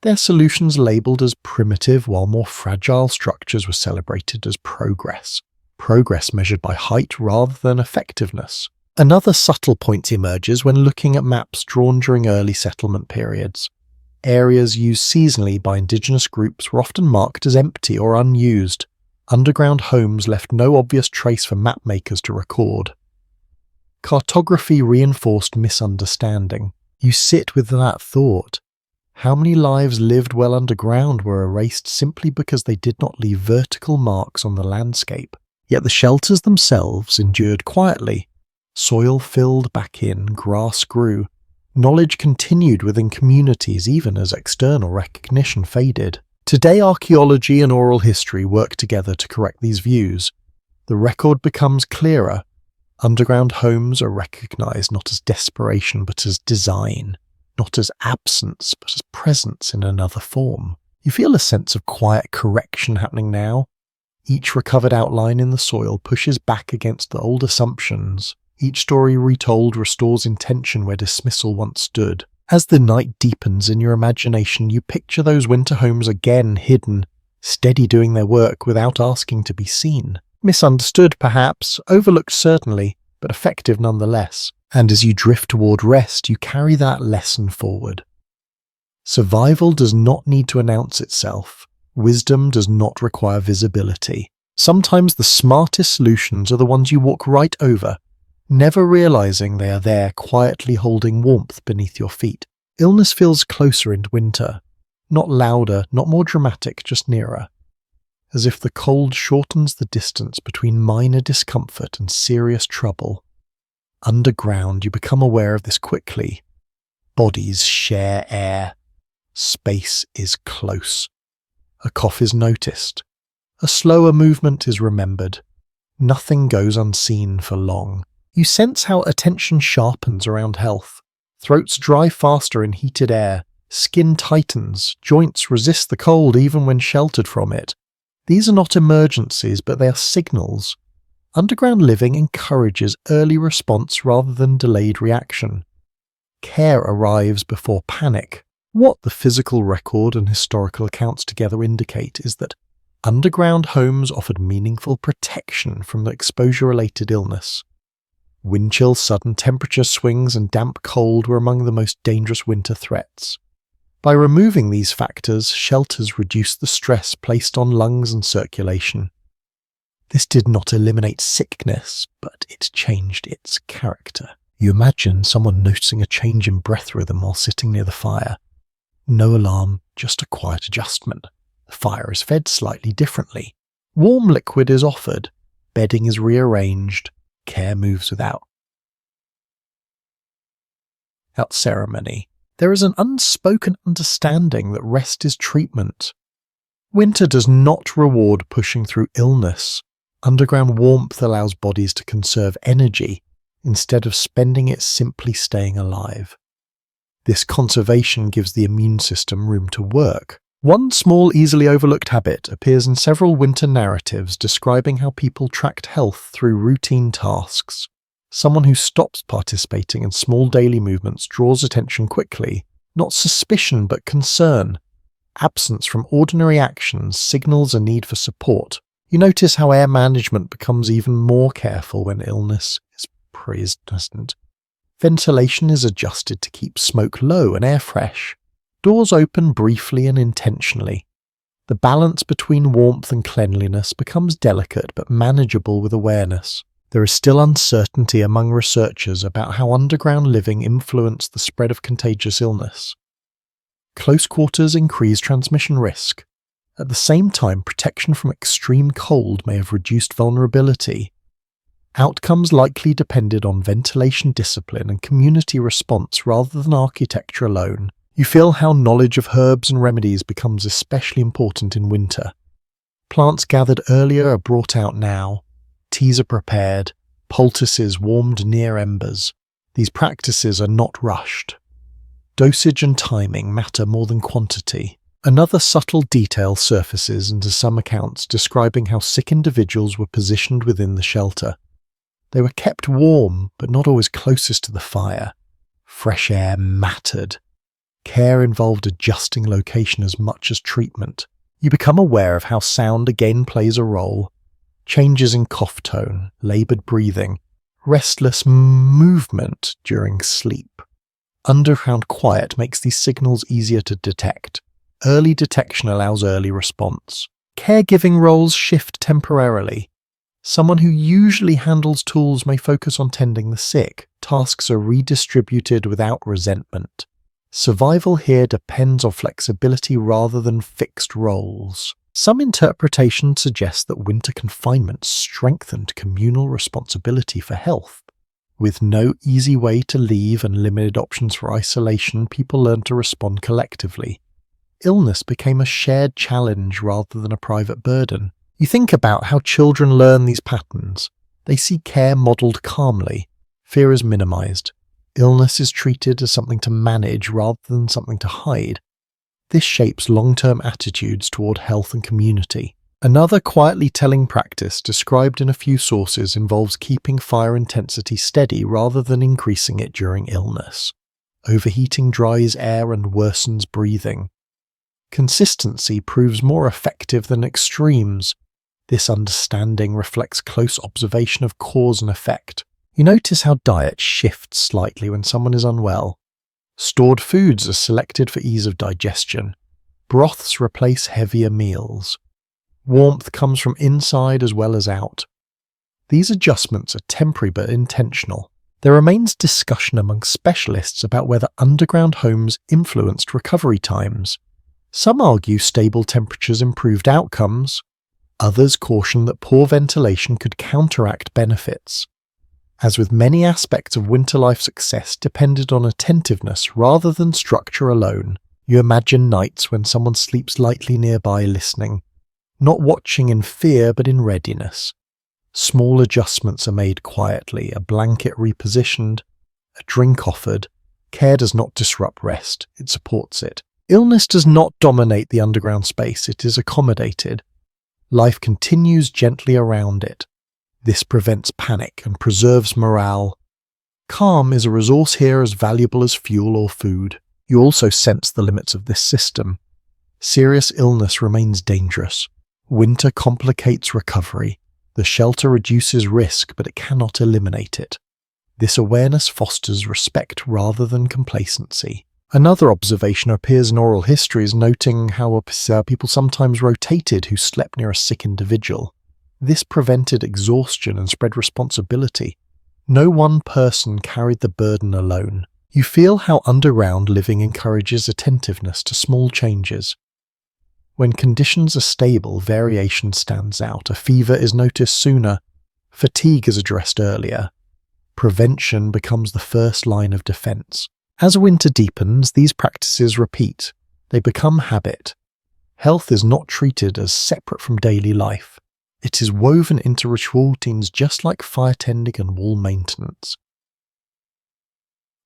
Their solutions labelled as primitive while more fragile structures were celebrated as progress. Progress measured by height rather than effectiveness. Another subtle point emerges when looking at maps drawn during early settlement periods. Areas used seasonally by indigenous groups were often marked as empty or unused. Underground homes left no obvious trace for mapmakers to record. Cartography reinforced misunderstanding. You sit with that thought. How many lives lived well underground were erased simply because they did not leave vertical marks on the landscape? Yet the shelters themselves endured quietly. Soil filled back in, grass grew. Knowledge continued within communities even as external recognition faded. Today, archaeology and oral history work together to correct these views. The record becomes clearer. Underground homes are recognized not as desperation but as design, not as absence but as presence in another form. You feel a sense of quiet correction happening now. Each recovered outline in the soil pushes back against the old assumptions. Each story retold restores intention where dismissal once stood. As the night deepens in your imagination, you picture those winter homes again hidden, steady doing their work without asking to be seen. Misunderstood perhaps, overlooked certainly, but effective nonetheless. And as you drift toward rest, you carry that lesson forward. Survival does not need to announce itself. Wisdom does not require visibility. Sometimes the smartest solutions are the ones you walk right over. never realizing they are there quietly holding warmth beneath your feet. Illness feels closer in winter, not louder, not more dramatic, just nearer. As if the cold shortens the distance between minor discomfort and serious trouble. Underground, you become aware of this quickly. Bodies share air. Space is close. A cough is noticed. A slower movement is remembered. Nothing goes unseen for long. You sense how attention sharpens around health. Throats dry faster in heated air. Skin tightens. Joints resist the cold even when sheltered from it. These are not emergencies, but they are signals. Underground living encourages early response rather than delayed reaction. Care arrives before panic. What the physical record and historical accounts together indicate is that underground homes offered meaningful protection from the exposure-related illness. Wind chill, sudden temperature swings, and damp cold were among the most dangerous winter threats. By removing these factors, shelters reduced the stress placed on lungs and circulation. This did not eliminate sickness, but it changed its character. You imagine someone noticing a change in breath rhythm while sitting near the fire. No alarm, just a quiet adjustment. The fire is fed slightly differently. Warm liquid is offered. Bedding is rearranged. Care moves without ceremony. There is an unspoken understanding that rest is treatment. Winter does not reward pushing through illness. Underground warmth allows bodies to conserve energy instead of spending it simply staying alive. This conservation gives the immune system room to work. One small, easily overlooked habit appears in several winter narratives describing how people tracked health through routine tasks. Someone who stops participating in small daily movements draws attention quickly, not suspicion but concern. Absence from ordinary actions signals a need for support. You notice how air management becomes even more careful when illness is present. Ventilation is adjusted to keep smoke low and air fresh. Doors open briefly and intentionally. The balance between warmth and cleanliness becomes delicate but manageable with awareness. There is still uncertainty among researchers about how underground living influenced the spread of contagious illness. Close quarters increase transmission risk. At the same time, protection from extreme cold may have reduced vulnerability. Outcomes likely depended on ventilation discipline and community response rather than architecture alone. You feel how knowledge of herbs and remedies becomes especially important in winter. Plants gathered earlier are brought out now. Teas are prepared. Poultices warmed near embers. These practices are not rushed. Dosage and timing matter more than quantity. Another subtle detail surfaces into some accounts describing how sick individuals were positioned within the shelter. They were kept warm, but not always closest to the fire. Fresh air mattered. Care involved adjusting location as much as treatment. You become aware of how sound again plays a role. Changes in cough tone, laboured breathing, restless movement during sleep. Underground quiet makes these signals easier to detect. Early detection allows early response. Caregiving roles shift temporarily. Someone who usually handles tools may focus on tending the sick. Tasks are redistributed without resentment. Survival here depends on flexibility rather than fixed roles. Some interpretations suggest that winter confinement strengthened communal responsibility for health. With no easy way to leave and limited options for isolation, people learned to respond collectively. Illness became a shared challenge rather than a private burden. You think about how children learn these patterns. They see care modelled calmly. Fear is minimized. Illness is treated as something to manage rather than something to hide. This shapes long-term attitudes toward health and community. Another quietly telling practice described in a few sources involves keeping fire intensity steady rather than increasing it during illness. Overheating dries air and worsens breathing. Consistency proves more effective than extremes. This understanding reflects close observation of cause and effect. You notice how diet shifts slightly when someone is unwell. Stored foods are selected for ease of digestion. Broths replace heavier meals. Warmth comes from inside as well as out. These adjustments are temporary but intentional. There remains discussion among specialists about whether underground homes influenced recovery times. Some argue stable temperatures improved outcomes. Others caution that poor ventilation could counteract benefits. As with many aspects of winter life, success depended on attentiveness rather than structure alone. You imagine nights when someone sleeps lightly nearby listening, not watching in fear but in readiness. Small adjustments are made quietly, a blanket repositioned, a drink offered. Care does not disrupt rest, it supports it. Illness does not dominate the underground space, it is accommodated. Life continues gently around it. This prevents panic and preserves morale. Calm is a resource here as valuable as fuel or food. You also sense the limits of this system. Serious illness remains dangerous. Winter complicates recovery. The shelter reduces risk, but it cannot eliminate it. This awareness fosters respect rather than complacency. Another observation appears in oral histories, noting how people sometimes rotated who slept near a sick individual. This prevented exhaustion and spread responsibility. No one person carried the burden alone. You feel how underground living encourages attentiveness to small changes. When conditions are stable, variation stands out. A fever is noticed sooner. Fatigue is addressed earlier. Prevention becomes the first line of defense. As winter deepens, these practices repeat. They become habit. Health is not treated as separate from daily life. It is woven into ritual routines just like fire tending and wall maintenance.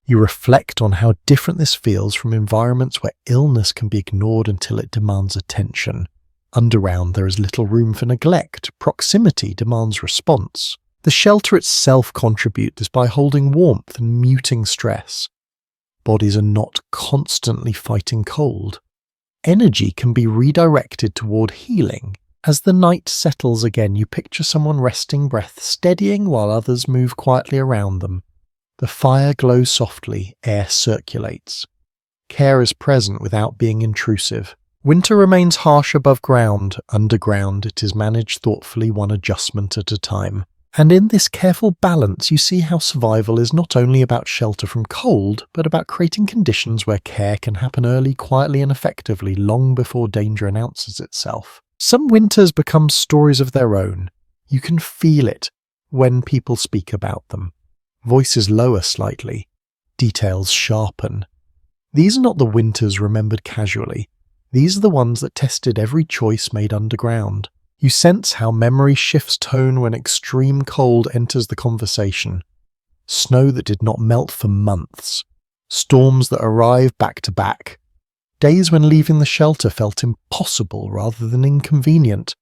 You reflect on how different this feels from environments where illness can be ignored until it demands attention. Underground, there is little room for neglect. Proximity demands response. The shelter itself contributes by holding warmth and muting stress. Bodies are not constantly fighting cold. Energy can be redirected toward healing. As the night settles again, you picture someone resting, breath steadying while others move quietly around them. The fire glows softly, air circulates. Care is present without being intrusive. Winter remains harsh above ground. Underground, it is managed thoughtfully, one adjustment at a time. And in this careful balance, you see how survival is not only about shelter from cold, but about creating conditions where care can happen early, quietly and effectively, long before danger announces itself. Some winters become stories of their own. You can feel it when people speak about them. Voices lower slightly. Details sharpen. These are not the winters remembered casually. These are the ones that tested every choice made underground. You sense how memory shifts tone when extreme cold enters the conversation. Snow that did not melt for months. Storms that arrive back to back. Days when leaving the shelter felt impossible rather than inconvenient.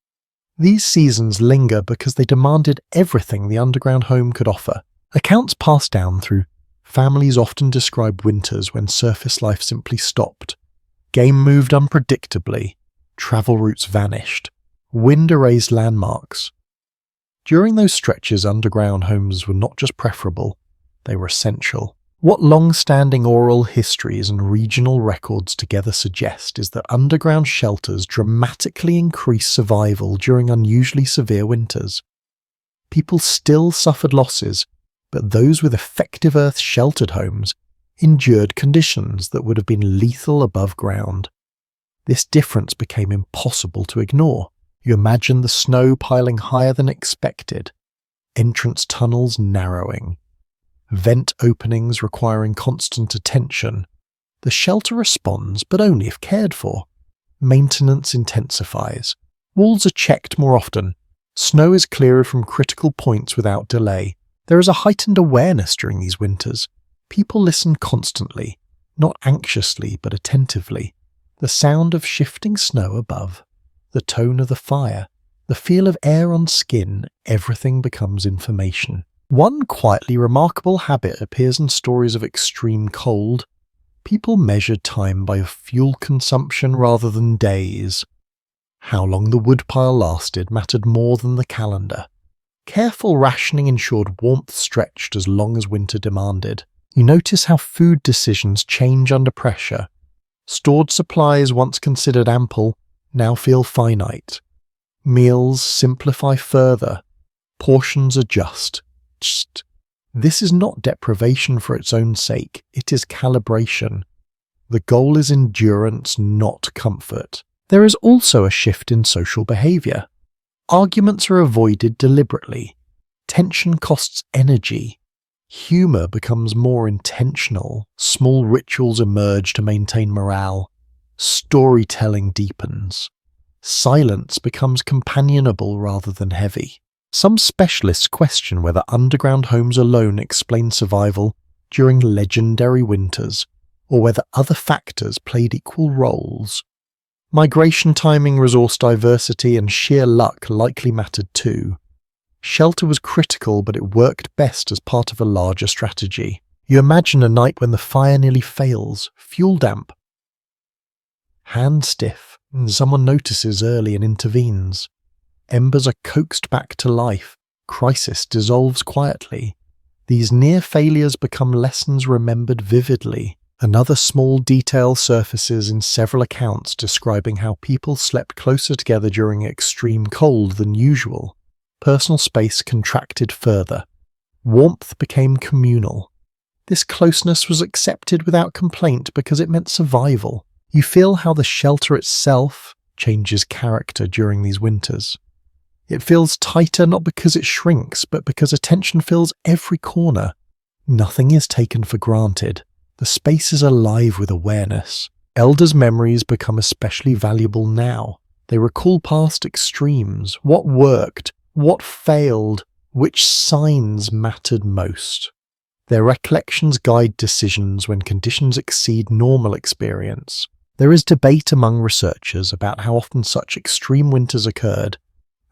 These seasons linger because they demanded everything the underground home could offer. Accounts passed down through families often describe winters when surface life simply stopped. Game moved unpredictably. Travel routes vanished. Wind erased landmarks. During those stretches, underground homes were not just preferable, they were essential. What long-standing oral histories and regional records together suggest is that underground shelters dramatically increase survival during unusually severe winters. People still suffered losses, but those with effective earth-sheltered homes endured conditions that would have been lethal above ground. This difference became impossible to ignore. You imagine the snow piling higher than expected, entrance tunnels narrowing, vent openings requiring constant attention. The shelter responds, but only if cared for. Maintenance intensifies. Walls are checked more often. Snow is cleared from critical points without delay. There is a heightened awareness during these winters. People listen constantly, not anxiously but attentively. The sound of shifting snow above, the tone of the fire, the feel of air on skin, everything becomes information. One quietly remarkable habit appears in stories of extreme cold. People measured time by fuel consumption rather than days. How long the woodpile lasted mattered more than the calendar. Careful rationing ensured warmth stretched as long as winter demanded. You notice how food decisions change under pressure. Stored supplies once considered ample now feel finite. Meals simplify further. Portions adjust. This is not deprivation for its own sake, it is calibration. The goal is endurance, not comfort. There is also a shift in social behavior. Arguments are avoided deliberately. Tension costs energy. Humor becomes more intentional. Small rituals emerge to maintain morale. Storytelling deepens. Silence becomes companionable rather than heavy. Some specialists question whether underground homes alone explain survival during legendary winters, or whether other factors played equal roles. Migration timing, resource diversity, and sheer luck likely mattered too. Shelter was critical, but it worked best as part of a larger strategy. You imagine a night when the fire nearly fails, fuel damp, hand stiff, and someone notices early and intervenes. Embers are coaxed back to life. Crisis dissolves quietly. These near failures become lessons remembered vividly. Another small detail surfaces in several accounts describing how people slept closer together during extreme cold than usual. Personal space contracted further. Warmth became communal. This closeness was accepted without complaint because it meant survival. You feel how the shelter itself changes character during these winters. It feels tighter not because it shrinks, but because attention fills every corner. Nothing is taken for granted. The space is alive with awareness. Elders' memories become especially valuable now. They recall past extremes, what worked, what failed, which signs mattered most. Their recollections guide decisions when conditions exceed normal experience. There is debate among researchers about how often such extreme winters occurred,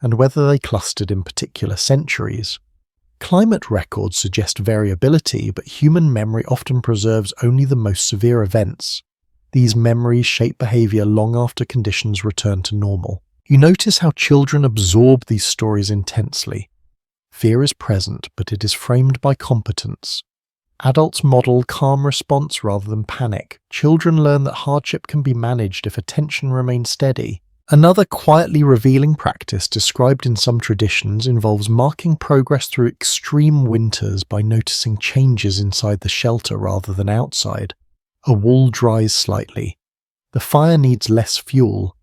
and whether they clustered in particular centuries. Climate records suggest variability, but human memory often preserves only the most severe events. These memories shape behavior long after conditions return to normal. You notice how children absorb these stories intensely. Fear is present, but it is framed by competence. Adults model calm response rather than panic. Children learn that hardship can be managed if attention remains steady. Another quietly revealing practice described in some traditions involves marking progress through extreme winters by noticing changes inside the shelter rather than outside. A wall dries slightly. The fire needs less fuel.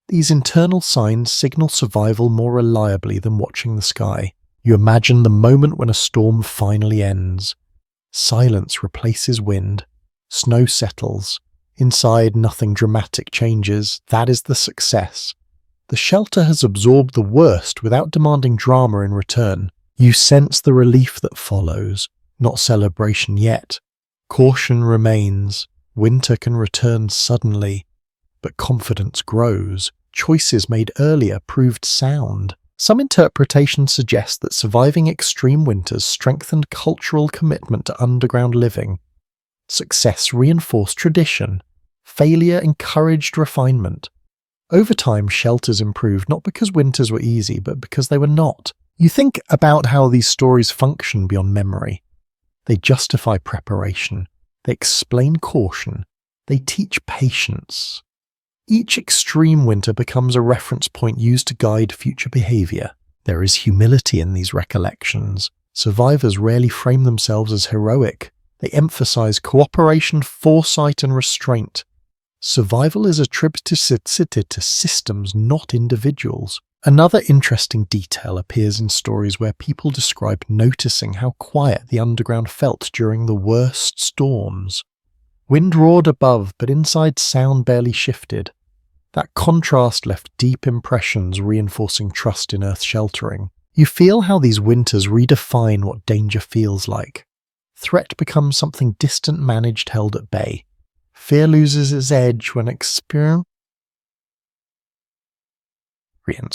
These internal signs signal survival more reliably than watching the sky. You imagine the moment when a storm finally ends. Silence replaces wind. Snow settles. Inside, nothing dramatic changes. That is the success. The shelter has absorbed the worst without demanding drama in return. You sense the relief that follows, not celebration yet. Caution remains. Winter can return suddenly, but confidence grows. Choices made earlier proved sound. Some interpretations suggest that surviving extreme winters strengthened cultural commitment to underground living. Success reinforced tradition. Failure encouraged refinement. Over time, shelters improved not because winters were easy, but because they were not. You think about how these stories function beyond memory. They justify preparation. They explain caution. They teach patience. Each extreme winter becomes a reference point used to guide future behavior. There is humility in these recollections. Survivors rarely frame themselves as heroic. They emphasize cooperation, foresight, and restraint. Survival is attributed to systems, not individuals. Another interesting detail appears in stories where people describe noticing how quiet the underground felt during the worst storms. Wind roared above, but inside sound barely shifted. That contrast left deep impressions, reinforcing trust in earth sheltering. You feel how these winters redefine what danger feels like. Threat becomes something distant, managed, held at bay. Fear loses its edge when experience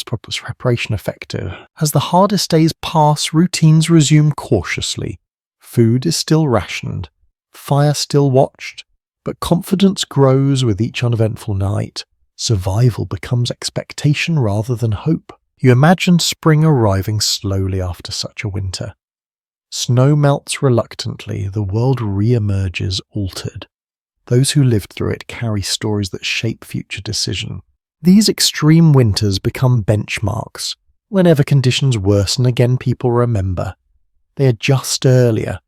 preparation effective. As the hardest days pass, routines resume cautiously. Food is still rationed, fire still watched, but confidence grows with each uneventful night. Survival becomes expectation rather than hope. You imagine spring arriving slowly after such a winter. Snow melts reluctantly, the world re-emerges altered. Those who lived through it carry stories that shape future decision. These extreme winters become benchmarks. Whenever conditions worsen again, people remember. They adjust earlier.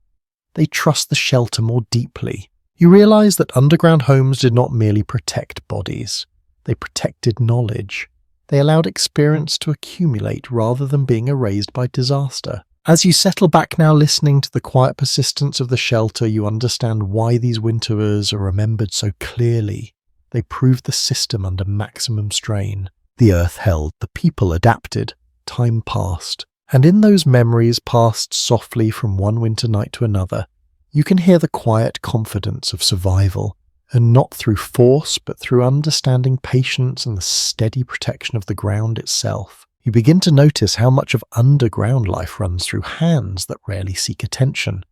They trust the shelter more deeply. You realise that underground homes did not merely protect bodies. They protected knowledge. They allowed experience to accumulate rather than being erased by disaster. As you settle back now listening to the quiet persistence of the shelter, you understand why these winterers are remembered so clearly. They proved the system under maximum strain. The earth held, the people adapted, time passed. And in those memories passed softly from one winter night to another, you can hear the quiet confidence of survival, and not through force but through understanding, patience, and the steady protection of the ground itself. You begin to notice how much of underground life runs through hands that rarely seek attention.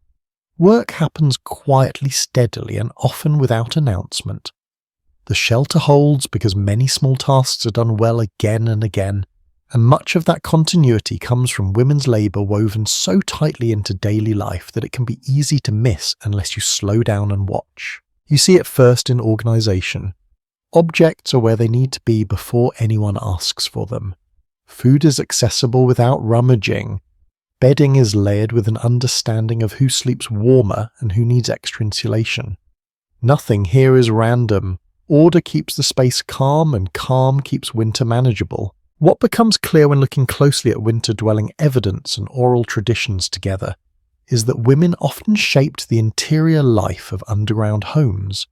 Work happens quietly, steadily, and often without announcement. The shelter holds because many small tasks are done well again and again, and much of that continuity comes from women's labour woven so tightly into daily life that it can be easy to miss unless you slow down and watch. You see it first in organisation. Objects are where they need to be before anyone asks for them. Food is accessible without rummaging. Bedding is layered with an understanding of who sleeps warmer and who needs extra insulation. Nothing here is random. Order keeps the space calm, and calm keeps winter manageable. What becomes clear when looking closely at winter-dwelling evidence and oral traditions together is that women often shaped the interior life of underground homes.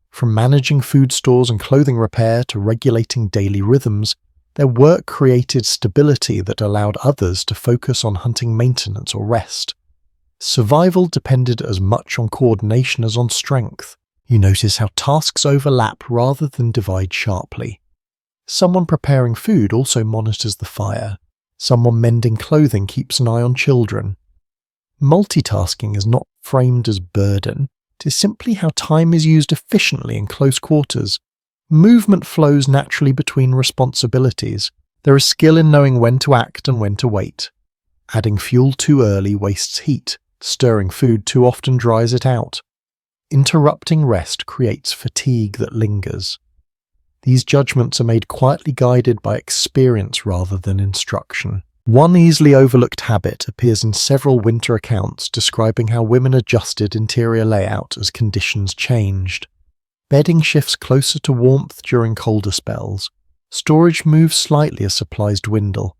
From managing food stores and clothing repair to regulating daily rhythms, their work created stability that allowed others to focus on hunting maintenance or rest. Survival depended as much on coordination as on strength. You notice how tasks overlap rather than divide sharply. Someone preparing food also monitors the fire. Someone mending clothing keeps an eye on children. Multitasking is not framed as burden. It is simply how time is used efficiently in close quarters. Movement flows naturally between responsibilities. There is skill in knowing when to act and when to wait. Adding fuel too early wastes heat. Stirring food too often dries it out. Interrupting rest creates fatigue that lingers. These judgments are made quietly, guided by experience rather than instruction. One easily overlooked habit appears in several winter accounts describing how women adjusted interior layout as conditions changed. Bedding shifts closer to warmth during colder spells. Storage moves slightly as supplies dwindle.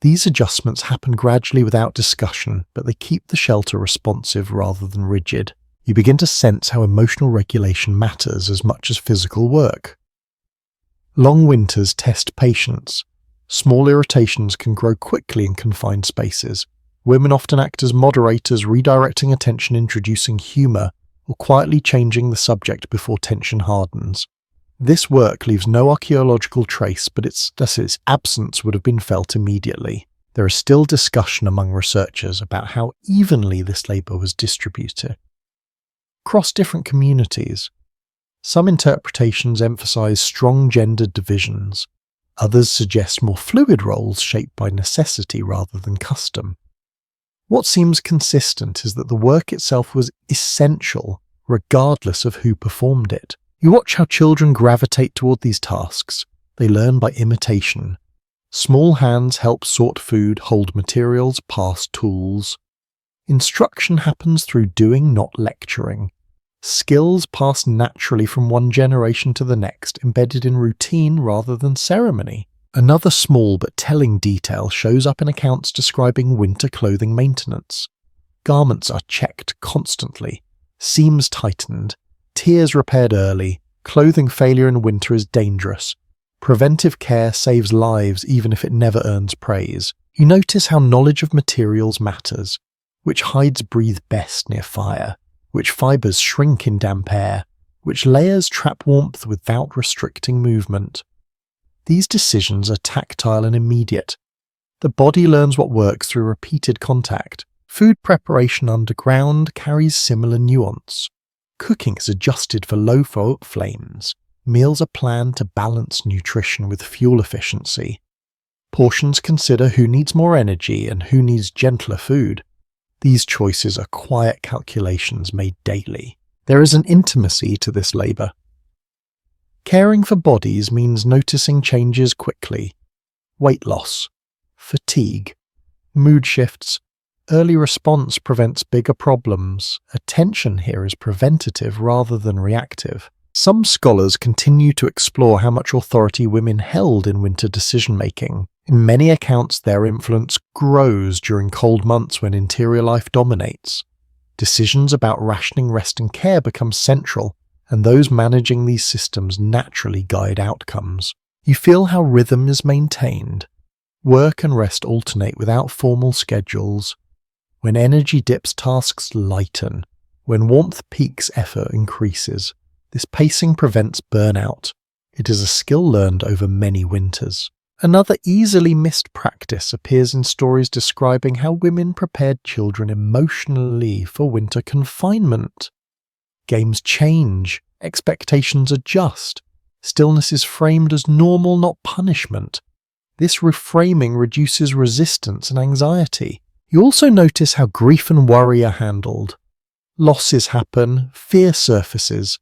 These adjustments happen gradually without discussion, but they keep the shelter responsive rather than rigid. You begin to sense how emotional regulation matters as much as physical work. Long winters test patience. Small irritations can grow quickly in confined spaces. Women often act as moderators, redirecting attention, introducing humour, or quietly changing the subject before tension hardens. This work leaves no archaeological trace, but its absence would have been felt immediately. There is still discussion among researchers about how evenly this labour was distributed. Across different communities, some interpretations emphasise strong gendered divisions. Others suggest more fluid roles shaped by necessity rather than custom. What seems consistent is that the work itself was essential, regardless of who performed it. You watch how children gravitate toward these tasks. They learn by imitation. Small hands help sort food, hold materials, pass tools. Instruction happens through doing, not lecturing. Skills pass naturally from one generation to the next, embedded in routine rather than ceremony. Another small but telling detail shows up in accounts describing winter clothing maintenance. Garments are checked constantly, seams tightened, tears repaired early. Clothing failure in winter is dangerous. Preventive care saves lives even if it never earns praise. You notice how knowledge of materials matters. Which hides breathe best near fire, which fibres shrink in damp air, which layers trap warmth without restricting movement. These decisions are tactile and immediate. The body learns what works through repeated contact. Food preparation underground carries similar nuance. Cooking is adjusted for low flames. Meals are planned to balance nutrition with fuel efficiency. Portions consider who needs more energy and who needs gentler food. These choices are quiet calculations made daily. There is an intimacy to this labour. Caring for bodies means noticing changes quickly. Weight loss, fatigue, mood shifts. Early response prevents bigger problems. Attention here is preventative rather than reactive. Some scholars continue to explore how much authority women held in winter decision-making. In many accounts, their influence grows during cold months when interior life dominates. Decisions about rationing, rest and care become central, and those managing these systems naturally guide outcomes. You feel how rhythm is maintained. Work and rest alternate without formal schedules. When energy dips, tasks lighten. When warmth peaks, effort increases. This pacing prevents burnout. It is a skill learned over many winters. Another easily missed practice appears in stories describing how women prepared children emotionally for winter confinement. Games change, expectations adjust. Stillness is framed as normal, not punishment. This reframing reduces resistance and anxiety. You also notice how grief and worry are handled. Losses happen, fear surfaces.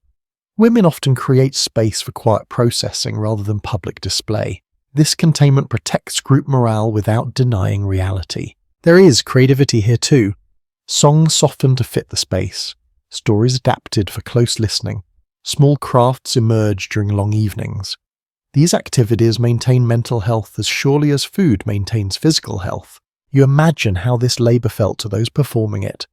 Women often create space for quiet processing rather than public display. This containment protects group morale without denying reality. There is creativity here too. Songs soften to fit the space. Stories adapted for close listening. Small crafts emerge during long evenings. These activities maintain mental health as surely as food maintains physical health. You imagine how this labour felt to those performing it.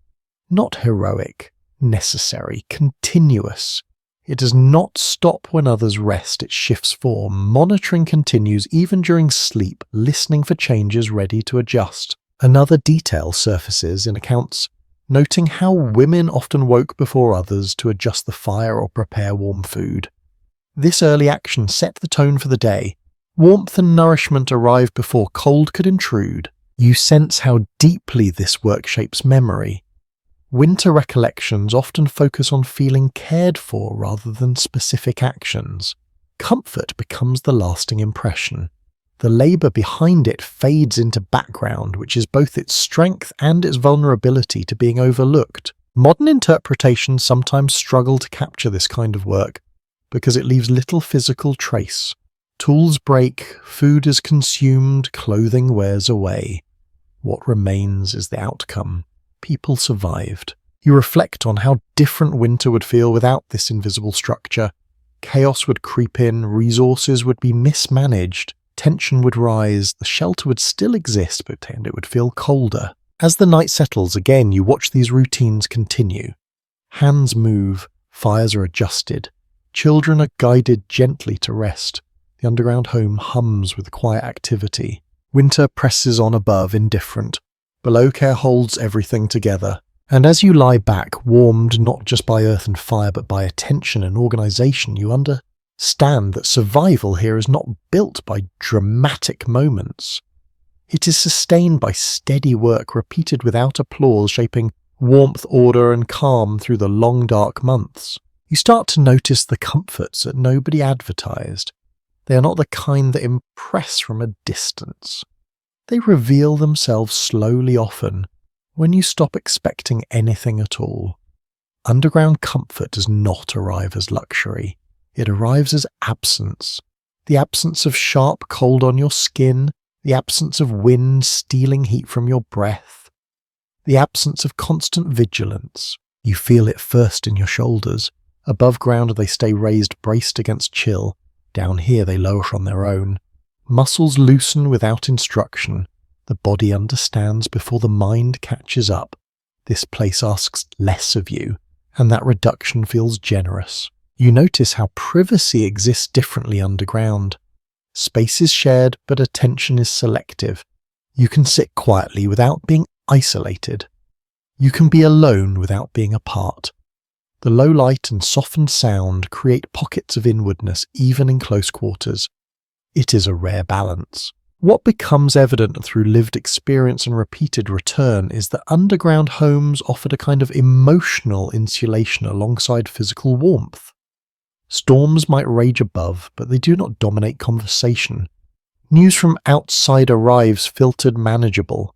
Not heroic, necessary, continuous. It does not stop when others rest, it shifts form. Monitoring continues even during sleep, listening for changes ready to adjust. Another detail surfaces in accounts, noting how women often woke before others to adjust the fire or prepare warm food. This early action set the tone for the day. Warmth and nourishment arrived before cold could intrude. You sense how deeply this work shapes memory. Winter recollections often focus on feeling cared for rather than specific actions. Comfort becomes the lasting impression. The labour behind it fades into background, which is both its strength and its vulnerability to being overlooked. Modern interpretations sometimes struggle to capture this kind of work because it leaves little physical trace. Tools break, food is consumed, clothing wears away. What remains is the outcome. People survived. You reflect on how different winter would feel without this invisible structure. Chaos would creep in, resources would be mismanaged, tension would rise, the shelter would still exist, but it would feel colder. As the night settles again, you watch these routines continue. Hands move, fires are adjusted, children are guided gently to rest. The underground home hums with quiet activity. Winter presses on above, indifferent. Below, care holds everything together. And as you lie back, warmed not just by earth and fire, but by attention and organisation, you understand that survival here is not built by dramatic moments. It is sustained by steady work repeated without applause, shaping warmth, order and calm through the long dark months. You start to notice the comforts that nobody advertised. They are not the kind that impress from a distance. They reveal themselves slowly often, when you stop expecting anything at all. Underground comfort does not arrive as luxury. It arrives as absence. The absence of sharp cold on your skin, the absence of wind stealing heat from your breath, the absence of constant vigilance. You feel it first in your shoulders. Above ground they stay raised, braced against chill. Down here they lower on their own. Muscles loosen without instruction. The body understands before the mind catches up. This place asks less of you, and that reduction feels generous. You notice how privacy exists differently underground. Space is shared, but attention is selective. You can sit quietly without being isolated. You can be alone without being apart. The low light and softened sound create pockets of inwardness even in close quarters. It is a rare balance. What becomes evident through lived experience and repeated return is that underground homes offered a kind of emotional insulation alongside physical warmth. Storms might rage above, but they do not dominate conversation. News from outside arrives filtered manageable.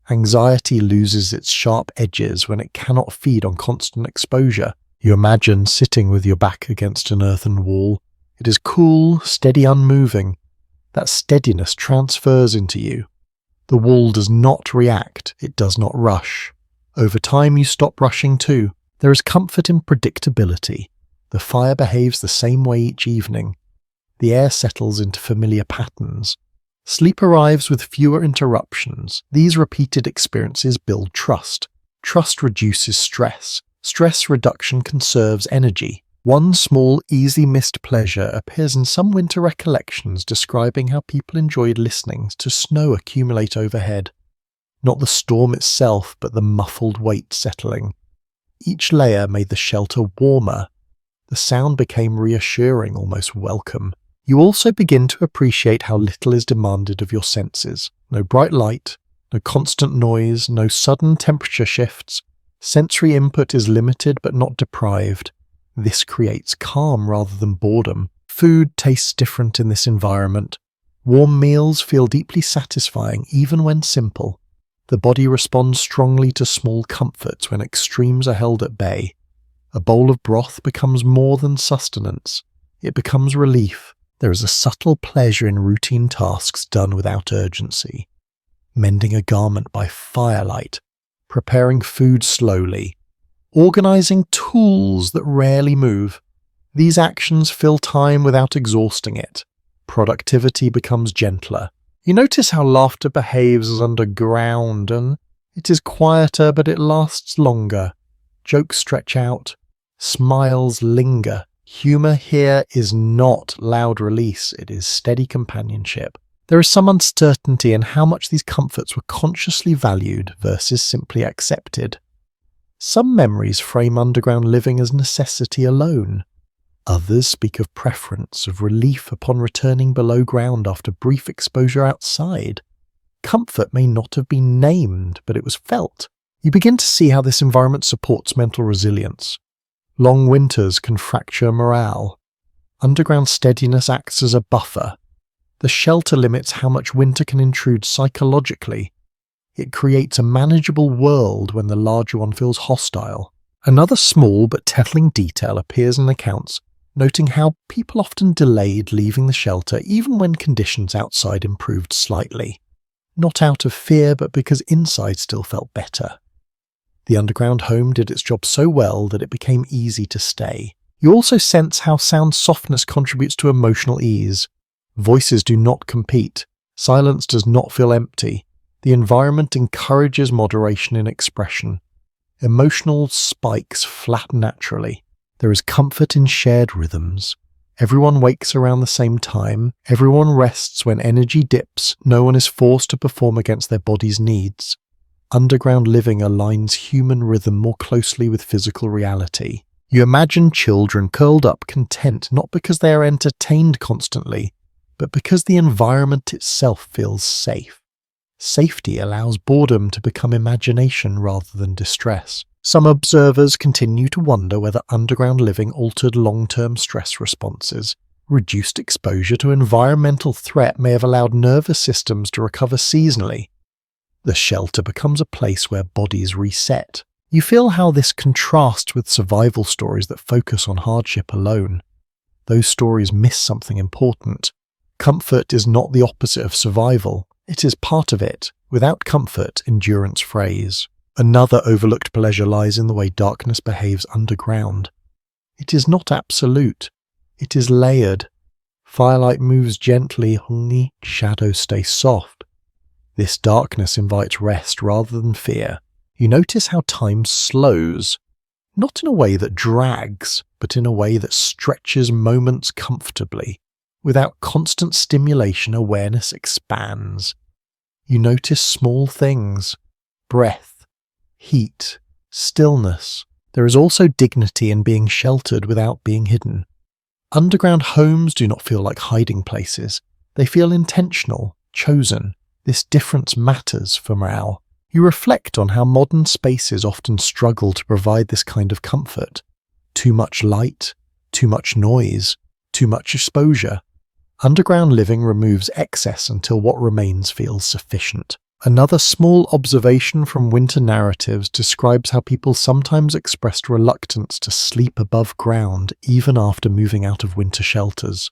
Anxiety loses its sharp edges when it cannot feed on constant exposure. You imagine sitting with your back against an earthen wall. It is cool, steady, unmoving. That steadiness transfers into you. The wall does not react, it does not rush. Over time you stop rushing too. There is comfort in predictability. The fire behaves the same way each evening. The air settles into familiar patterns. Sleep arrives with fewer interruptions. These repeated experiences build trust. Trust reduces stress. Stress reduction conserves energy. One small, easily missed pleasure appears in some winter recollections describing how people enjoyed listening to snow accumulate overhead. Not the storm itself, but the muffled weight settling. Each layer made the shelter warmer. The sound became reassuring, almost welcome. You also begin to appreciate how little is demanded of your senses. No bright light, no constant noise, no sudden temperature shifts. Sensory input is limited but not deprived. This creates calm rather than boredom. Food tastes different in this environment. Warm meals feel deeply satisfying even when simple. The body responds strongly to small comforts when extremes are held at bay. A bowl of broth becomes more than sustenance. It becomes relief. There is a subtle pleasure in routine tasks done without urgency. Mending a garment by firelight, preparing food slowly, organizing tools that rarely move. These actions fill time without exhausting it. Productivity becomes gentler. You notice how laughter behaves as underground, and it is quieter but it lasts longer. Jokes stretch out. Smiles linger. Humor here is not loud release, it is steady companionship. There is some uncertainty in how much these comforts were consciously valued versus simply accepted. Some memories frame underground living as necessity alone. Others speak of preference, of relief upon returning below ground after brief exposure outside. Comfort may not have been named, but it was felt. You begin to see how this environment supports mental resilience. Long winters can fracture morale. Underground steadiness acts as a buffer. The shelter limits how much winter can intrude psychologically. It creates a manageable world when the larger one feels hostile. Another small but telling detail appears in accounts, noting how people often delayed leaving the shelter even when conditions outside improved slightly. Not out of fear, but because inside still felt better. The underground home did its job so well that it became easy to stay. You also sense how sound softness contributes to emotional ease. Voices do not compete. Silence does not feel empty. The environment encourages moderation in expression. Emotional spikes flatten naturally. There is comfort in shared rhythms. Everyone wakes around the same time. Everyone rests when energy dips. No one is forced to perform against their body's needs. Underground living aligns human rhythm more closely with physical reality. You imagine children curled up content not because they are entertained constantly, but because the environment itself feels safe. Safety allows boredom to become imagination rather than distress. Some observers continue to wonder whether underground living altered long-term stress responses. Reduced exposure to environmental threat may have allowed nervous systems to recover seasonally. The shelter becomes a place where bodies reset. You feel how this contrasts with survival stories that focus on hardship alone. Those stories miss something important. Comfort is not the opposite of survival. It is part of it. Without comfort, endurance frays. Another overlooked pleasure lies in the way darkness behaves underground. It is not absolute. It is layered. Firelight moves gently, shadows stay soft. This darkness invites rest rather than fear. You notice how time slows, not in a way that drags, but in a way that stretches moments comfortably. Without constant stimulation, awareness expands. You notice small things: breath, heat, stillness. There is also dignity in being sheltered without being hidden. Underground homes do not feel like hiding places. They feel intentional, chosen. This difference matters for morale. You reflect on how modern spaces often struggle to provide this kind of comfort. Too much light, too much noise, too much exposure. Underground living removes excess until what remains feels sufficient. Another small observation from winter narratives describes how people sometimes expressed reluctance to sleep above ground even after moving out of winter shelters.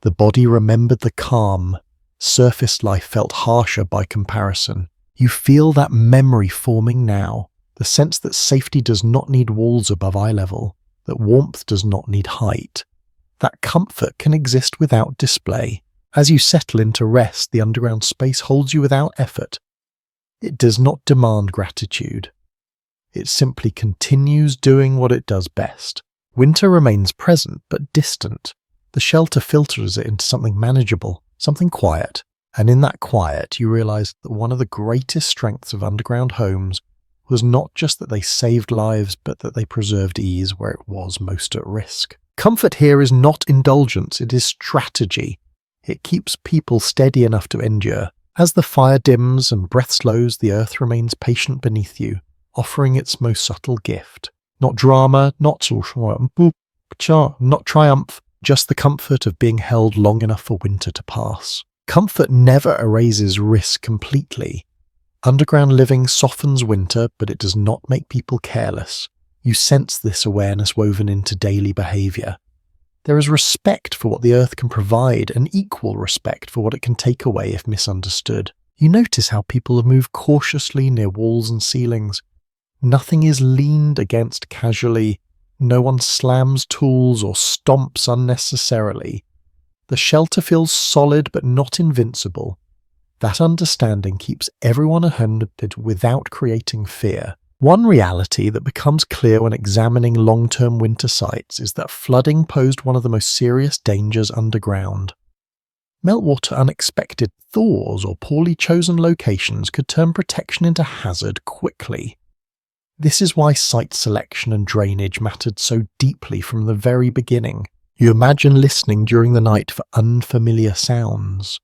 The body remembered the calm. Surface life felt harsher by comparison. You feel that memory forming now, the sense that safety does not need walls above eye level, that warmth does not need height, that comfort can exist without display. As you settle into rest, the underground space holds you without effort. It does not demand gratitude. It simply continues doing what it does best. Winter remains present but distant. The shelter filters it into something manageable, something quiet. And in that quiet, you realize that one of the greatest strengths of underground homes was not just that they saved lives, but that they preserved ease where it was most at risk. Comfort here is not indulgence, it is strategy. It keeps people steady enough to endure. As the fire dims and breath slows, the earth remains patient beneath you, offering its most subtle gift. Not drama, not triumph, just the comfort of being held long enough for winter to pass. Comfort never erases risk completely. Underground living softens winter, but it does not make people careless. You sense this awareness woven into daily behavior. There is respect for what the earth can provide, and equal respect for what it can take away if misunderstood. You notice how people move cautiously near walls and ceilings. Nothing is leaned against casually. No one slams tools or stomps unnecessarily. The shelter feels solid but not invincible. That understanding keeps everyone hunted without creating fear. One reality that becomes clear when examining long-term winter sites is that flooding posed one of the most serious dangers underground. Meltwater unexpected thaws or poorly chosen locations could turn protection into hazard quickly. This is why site selection and drainage mattered so deeply from the very beginning. You imagine listening during the night for unfamiliar sounds.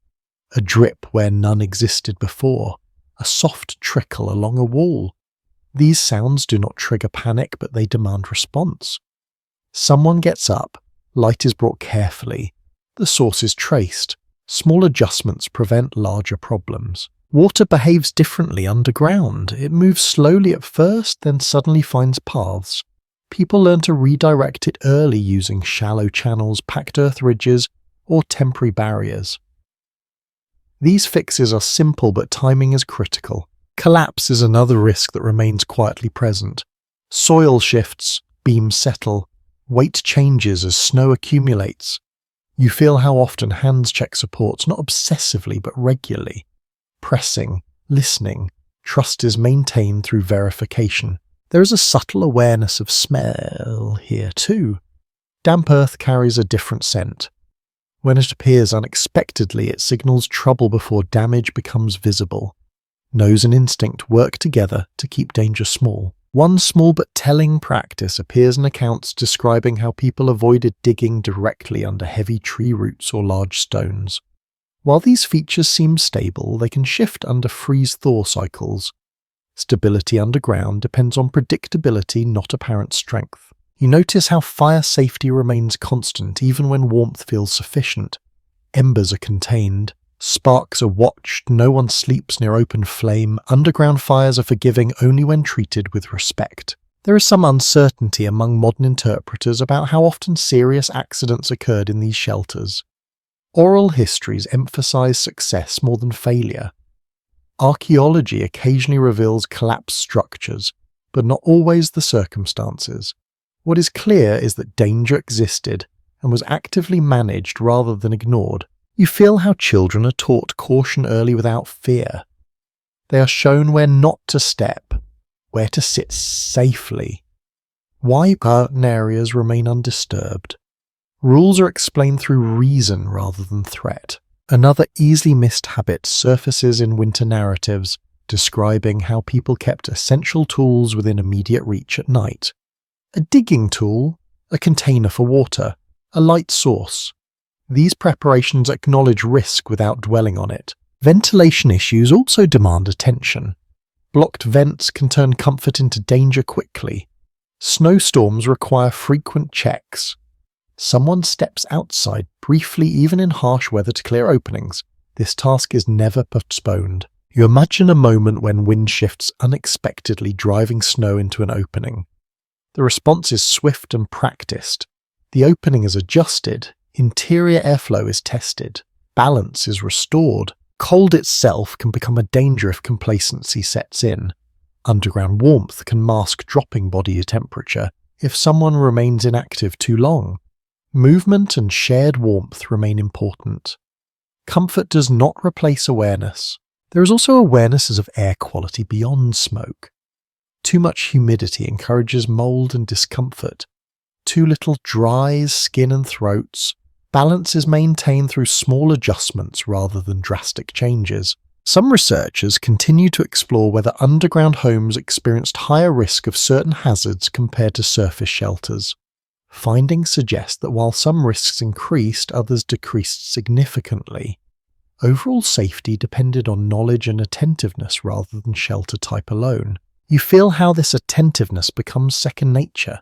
A drip where none existed before, a soft trickle along a wall. These sounds do not trigger panic, but they demand response. Someone gets up, light is brought carefully, the source is traced. Small adjustments prevent larger problems. Water behaves differently underground. It moves slowly at first, then suddenly finds paths. People learn to redirect it early using shallow channels, packed earth ridges, or temporary barriers. These fixes are simple, but timing is critical. Collapse is another risk that remains quietly present. Soil shifts, beams settle, weight changes as snow accumulates. You feel how often hands check supports, not obsessively but regularly. Pressing, listening, trust is maintained through verification. There is a subtle awareness of smell here too. Damp earth carries a different scent. When it appears unexpectedly, it signals trouble before damage becomes visible. Nose and instinct work together to keep danger small. One small but telling practice appears in accounts describing how people avoided digging directly under heavy tree roots or large stones. While these features seem stable, they can shift under freeze-thaw cycles. Stability underground depends on predictability, not apparent strength. You notice how fire safety remains constant even when warmth feels sufficient. Embers are contained. Sparks are watched, no one sleeps near open flame, underground fires are forgiving only when treated with respect. There is some uncertainty among modern interpreters about how often serious accidents occurred in these shelters. Oral histories emphasize success more than failure. Archaeology occasionally reveals collapsed structures, but not always the circumstances. What is clear is that danger existed and was actively managed rather than ignored. You feel how children are taught caution early without fear. They are shown where not to step, where to sit safely, why certain areas remain undisturbed. Rules are explained through reason rather than threat. Another easily missed habit surfaces in winter narratives, describing how people kept essential tools within immediate reach at night. A digging tool, a container for water, a light source. These preparations acknowledge risk without dwelling on it. Ventilation issues also demand attention. Blocked vents can turn comfort into danger quickly. Snowstorms require frequent checks. Someone steps outside briefly even in harsh weather to clear openings. This task is never postponed. You imagine a moment when wind shifts unexpectedly, driving snow into an opening. The response is swift and practiced. The opening is adjusted. Interior airflow is tested. balance is restored. Cold itself can become a danger if complacency sets in. Underground warmth can mask dropping body temperature if someone remains inactive too long. Movement and shared warmth remain important. Comfort does not replace awareness. There is also awarenesses of air quality beyond smoke. Too much humidity encourages mold and discomfort. Too little dries skin and throats. Balance is maintained through small adjustments rather than drastic changes. Some researchers continue to explore whether underground homes experienced higher risk of certain hazards compared to surface shelters. Findings suggest that while some risks increased, others decreased significantly. Overall safety depended on knowledge and attentiveness rather than shelter type alone. You feel how this attentiveness becomes second nature.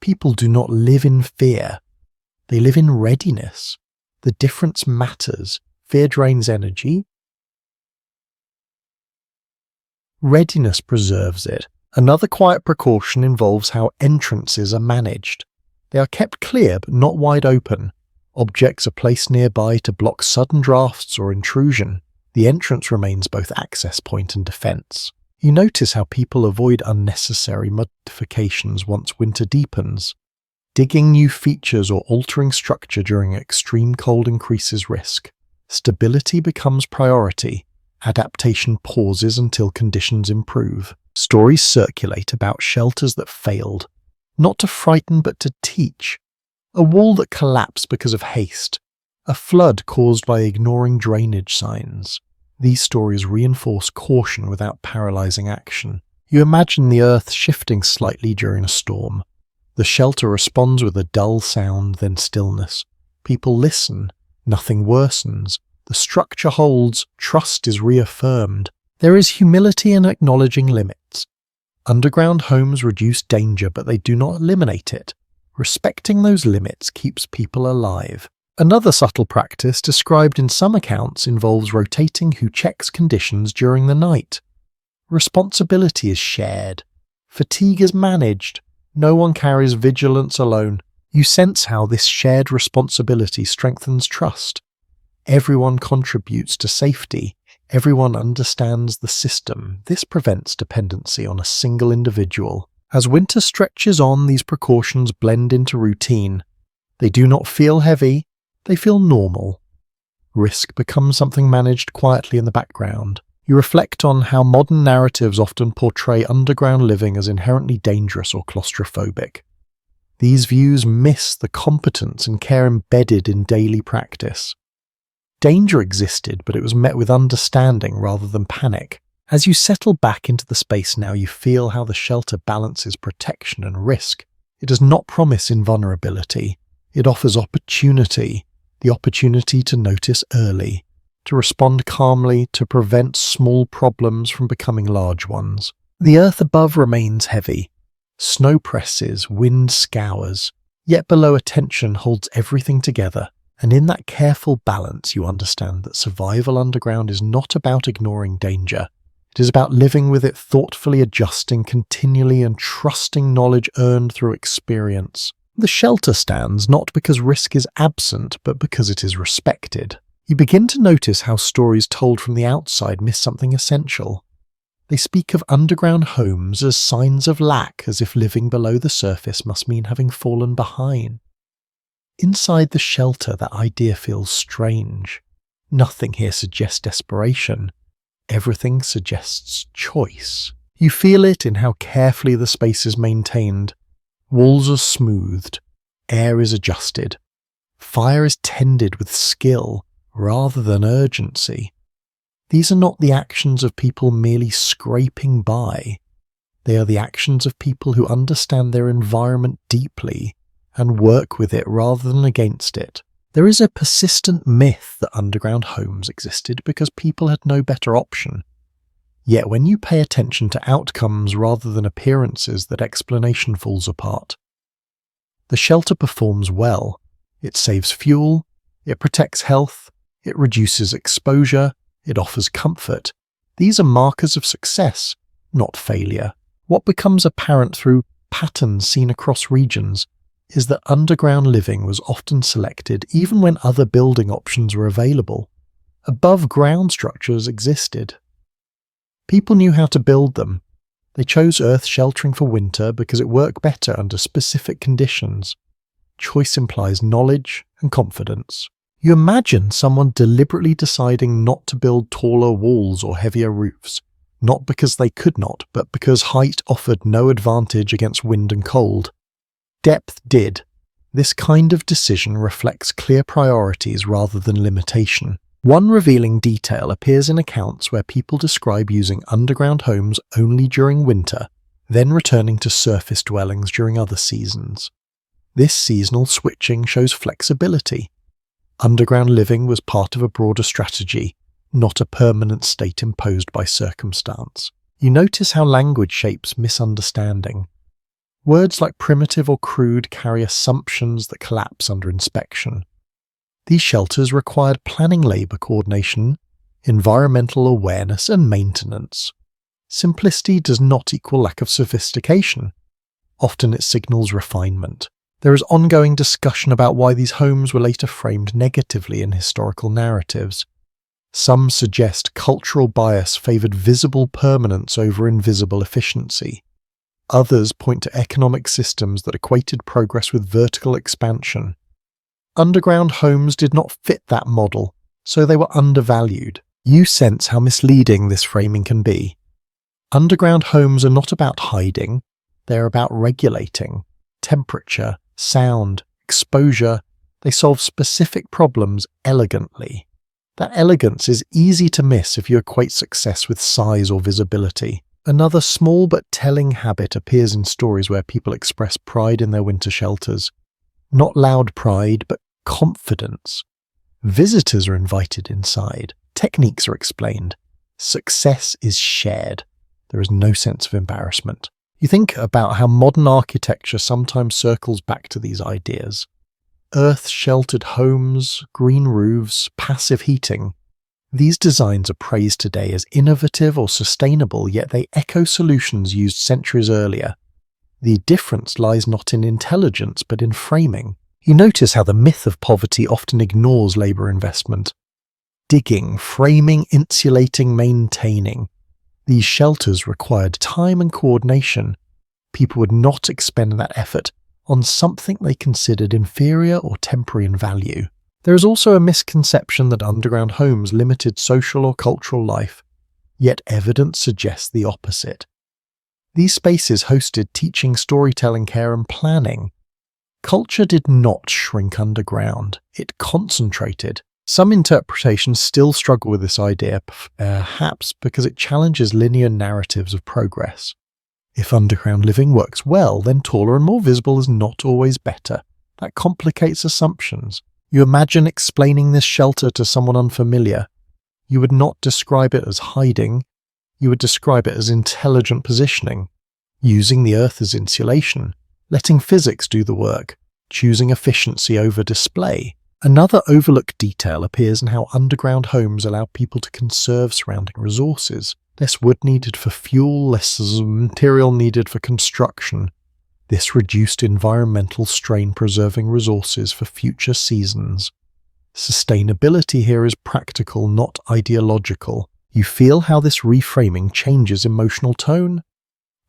People do not live in fear. They live in readiness. The difference matters. Fear drains energy. Readiness preserves it. Another quiet precaution involves how entrances are managed. They are kept clear but not wide open. Objects are placed nearby to block sudden drafts or intrusion. The entrance remains both access point and defense. You notice how people avoid unnecessary modifications once winter deepens. Digging new features or altering structure during extreme cold increases risk. Stability becomes priority. Adaptation pauses until conditions improve. Stories circulate about shelters that failed, not to frighten but to teach. A wall that collapsed because of haste. A flood caused by ignoring drainage signs. These stories reinforce caution without paralyzing action. You imagine the earth shifting slightly during a storm. The shelter responds with a dull sound, then stillness. People listen. Nothing worsens. The structure holds. Trust is reaffirmed. There is humility in acknowledging limits. Underground homes reduce danger, but they do not eliminate it. Respecting those limits keeps people alive. Another subtle practice described in some accounts involves rotating who checks conditions during the night. Responsibility is shared. Fatigue is managed. No one carries vigilance alone. You sense how this shared responsibility strengthens trust. Everyone contributes to safety. Everyone understands the system. This prevents dependency on a single individual. As winter stretches on, these precautions blend into routine. They do not feel heavy. They feel normal. Risk becomes something managed quietly in the background. You reflect on how modern narratives often portray underground living as inherently dangerous or claustrophobic. These views miss the competence and care embedded in daily practice. Danger existed, but it was met with understanding rather than panic. As you settle back into the space now, you feel how the shelter balances protection and risk. It does not promise invulnerability. It offers opportunity, the opportunity to notice early, to respond calmly, to prevent small problems from becoming large ones. The earth above remains heavy. Snow presses, wind scours, yet below attention holds everything together. And in that careful balance, you understand that survival underground is not about ignoring danger. It is about living with it, thoughtfully adjusting continually and trusting knowledge earned through experience. The shelter stands not because risk is absent, but because it is respected. You begin to notice how stories told from the outside miss something essential. They speak of underground homes as signs of lack, as if living below the surface must mean having fallen behind. Inside the shelter, that idea feels strange. Nothing here suggests desperation. Everything suggests choice. You feel it in how carefully the space is maintained. Walls are smoothed. Air is adjusted. Fire is tended with skill rather than urgency. These are not the actions of people merely scraping by. They are the actions of people who understand their environment deeply and work with it rather than against it. There is a persistent myth that underground homes existed because people had no better option. Yet when you pay attention to outcomes rather than appearances, that explanation falls apart. The shelter performs well. It saves fuel, it protects health, it reduces exposure, it offers comfort. These are markers of success, not failure. What becomes apparent through patterns seen across regions, is that underground living was often selected even when other building options were available. Above-ground structures existed. People knew how to build them. They chose earth sheltering for winter because it worked better under specific conditions. Choice implies knowledge and confidence. You imagine someone deliberately deciding not to build taller walls or heavier roofs, not because they could not, but because height offered no advantage against wind and cold. Depth did. This kind of decision reflects clear priorities rather than limitation. One revealing detail appears in accounts where people describe using underground homes only during winter, then returning to surface dwellings during other seasons. This seasonal switching shows flexibility. Underground living was part of a broader strategy, not a permanent state imposed by circumstance. You notice how language shapes misunderstanding. Words like primitive or crude carry assumptions that collapse under inspection. These shelters required planning labour coordination, environmental awareness and maintenance. Simplicity does not equal lack of sophistication. Often it signals refinement. There is ongoing discussion about why these homes were later framed negatively in historical narratives. Some suggest cultural bias favoured visible permanence over invisible efficiency. Others point to economic systems that equated progress with vertical expansion. Underground homes did not fit that model, so they were undervalued. You sense how misleading this framing can be. Underground homes are not about hiding, they're about regulating. Temperature, sound, exposure, they solve specific problems elegantly. That elegance is easy to miss if you equate success with size or visibility. Another small but telling habit appears in stories where people express pride in their winter shelters. Not loud pride, but confidence. Visitors are invited inside. Techniques are explained. Success is shared. There is no sense of embarrassment. You think about how modern architecture sometimes circles back to these ideas. Earth-sheltered homes, green roofs, passive heating. These designs are praised today as innovative or sustainable, yet they echo solutions used centuries earlier. The difference lies not in intelligence, but in framing. You notice how the myth of poverty often ignores labour investment. Digging, framing, insulating, maintaining. These shelters required time and coordination. People would not expend that effort on something they considered inferior or temporary in value. There is also a misconception that underground homes limited social or cultural life, yet evidence suggests the opposite. These spaces hosted teaching, storytelling, care and planning. Culture did not shrink underground, it concentrated. Some interpretations still struggle with this idea, perhaps because it challenges linear narratives of progress. If underground living works well, then taller and more visible is not always better. That complicates assumptions. You imagine explaining this shelter to someone unfamiliar. You would not describe it as hiding, you would describe it as intelligent positioning, using the earth as insulation, letting physics do the work, choosing efficiency over display. Another overlooked detail appears in how underground homes allow people to conserve surrounding resources. Less wood needed for fuel, less material needed for construction. This reduced environmental strain, preserving resources for future seasons. Sustainability here is practical, not ideological. You feel how this reframing changes emotional tone?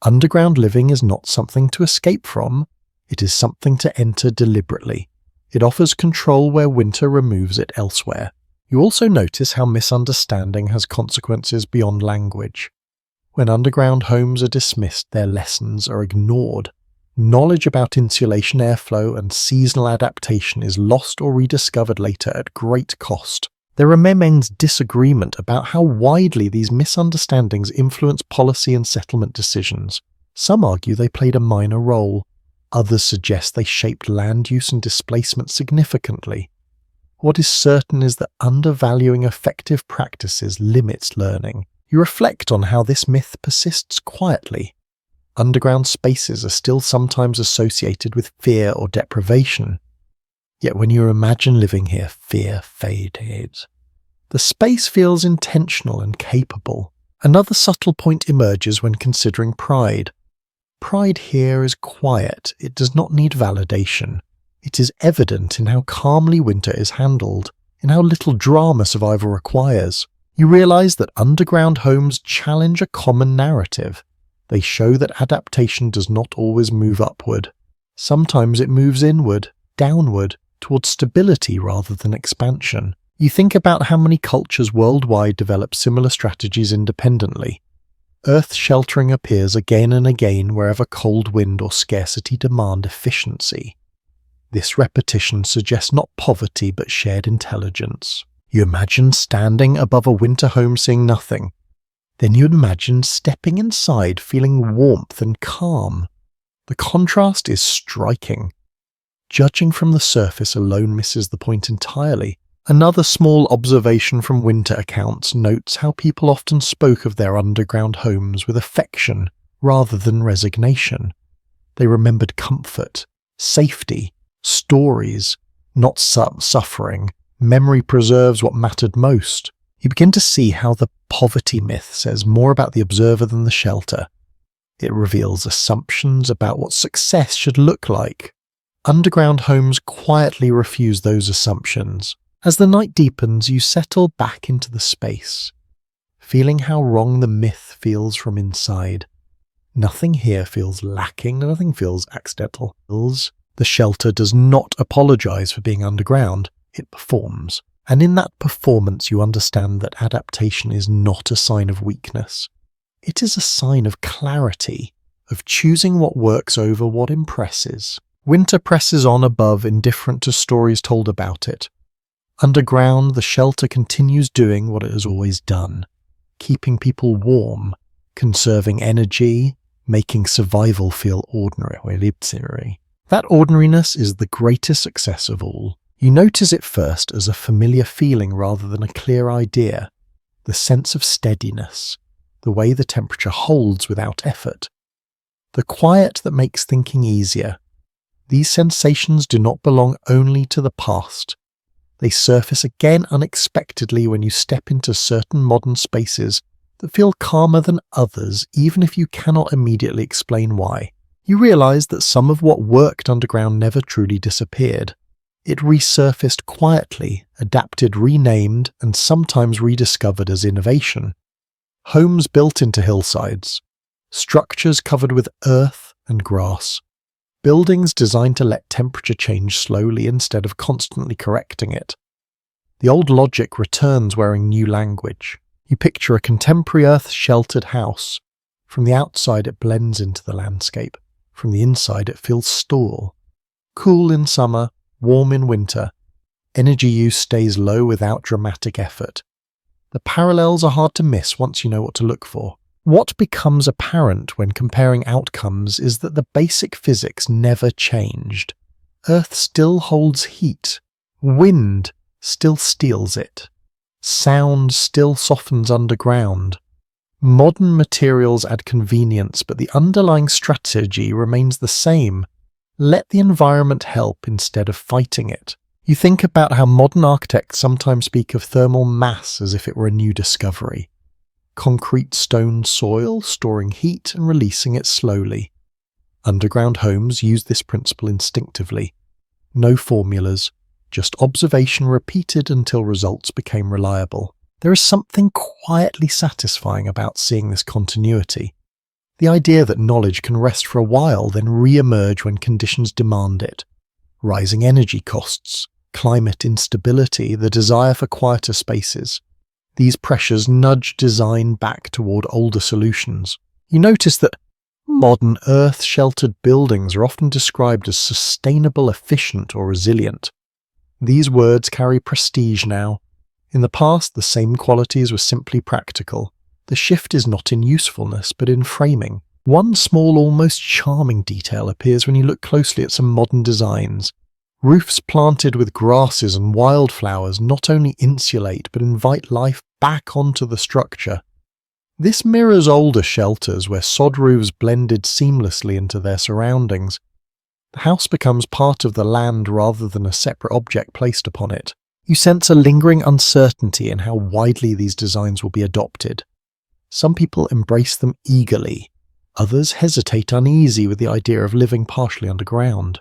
Underground living is not something to escape from, it is something to enter deliberately. It offers control where winter removes it elsewhere. You also notice how misunderstanding has consequences beyond language. When underground homes are dismissed, their lessons are ignored. Knowledge about insulation, airflow, and seasonal adaptation is lost or rediscovered later at great cost. There remains disagreement about how widely these misunderstandings influence policy and settlement decisions. Some argue they played a minor role. Others suggest they shaped land use and displacement significantly. What is certain is that undervaluing effective practices limits learning. You reflect on how this myth persists quietly. Underground spaces are still sometimes associated with fear or deprivation. Yet when you imagine living here, fear fades. The space feels intentional and capable. Another subtle point emerges when considering pride. Pride here is quiet, it does not need validation. It is evident in how calmly winter is handled, in how little drama survival requires. You realise that underground homes challenge a common narrative. They show that adaptation does not always move upward. Sometimes it moves inward, downward, towards stability rather than expansion. You think about how many cultures worldwide develop similar strategies independently. Earth sheltering appears again and again wherever cold wind or scarcity demand efficiency. This repetition suggests not poverty but shared intelligence. You imagine standing above a winter home seeing nothing. Then you imagine stepping inside feeling warmth and calm. The contrast is striking. Judging from the surface alone misses the point entirely. Another small observation from winter accounts notes how people often spoke of their underground homes with affection rather than resignation. They remembered comfort, safety, stories, not suffering. Memory preserves what mattered most. You begin to see how the poverty myth says more about the observer than the shelter. It reveals assumptions about what success should look like. Underground homes quietly refuse those assumptions. As the night deepens, you settle back into the space, feeling how wrong the myth feels from inside. Nothing here feels lacking, nothing feels accidental. The shelter does not apologize for being underground, it performs. And in that performance you understand that adaptation is not a sign of weakness. It is a sign of clarity, of choosing what works over what impresses. Winter presses on above, indifferent to stories told about it. Underground, the shelter continues doing what it has always done, keeping people warm, conserving energy, making survival feel ordinary. That ordinariness is the greatest success of all. You notice it first as a familiar feeling rather than a clear idea, the sense of steadiness, the way the temperature holds without effort, the quiet that makes thinking easier. These sensations do not belong only to the past. They surface again unexpectedly when you step into certain modern spaces that feel calmer than others, even if you cannot immediately explain why. You realize that some of what worked underground never truly disappeared. It resurfaced quietly, adapted, renamed, and sometimes rediscovered as innovation. Homes built into hillsides, structures covered with earth and grass, buildings designed to let temperature change slowly instead of constantly correcting it. The old logic returns wearing new language. You picture a contemporary earth-sheltered house. From the outside it blends into the landscape. From the inside it feels stale. Cool in summer, warm in winter. Energy use stays low without dramatic effort. The parallels are hard to miss once you know what to look for. What becomes apparent when comparing outcomes is that the basic physics never changed. Earth still holds heat. Wind still steals it. Sound still softens underground. Modern materials add convenience, but the underlying strategy remains the same. Let the environment help instead of fighting it. You think about how modern architects sometimes speak of thermal mass as if it were a new discovery. Concrete stone soil storing heat and releasing it slowly. Underground homes use this principle instinctively. No formulas, just observation repeated until results became reliable. There is something quietly satisfying about seeing this continuity. The idea that knowledge can rest for a while, then re-emerge when conditions demand it. Rising energy costs, climate instability, the desire for quieter spaces. These pressures nudge design back toward older solutions. You notice that modern earth-sheltered buildings are often described as sustainable, efficient, or resilient. These words carry prestige now. In the past, the same qualities were simply practical. The shift is not in usefulness, but in framing. One small, almost charming detail appears when you look closely at some modern designs. Roofs planted with grasses and wildflowers not only insulate but invite life back onto the structure. This mirrors older shelters where sod roofs blended seamlessly into their surroundings. The house becomes part of the land rather than a separate object placed upon it. You sense a lingering uncertainty in how widely these designs will be adopted. Some people embrace them eagerly, Others hesitate uneasy with the idea of living partially underground.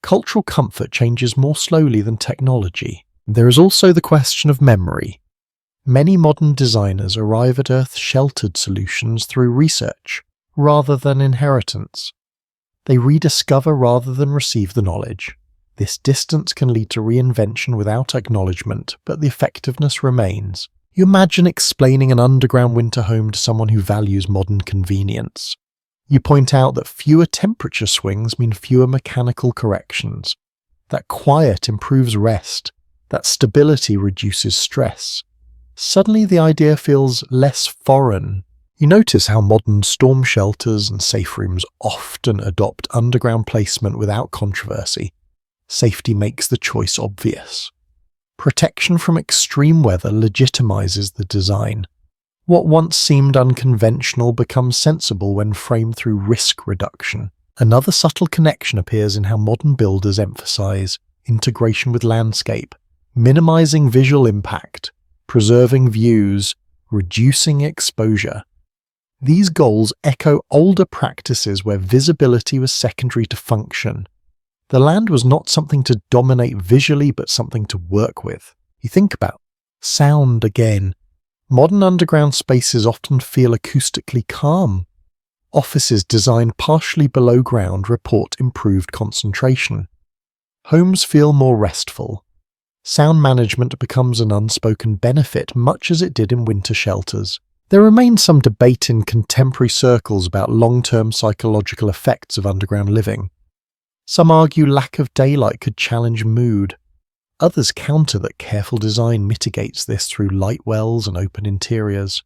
Cultural comfort changes more slowly than technology. There is also the question of memory. Many modern designers arrive at Earth-sheltered solutions through research, rather than inheritance. They rediscover rather than receive the knowledge. This distance can lead to reinvention without acknowledgement, but the effectiveness remains. You imagine explaining an underground winter home to someone who values modern convenience. You point out that fewer temperature swings mean fewer mechanical corrections, that quiet improves rest, that stability reduces stress. Suddenly the idea feels less foreign. You notice how modern storm shelters and safe rooms often adopt underground placement without controversy. Safety makes the choice obvious. Protection from extreme weather legitimizes the design. What once seemed unconventional becomes sensible when framed through risk reduction. Another subtle connection appears in how modern builders emphasize integration with landscape, minimizing visual impact, preserving views, reducing exposure. These goals echo older practices where visibility was secondary to function. The land was not something to dominate visually, but something to work with. You think about sound again. Modern underground spaces often feel acoustically calm. Offices designed partially below ground report improved concentration. Homes feel more restful. Sound management becomes an unspoken benefit, much as it did in winter shelters. There remains some debate in contemporary circles about long-term psychological effects of underground living. Some argue lack of daylight could challenge mood. Others counter that careful design mitigates this through light wells and open interiors.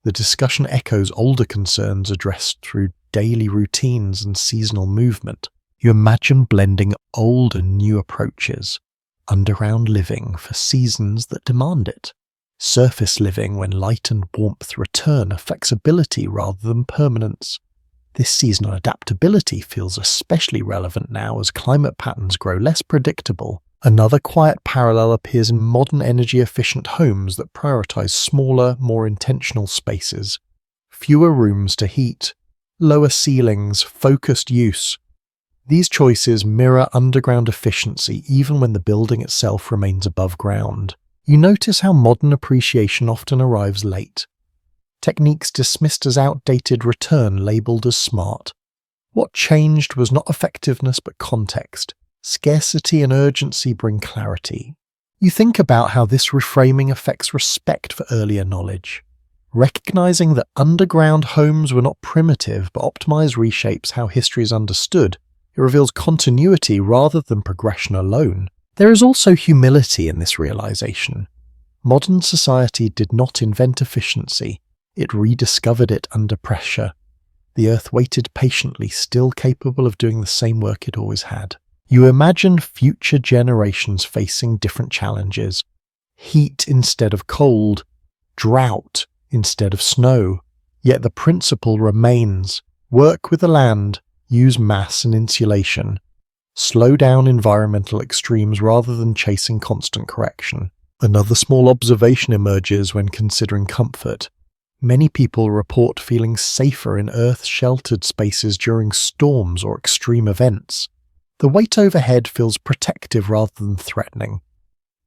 The discussion echoes older concerns addressed through daily routines and seasonal movement. You imagine blending old and new approaches. Underground living for seasons that demand it. Surface living when light and warmth return, a flexibility rather than permanence. This seasonal adaptability feels especially relevant now as climate patterns grow less predictable. Another quiet parallel appears in modern energy-efficient homes that prioritize smaller, more intentional spaces. Fewer rooms to heat, lower ceilings, focused use. These choices mirror underground efficiency even when the building itself remains above ground. You notice how modern appreciation often arrives late. Techniques dismissed as outdated return labelled as smart. What changed was not effectiveness but context. Scarcity and urgency bring clarity. You think about how this reframing affects respect for earlier knowledge. Recognizing that underground homes were not primitive but optimized reshapes how history is understood. It reveals continuity rather than progression alone. There is also humility in this realization. Modern society did not invent efficiency. It rediscovered it under pressure. The Earth waited patiently, still capable of doing the same work it always had. You imagine future generations facing different challenges. Heat instead of cold, drought instead of snow. Yet the principle remains. Work with the land, use mass and insulation. Slow down environmental extremes rather than chasing constant correction. Another small observation emerges when considering comfort. Many people report feeling safer in Earth-sheltered spaces during storms or extreme events. The weight overhead feels protective rather than threatening.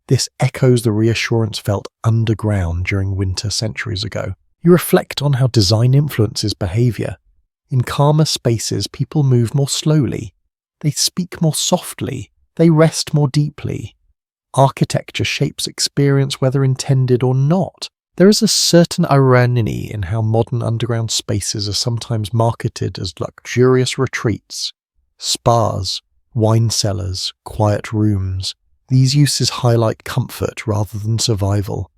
This echoes the reassurance felt underground during winter centuries ago. You reflect on how design influences behavior. In calmer spaces, people move more slowly. They speak more softly. They rest more deeply. Architecture shapes experience whether intended or not. There is a certain irony in how modern underground spaces are sometimes marketed as luxurious retreats, spas, wine cellars, quiet rooms. These uses highlight comfort rather than survival.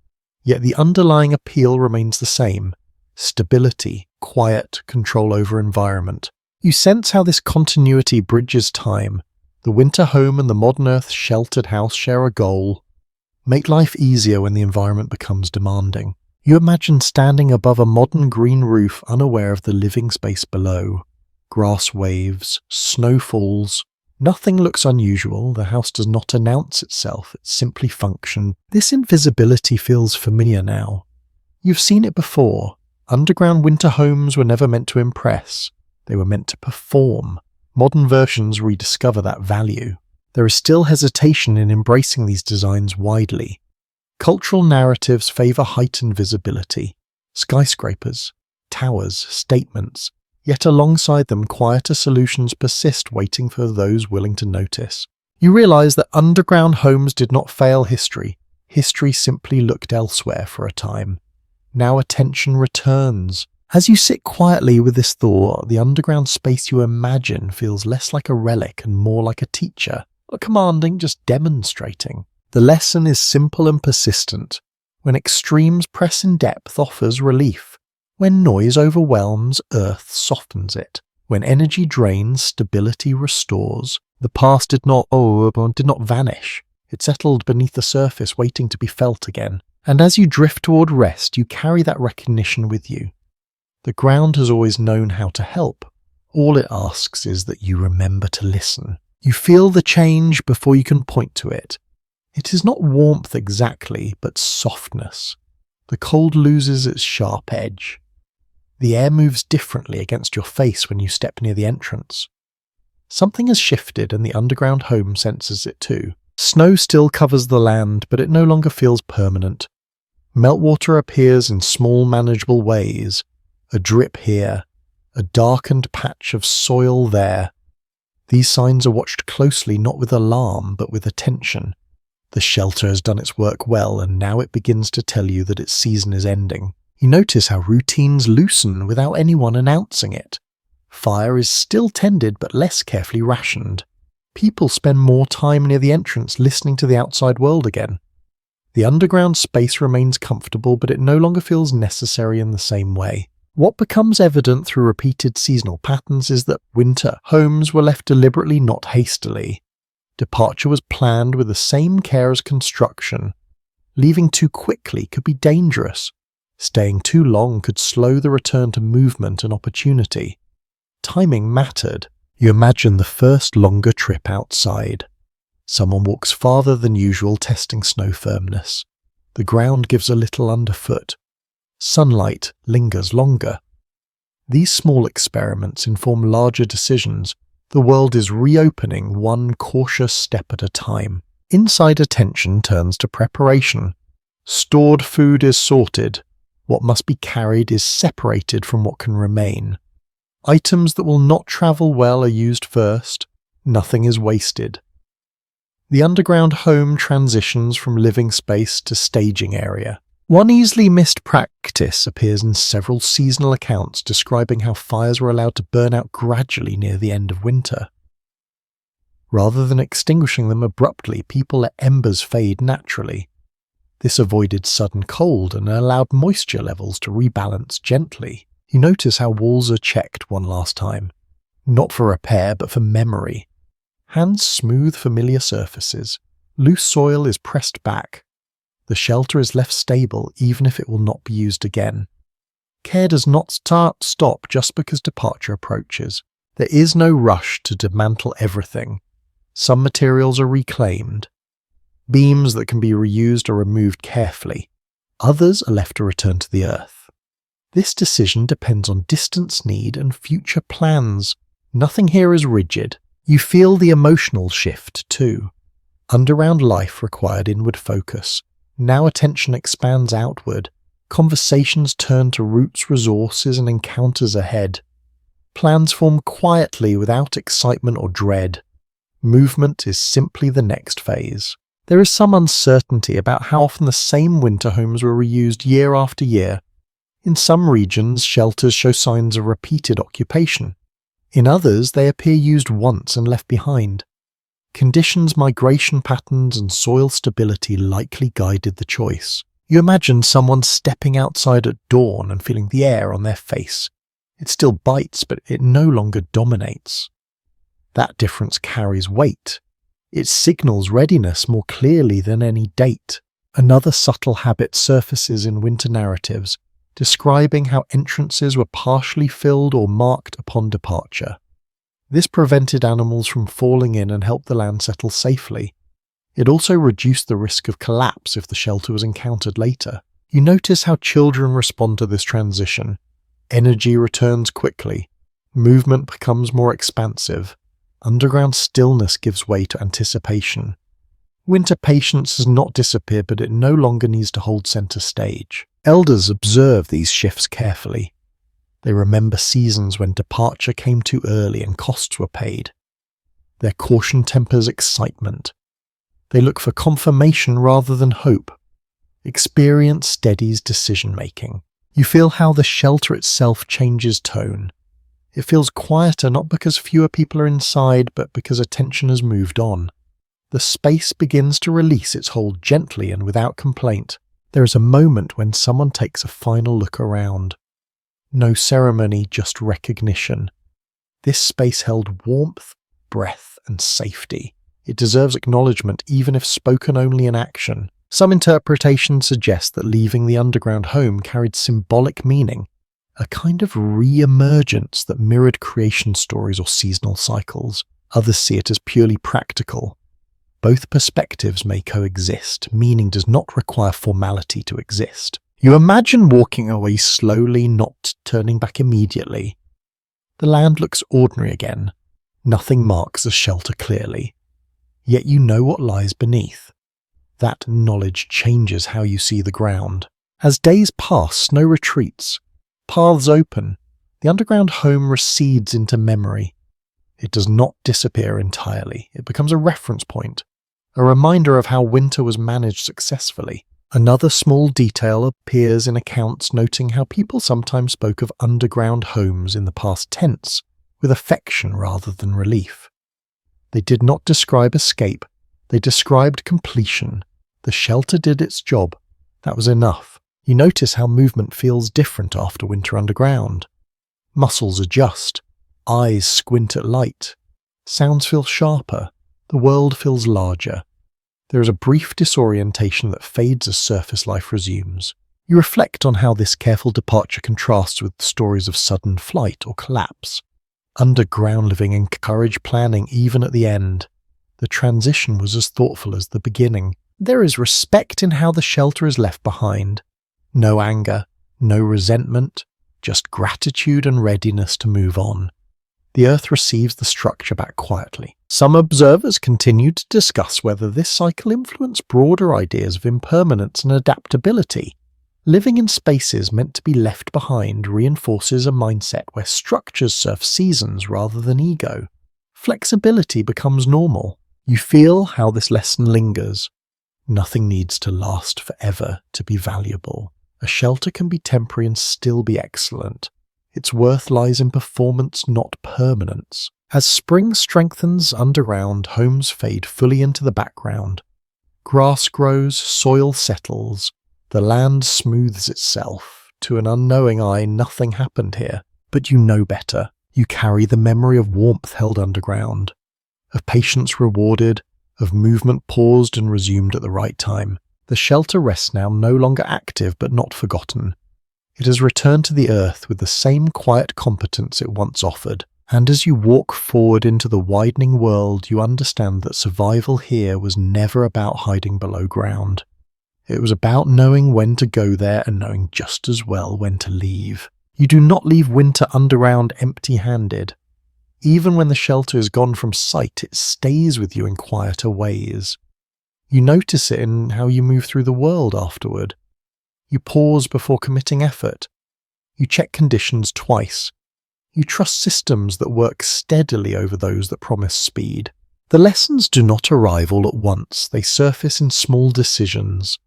Yet the underlying appeal remains the same: stability, quiet, control over environment. You sense how this continuity bridges time. The winter home and the modern Earth-sheltered house share a goal: make life easier when the environment becomes demanding. You imagine standing above a modern green roof unaware of the living space below. Grass waves, snow falls. Nothing looks unusual. The house does not announce itself. It simply functions. This invisibility feels familiar now. You've seen it before. Underground winter homes were never meant to impress. They were meant to perform. Modern versions rediscover that value. There is still hesitation in embracing these designs widely. Cultural narratives favor heightened visibility, skyscrapers, towers, statements, yet alongside them quieter solutions persist waiting for those willing to notice. You realize that underground homes did not fail history. History simply looked elsewhere for a time. Now attention returns. As you sit quietly with this thought, the underground space you imagine feels less like a relic and more like a teacher, not commanding, just demonstrating. The lesson is simple and persistent. When extremes press in, depth offers relief. When noise overwhelms, earth softens it. When energy drains, stability restores. The past did not vanish. It settled beneath the surface, waiting to be felt again. And as you drift toward rest, you carry that recognition with you. The ground has always known how to help. All it asks is that you remember to listen. You feel the change before you can point to it. It is not warmth exactly, but softness. The cold loses its sharp edge. The air moves differently against your face when you step near the entrance. Something has shifted and the underground home senses it too. Snow still covers the land, but it no longer feels permanent. Meltwater appears in small, manageable ways. A drip here, a darkened patch of soil there. These signs are watched closely, not with alarm, but with attention. The shelter has done its work well, and now it begins to tell you that its season is ending. You notice how routines loosen without anyone announcing it. Fire is still tended, but less carefully rationed. People spend more time near the entrance listening to the outside world again. The underground space remains comfortable, but it no longer feels necessary in the same way. What becomes evident through repeated seasonal patterns is that winter homes were left deliberately, not hastily. Departure was planned with the same care as construction. Leaving too quickly could be dangerous. Staying too long could slow the return to movement and opportunity. Timing mattered. You imagine the first longer trip outside. Someone walks farther than usual, testing snow firmness. The ground gives a little underfoot. Sunlight lingers longer. These small experiments inform larger decisions. The world is reopening one cautious step at a time. Inside attention turns to preparation. Stored food is sorted. What must be carried is separated from what can remain. Items that will not travel well are used first. Nothing is wasted. The underground home transitions from living space to staging area. One easily missed practice appears in several seasonal accounts describing how fires were allowed to burn out gradually near the end of winter. Rather than extinguishing them abruptly, people let embers fade naturally. This avoided sudden cold and allowed moisture levels to rebalance gently. You notice how walls are checked one last time. Not for repair, but for memory. Hands smooth familiar surfaces. Loose soil is pressed back. The shelter is left stable even if it will not be used again. Care does not stop just because departure approaches. There is no rush to dismantle everything. Some materials are reclaimed. Beams that can be reused are removed carefully. Others are left to return to the earth. This decision depends on distance need and future plans. Nothing here is rigid. You feel the emotional shift too. Underground life required inward focus. Now attention expands outward. Conversations turn to roots, resources, and encounters ahead. Plans form quietly without excitement or dread. Movement is simply the next phase. There is some uncertainty about how often the same winter homes were reused year after year. In some regions, shelters show signs of repeated occupation. In others, they appear used once and left behind. Conditions, migration patterns, and soil stability likely guided the choice. You imagine someone stepping outside at dawn and feeling the air on their face. It still bites, but it no longer dominates. That difference carries weight. It signals readiness more clearly than any date. Another subtle habit surfaces in winter narratives, describing how entrances were partially filled or marked upon departure. This prevented animals from falling in and helped the land settle safely. It also reduced the risk of collapse if the shelter was encountered later. You notice how children respond to this transition. Energy returns quickly. Movement becomes more expansive. Underground stillness gives way to anticipation. Winter patience has not disappeared, but it no longer needs to hold center stage. Elders observe these shifts carefully. They remember seasons when departure came too early and costs were paid. Their caution tempers excitement. They look for confirmation rather than hope. Experience steadies decision-making. You feel how the shelter itself changes tone. It feels quieter not because fewer people are inside, but because attention has moved on. The space begins to release its hold gently and without complaint. There is a moment when someone takes a final look around. No ceremony, just recognition. This space held warmth, breath, and safety. It deserves acknowledgement even if spoken only in action. Some interpretations suggest that leaving the underground home carried symbolic meaning, a kind of re-emergence that mirrored creation stories or seasonal cycles. Others see it as purely practical. Both perspectives may coexist. Meaning does not require formality to exist. You imagine walking away slowly, not turning back immediately. The land looks ordinary again. Nothing marks the shelter clearly. Yet you know what lies beneath. That knowledge changes how you see the ground. As days pass, snow retreats. Paths open. The underground home recedes into memory. It does not disappear entirely. It becomes a reference point. A reminder of how winter was managed successfully. Another small detail appears in accounts noting how people sometimes spoke of underground homes in the past tense, with affection rather than relief. They did not describe escape, they described completion. The shelter did its job. That was enough. You notice how movement feels different after winter underground. Muscles adjust. Eyes squint at light. Sounds feel sharper. The world feels larger. There is a brief disorientation that fades as surface life resumes. You reflect on how this careful departure contrasts with stories of sudden flight or collapse. Underground living encouraged planning even at the end. The transition was as thoughtful as the beginning. There is respect in how the shelter is left behind. No anger, no resentment, just gratitude and readiness to move on. The earth receives the structure back quietly. Some observers continue to discuss whether this cycle influenced broader ideas of impermanence and adaptability. Living in spaces meant to be left behind reinforces a mindset where structures serve seasons rather than ego. Flexibility becomes normal. You feel how this lesson lingers. Nothing needs to last forever to be valuable. A shelter can be temporary and still be excellent. Its worth lies in performance, not permanence. As spring strengthens underground, homes fade fully into the background. Grass grows, soil settles, the land smooths itself. To an unknowing eye, nothing happened here. But you know better. You carry the memory of warmth held underground, of patience rewarded, of movement paused and resumed at the right time. The shelter rests now, no longer active but not forgotten. It has returned to the earth with the same quiet competence it once offered. And as you walk forward into the widening world, you understand that survival here was never about hiding below ground. It was about knowing when to go there and knowing just as well when to leave. You do not leave winter underground empty-handed. Even when the shelter is gone from sight, it stays with you in quieter ways. You notice it in how you move through the world afterward. You pause before committing effort. You check conditions twice. You trust systems that work steadily over those that promise speed. The lessons do not arrive all at once. They surface in small decisions.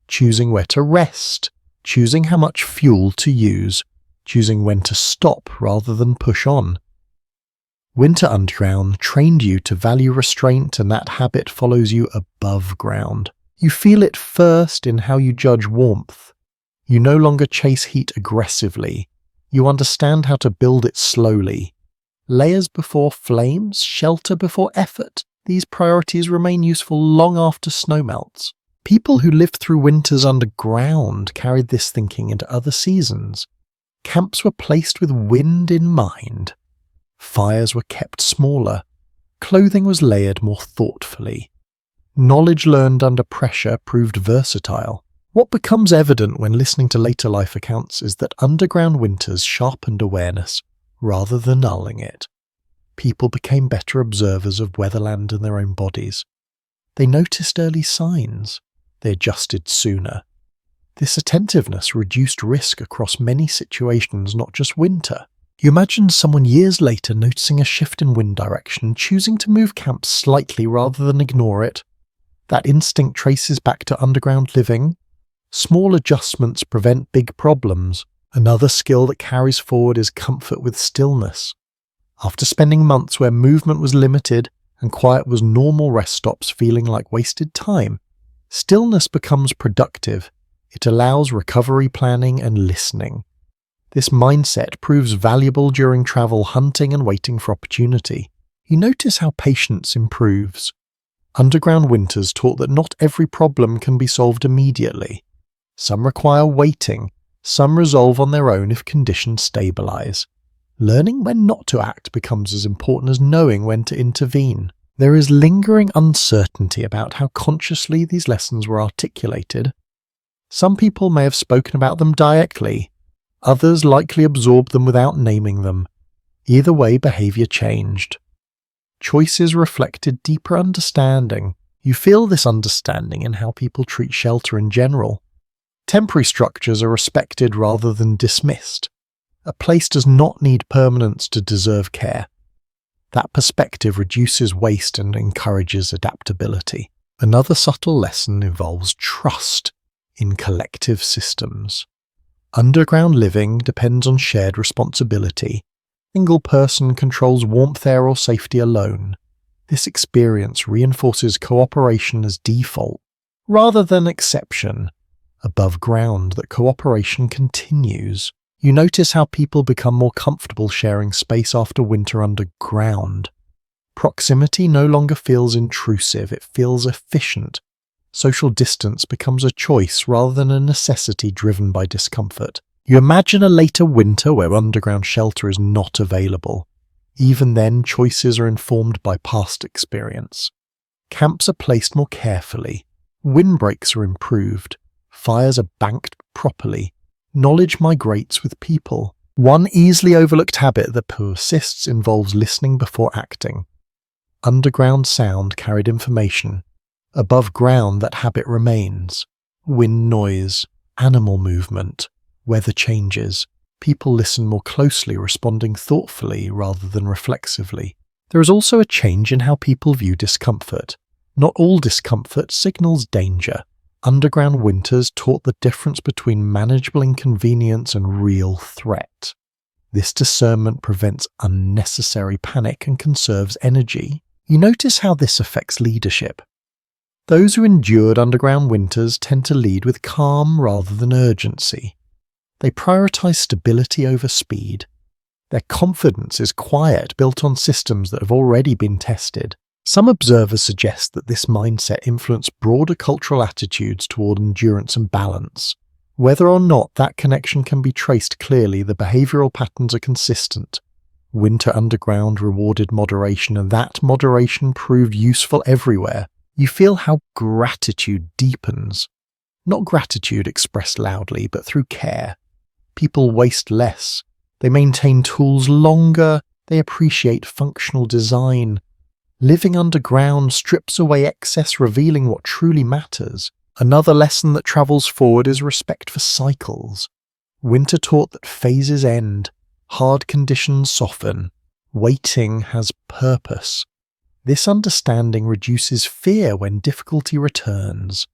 Choosing where to rest, choosing how much fuel to use, choosing when to stop rather than push on. Winter underground trained you to value restraint, and that habit follows you above ground. You feel it first in how you judge warmth. You no longer chase heat aggressively. You understand how to build it slowly. Layers before flames, shelter before effort. These priorities remain useful long after snow melts. People who lived through winters underground carried this thinking into other seasons. Camps were placed with wind in mind. Fires were kept smaller. Clothing was layered more thoughtfully. Knowledge learned under pressure proved versatile. What becomes evident when listening to later life accounts is that underground winters sharpened awareness rather than nulling it. People became better observers of weatherland and their own bodies. They noticed early signs. They adjusted sooner. This attentiveness reduced risk across many situations, not just winter. You imagine someone years later noticing a shift in wind direction and choosing to move camp slightly rather than ignore it. That instinct traces back to underground living. Small adjustments prevent big problems. Another skill that carries forward is comfort with stillness. After spending months where movement was limited and quiet was normal rest stops feeling like wasted time, stillness becomes productive. It allows recovery planning and listening. This mindset proves valuable during travel hunting and waiting for opportunity. You notice how patience improves. Underground winters taught that not every problem can be solved immediately. Some require waiting, some resolve on their own if conditions stabilize. Learning when not to act becomes as important as knowing when to intervene. There is lingering uncertainty about how consciously these lessons were articulated. Some people may have spoken about them directly. Others likely absorbed them without naming them. Either way, behavior changed. Choices reflected deeper understanding. You feel this understanding in how people treat shelter in general. Temporary structures are respected rather than dismissed. A place does not need permanence to deserve care. That perspective reduces waste and encourages adaptability. Another subtle lesson involves trust in collective systems. Underground living depends on shared responsibility. A single person controls warmth, air, or safety alone. This experience reinforces cooperation as default, rather than exception. Above ground, that cooperation continues. You notice how people become more comfortable sharing space after winter underground. Proximity no longer feels intrusive, it feels efficient. Social distance becomes a choice rather than a necessity driven by discomfort. You imagine a later winter where underground shelter is not available. Even then, choices are informed by past experience. Camps are placed more carefully. Windbreaks are improved. Fires are banked properly. Knowledge migrates with people. One easily overlooked habit that persists involves listening before acting. Underground sound carried information. Above ground, that habit remains. Wind noise, animal movement, weather changes. People listen more closely, responding thoughtfully rather than reflexively. There is also a change in how people view discomfort. Not all discomfort signals danger. Underground winters taught the difference between manageable inconvenience and real threat. This discernment prevents unnecessary panic and conserves energy. You notice how this affects leadership. Those who endured underground winters tend to lead with calm rather than urgency. They prioritize stability over speed. Their confidence is quiet, built on systems that have already been tested. Some observers suggest that this mindset influenced broader cultural attitudes toward endurance and balance. Whether or not that connection can be traced clearly, the behavioral patterns are consistent. Winter underground rewarded moderation, and that moderation proved useful everywhere. You feel how gratitude deepens. Not gratitude expressed loudly, but through care. People waste less. They maintain tools longer. They appreciate functional design. Living underground strips away excess, revealing what truly matters. Another lesson that travels forward is respect for cycles. Winter taught that phases end, hard conditions soften, waiting has purpose. This understanding reduces fear when difficulty returns.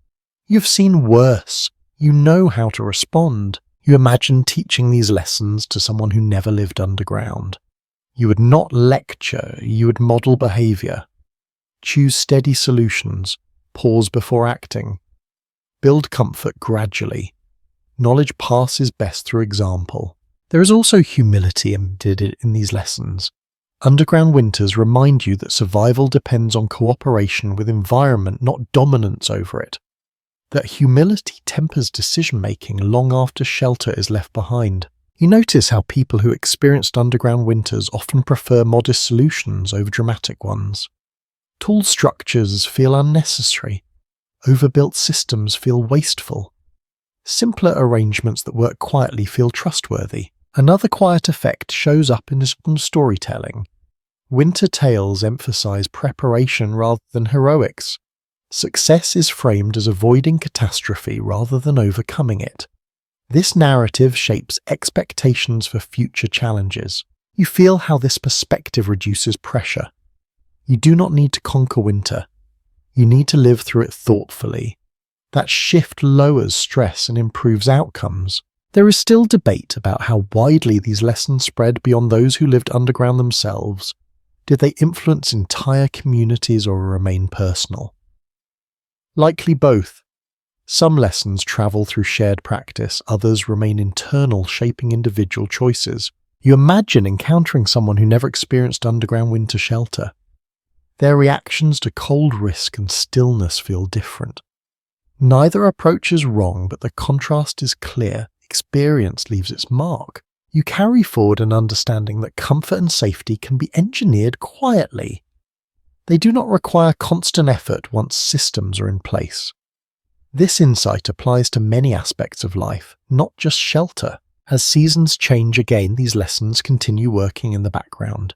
You've seen worse. You know how to respond. You imagine teaching these lessons to someone who never lived underground. You would not lecture, you would model behavior. Choose steady solutions. Pause before acting. Build comfort gradually. Knowledge passes best through example. There is also humility embedded in these lessons. Underground winters remind you that survival depends on cooperation with environment, not dominance over it. That humility tempers decision-making long after shelter is left behind. You notice how people who experienced underground winters often prefer modest solutions over dramatic ones. Tall structures feel unnecessary. Overbuilt systems feel wasteful. Simpler arrangements that work quietly feel trustworthy. Another quiet effect shows up in storytelling. Winter tales emphasize preparation rather than heroics. Success is framed as avoiding catastrophe rather than overcoming it. This narrative shapes expectations for future challenges. You feel how this perspective reduces pressure. You do not need to conquer winter. You need to live through it thoughtfully. That shift lowers stress and improves outcomes. There is still debate about how widely these lessons spread beyond those who lived underground themselves. Did they influence entire communities or remain personal? Likely both. Some lessons travel through shared practice, others remain internal, shaping individual choices. You imagine encountering someone who never experienced underground winter shelter. Their reactions to cold, risk, and stillness feel different. Neither approach is wrong, but the contrast is clear. Experience leaves its mark. You carry forward an understanding that comfort and safety can be engineered quietly. They do not require constant effort once systems are in place. This insight applies to many aspects of life, not just shelter. As seasons change again, these lessons continue working in the background.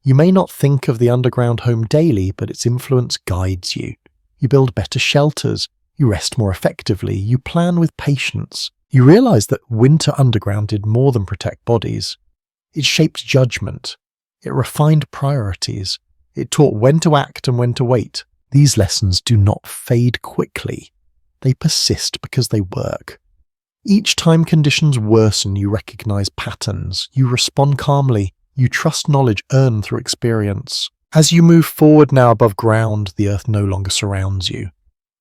You may not think of the underground home daily, but its influence guides you. You build better shelters, you rest more effectively, you plan with patience. You realize that winter underground did more than protect bodies. It shaped judgment. It refined priorities. It taught when to act and when to wait. These lessons do not fade quickly. They persist because they work. Each time conditions worsen, you recognize patterns. You respond calmly. You trust knowledge earned through experience. As you move forward now above ground, the earth no longer surrounds you.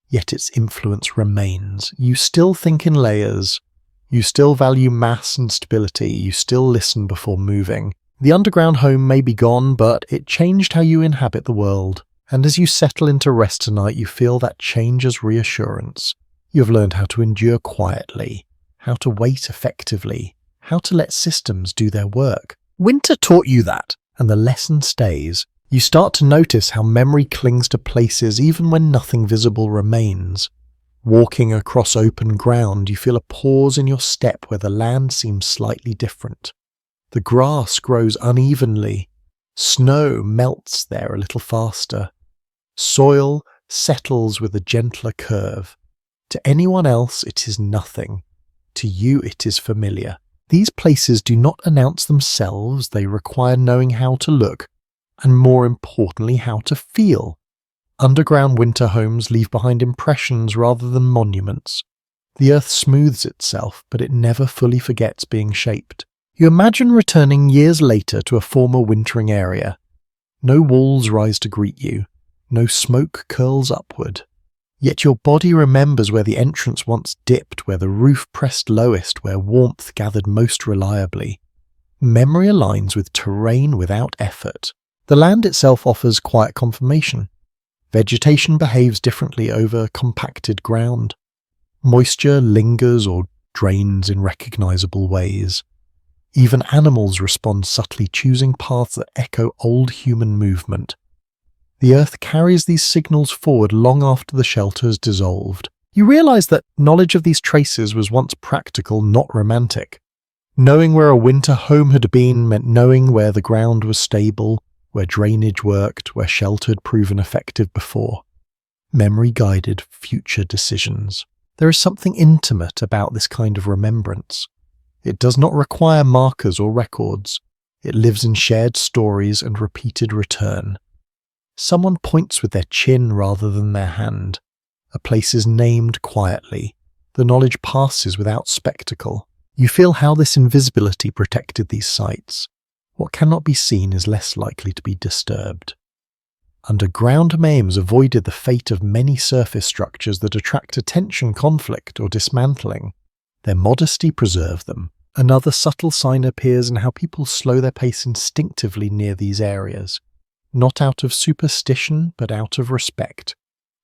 Yet its influence remains. You still think in layers. You still value mass and stability. You still listen before moving. The underground home may be gone, but it changed how you inhabit the world. And as you settle into rest tonight, you feel that change as reassurance. You have learned how to endure quietly, how to wait effectively, how to let systems do their work. Winter taught you that, and the lesson stays. You start to notice how memory clings to places even when nothing visible remains. Walking across open ground, you feel a pause in your step where the land seems slightly different. The grass grows unevenly. Snow melts there a little faster. Soil settles with a gentler curve. To anyone else, it is nothing. To you, it is familiar. These places do not announce themselves. They require knowing how to look, and more importantly, how to feel. Underground winter homes leave behind impressions rather than monuments. The earth smooths itself, but it never fully forgets being shaped. You imagine returning years later to a former wintering area. No walls rise to greet you. No smoke curls upward. Yet your body remembers where the entrance once dipped, where the roof pressed lowest, where warmth gathered most reliably. Memory aligns with terrain without effort. The land itself offers quiet confirmation. Vegetation behaves differently over compacted ground. Moisture lingers or drains in recognizable ways. Even animals respond subtly, choosing paths that echo old human movement. The earth carries these signals forward long after the shelter has dissolved. You realize that knowledge of these traces was once practical, not romantic. Knowing where a winter home had been meant knowing where the ground was stable, where drainage worked, where shelter had proven effective before. Memory guided future decisions. There is something intimate about this kind of remembrance. It does not require markers or records. It lives in shared stories and repeated return. Someone points with their chin rather than their hand. A place is named quietly. The knowledge passes without spectacle. You feel how this invisibility protected these sites. What cannot be seen is less likely to be disturbed. Underground aims avoided the fate of many surface structures that attract attention, conflict, or dismantling. Their modesty preserved them. Another subtle sign appears in how people slow their pace instinctively near these areas. Not out of superstition, but out of respect.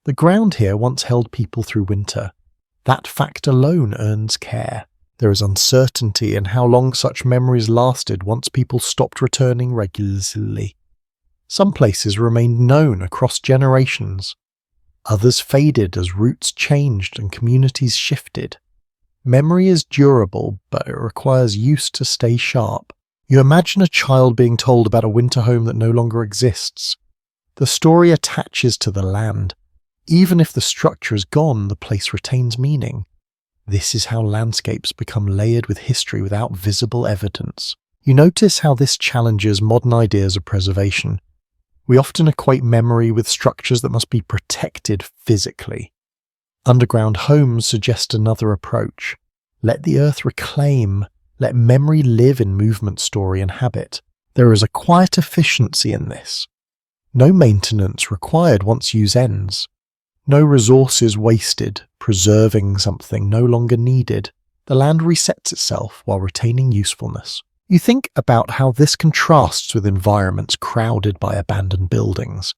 The ground here once held people through winter. That fact alone earns care. There is uncertainty in how long such memories lasted once people stopped returning regularly. Some places remained known across generations. Others faded as roots changed and communities shifted. Memory is durable, but it requires use to stay sharp. You imagine a child being told about a winter home that no longer exists. The story attaches to the land. Even if the structure is gone, the place retains meaning. This is how landscapes become layered with history without visible evidence. You notice how this challenges modern ideas of preservation. We often equate memory with structures that must be protected physically. Underground homes suggest another approach. Let the earth reclaim, let memory live in movement, story, and habit. There is a quiet efficiency in this. No maintenance required once use ends. No resources wasted, preserving something no longer needed. The land resets itself while retaining usefulness. You think about how this contrasts with environments crowded by abandoned buildings,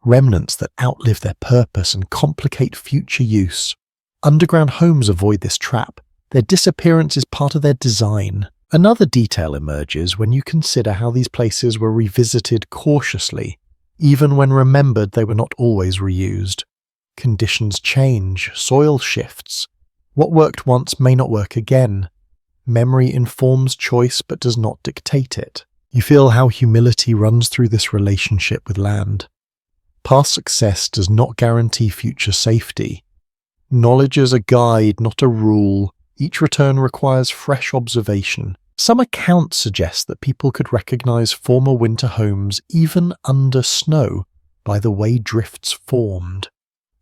remnants that outlive their purpose and complicate future use. Underground homes avoid this trap. Their disappearance is part of their design. Another detail emerges when you consider how these places were revisited cautiously, even when remembered they were not always reused. Conditions change, soil shifts. What worked once may not work again. Memory informs choice but does not dictate it. You feel how humility runs through this relationship with land. Past success does not guarantee future safety. Knowledge is a guide, not a rule. Each return requires fresh observation. Some accounts suggest that people could recognize former winter homes even under snow by the way drifts formed.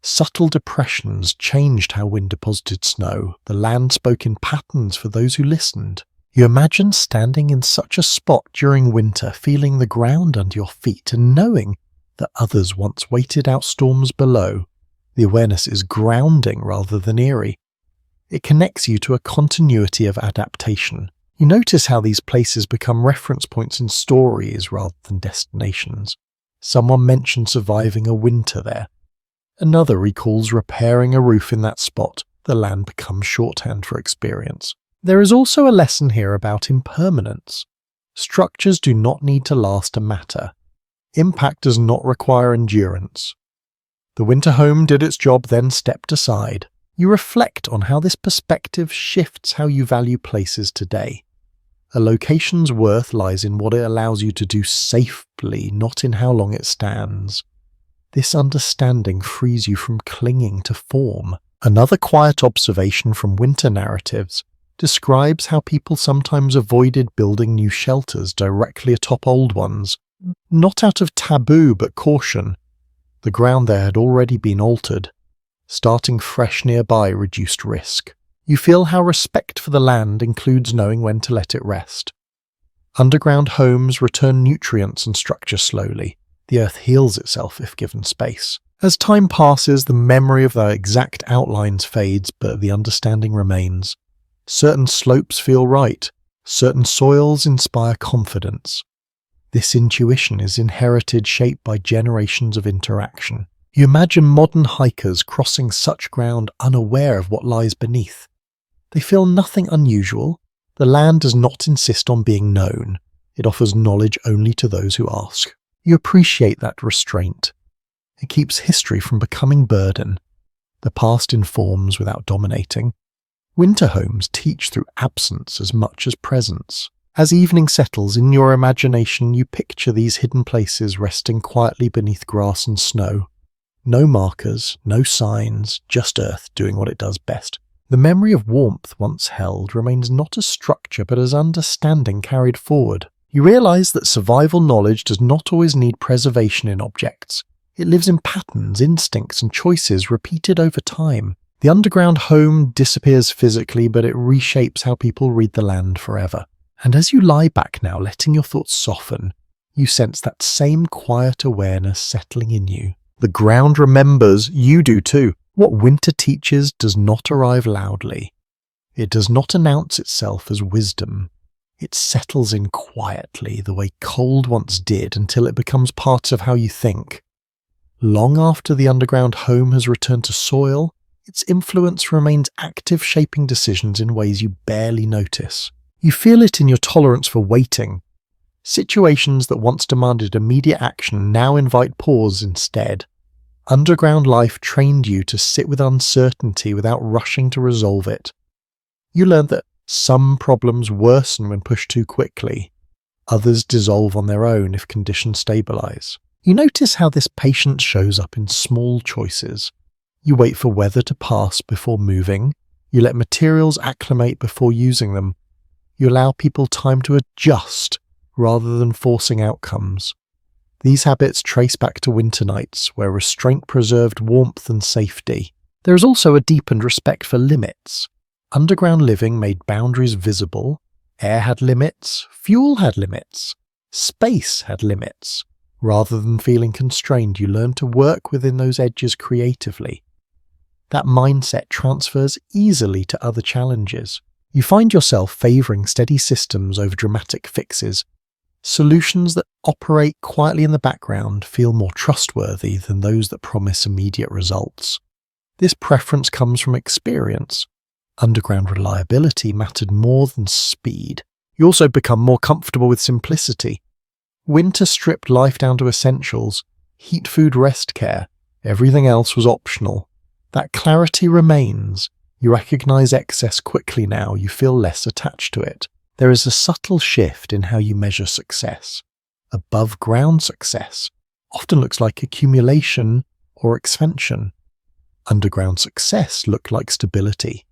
Subtle depressions changed how wind deposited snow. The land spoke in patterns for those who listened. You imagine standing in such a spot during winter, feeling the ground under your feet and knowing that others once waited out storms below. The awareness is grounding rather than eerie. It connects you to a continuity of adaptation. You notice how these places become reference points in stories rather than destinations. Someone mentions surviving a winter there. Another recalls repairing a roof in that spot. The land becomes shorthand for experience. There is also a lesson here about impermanence. Structures do not need to last a matter. Impact does not require endurance. The winter home did its job, then stepped aside. You reflect on how this perspective shifts how you value places today. A location's worth lies in what it allows you to do safely, not in how long it stands. This understanding frees you from clinging to form. Another quiet observation from winter narratives describes how people sometimes avoided building new shelters directly atop old ones, not out of taboo but caution. The ground there had already been altered. Starting fresh nearby reduced risk. You feel how respect for the land includes knowing when to let it rest. Underground homes return nutrients and structure slowly. The earth heals itself if given space. As time passes, the memory of the exact outlines fades, but the understanding remains. Certain slopes feel right. Certain soils inspire confidence. This intuition is inherited, shaped by generations of interaction. You imagine modern hikers crossing such ground unaware of what lies beneath. They feel nothing unusual. The land does not insist on being known. It offers knowledge only to those who ask. You appreciate that restraint. It keeps history from becoming burden. The past informs without dominating. Winter homes teach through absence as much as presence. As evening settles in your imagination, you picture these hidden places resting quietly beneath grass and snow. No markers, no signs, just earth doing what it does best. The memory of warmth once held remains not as structure but as understanding carried forward. You realize that survival knowledge does not always need preservation in objects. It lives in patterns, instincts, and choices repeated over time. The underground home disappears physically, but it reshapes how people read the land forever. And as you lie back now, letting your thoughts soften, you sense that same quiet awareness settling in you. The ground remembers, you do too. What winter teaches does not arrive loudly. It does not announce itself as wisdom. It settles in quietly, the way cold once did, until it becomes part of how you think. Long after the underground home has returned to soil, its influence remains active, shaping decisions in ways you barely notice. You feel it in your tolerance for waiting. Situations that once demanded immediate action now invite pause instead. Underground life trained you to sit with uncertainty without rushing to resolve it. You learn that some problems worsen when pushed too quickly. Others dissolve on their own if conditions stabilize. You notice how this patience shows up in small choices. You wait for weather to pass before moving. You let materials acclimate before using them. You allow people time to adjust rather than forcing outcomes. These habits trace back to winter nights, where restraint preserved warmth and safety. There is also a deepened respect for limits. Underground living made boundaries visible. Air had limits, fuel had limits, space had limits. Rather than feeling constrained, you learn to work within those edges creatively. That mindset transfers easily to other challenges. You find yourself favouring steady systems over dramatic fixes. Solutions that operate quietly in the background feel more trustworthy than those that promise immediate results. This preference comes from experience. Underground reliability mattered more than speed. You also become more comfortable with simplicity. Winter stripped life down to essentials: heat, food, rest, care. Everything else was optional. That clarity remains. You recognize excess quickly now. You feel less attached to it. There is a subtle shift in how you measure success. Above ground success often looks like accumulation or expansion. Underground success looked like stability.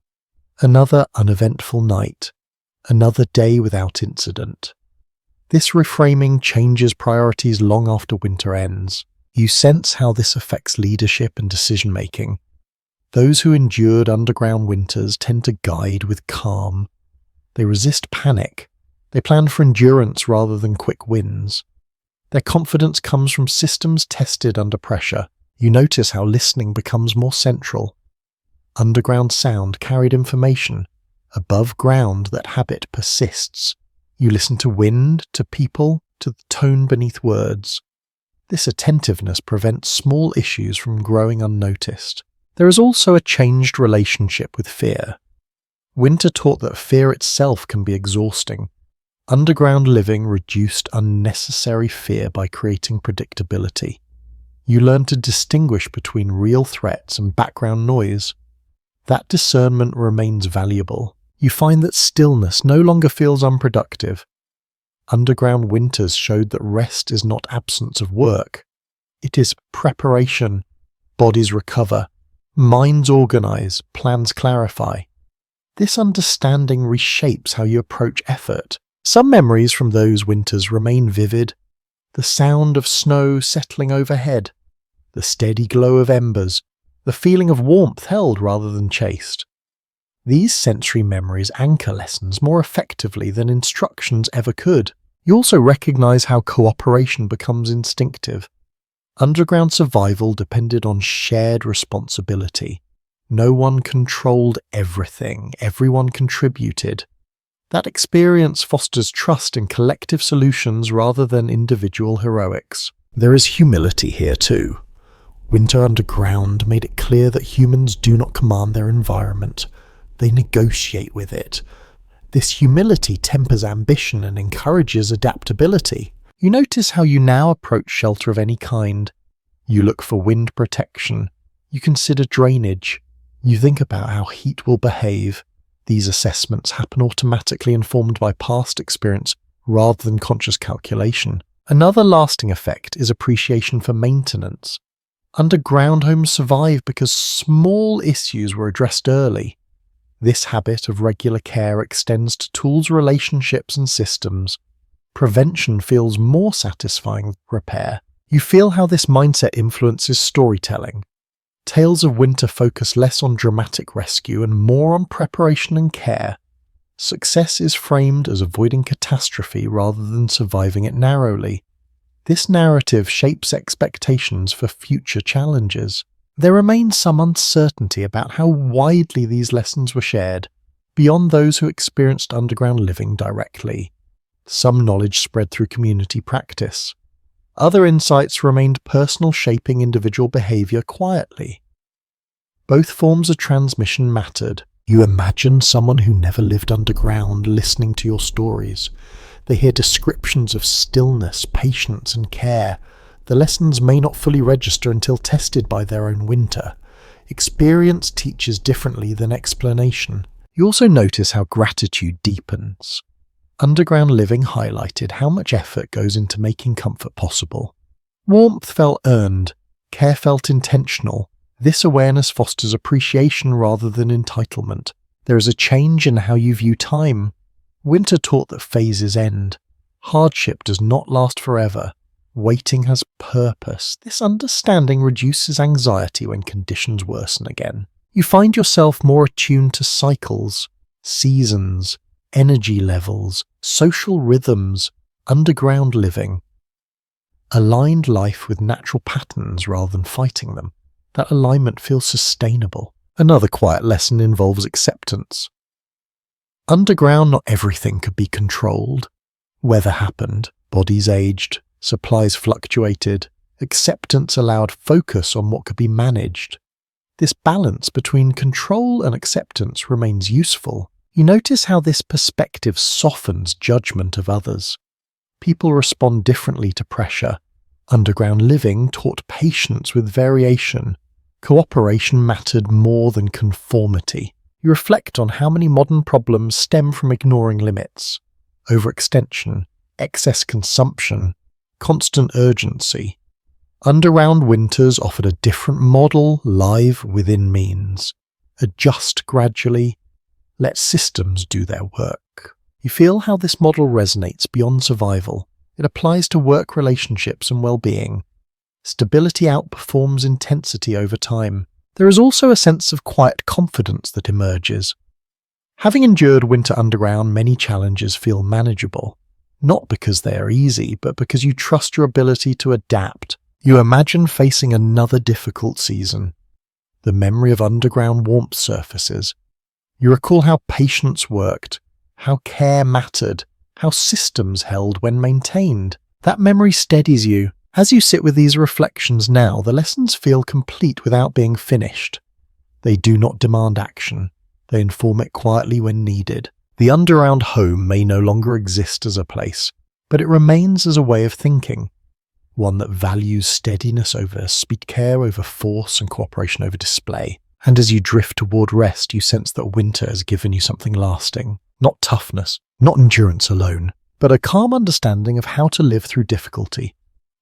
Another uneventful night. Another day without incident. This reframing changes priorities long after winter ends. You sense how this affects leadership and decision-making. Those who endured underground winters tend to guide with calm. They resist panic. They plan for endurance rather than quick wins. Their confidence comes from systems tested under pressure. You notice how listening becomes more central. Underground sound carried information. Above ground, that habit persists. You listen to wind, to people, to the tone beneath words. This attentiveness prevents small issues from growing unnoticed. There is also a changed relationship with fear. Winter taught that fear itself can be exhausting. Underground living reduced unnecessary fear by creating predictability. You learn to distinguish between real threats and background noise. That discernment remains valuable. You find that stillness no longer feels unproductive. Underground winters showed that rest is not absence of work. It is preparation. Bodies recover. Minds organize. Plans clarify. This understanding reshapes how you approach effort. Some memories from those winters remain vivid. The sound of snow settling overhead. The steady glow of embers. The feeling of warmth held rather than chased. These sensory memories anchor lessons more effectively than instructions ever could. You also recognize how cooperation becomes instinctive. Underground survival depended on shared responsibility. No one controlled everything. Everyone contributed. That experience fosters trust in collective solutions rather than individual heroics. There is humility here too. Winter underground made it clear that humans do not command their environment. They negotiate with it. This humility tempers ambition and encourages adaptability. You notice how you now approach shelter of any kind. You look for wind protection. You consider drainage. You think about how heat will behave. These assessments happen automatically, informed by past experience rather than conscious calculation. Another lasting effect is appreciation for maintenance. Underground homes survive because small issues were addressed early. This habit of regular care extends to tools, relationships, and systems. Prevention feels more satisfying than repair. You feel how this mindset influences storytelling. Tales of winter focus less on dramatic rescue and more on preparation and care. Success is framed as avoiding catastrophe rather than surviving it narrowly. This narrative shapes expectations for future challenges. There remains some uncertainty about how widely these lessons were shared, beyond those who experienced underground living directly. Some knowledge spread through community practice. Other insights remained personal, shaping individual behavior quietly. Both forms of transmission mattered. You imagine someone who never lived underground listening to your stories. They hear descriptions of stillness, patience, and care. The lessons may not fully register until tested by their own winter. Experience teaches differently than explanation. You also notice how gratitude deepens. Underground living highlighted how much effort goes into making comfort possible. Warmth felt earned, care felt intentional. This awareness fosters appreciation rather than entitlement. There is a change in how you view time. Winter taught that phases end. Hardship does not last forever. Waiting has purpose. This understanding reduces anxiety when conditions worsen again. You find yourself more attuned to cycles, seasons, energy levels, social rhythms, underground living. Aligned life with natural patterns rather than fighting them. That alignment feels sustainable. Another quiet lesson involves acceptance. Underground, not everything could be controlled. Weather happened, bodies aged, supplies fluctuated. Acceptance allowed focus on what could be managed. This balance between control and acceptance remains useful. You notice how this perspective softens judgment of others. People respond differently to pressure. Underground living taught patience with variation. Cooperation mattered more than conformity. You reflect on how many modern problems stem from ignoring limits. Overextension, excess consumption, constant urgency. Underground winters offered a different model, live within means. Adjust gradually. Let systems do their work. You feel how this model resonates beyond survival. It applies to work relationships and well-being. Stability outperforms intensity over time. There is also a sense of quiet confidence that emerges. Having endured winter underground, many challenges feel manageable. Not because they are easy, but because you trust your ability to adapt. You imagine facing another difficult season. The memory of underground warmth surfaces. You recall how patience worked, how care mattered, how systems held when maintained. That memory steadies you. As you sit with these reflections now, the lessons feel complete without being finished. They do not demand action. They inform it quietly when needed. The underground home may no longer exist as a place, but it remains as a way of thinking. One that values steadiness over speed, care over force, and cooperation over display. And as you drift toward rest, you sense that winter has given you something lasting. Not toughness, not endurance alone, but a calm understanding of how to live through difficulty,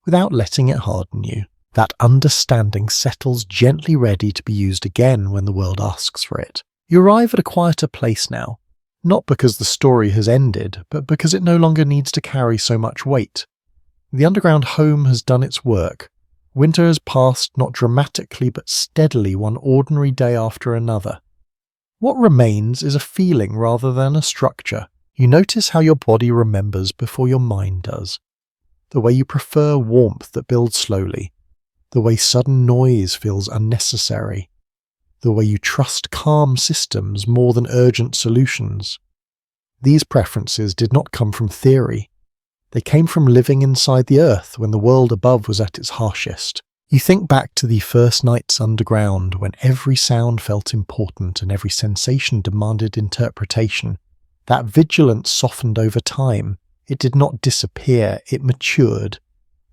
without letting it harden you. That understanding settles gently, ready to be used again when the world asks for it. You arrive at a quieter place now, not because the story has ended, but because it no longer needs to carry so much weight. The underground home has done its work. Winter has passed not dramatically but steadily, one ordinary day after another. What remains is a feeling rather than a structure. You notice how your body remembers before your mind does. The way you prefer warmth that builds slowly. The way sudden noise feels unnecessary. The way you trust calm systems more than urgent solutions. These preferences did not come from theory. They came from living inside the earth when the world above was at its harshest. You think back to the first nights underground when every sound felt important and every sensation demanded interpretation. That vigilance softened over time. It did not disappear, it matured.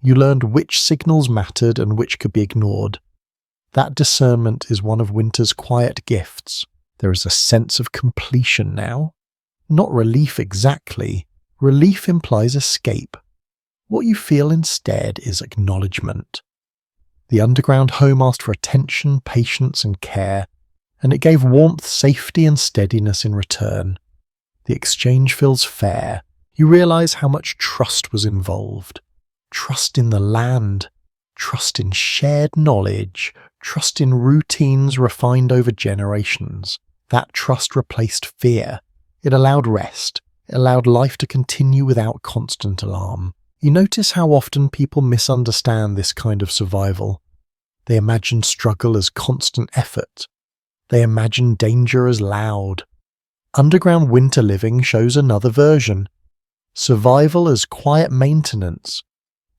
You learned which signals mattered and which could be ignored. That discernment is one of winter's quiet gifts. There is a sense of completion now. Not relief exactly. Relief implies escape. What you feel instead is acknowledgement. The underground home asked for attention, patience, and care, and it gave warmth, safety, and steadiness in return. The exchange feels fair. You realize how much trust was involved. Trust in the land, trust in shared knowledge, trust in routines refined over generations. That trust replaced fear. It allowed rest. It allowed life to continue without constant alarm. You notice how often people misunderstand this kind of survival. They imagine struggle as constant effort. They imagine danger as loud. Underground winter living shows another version. Survival as quiet maintenance.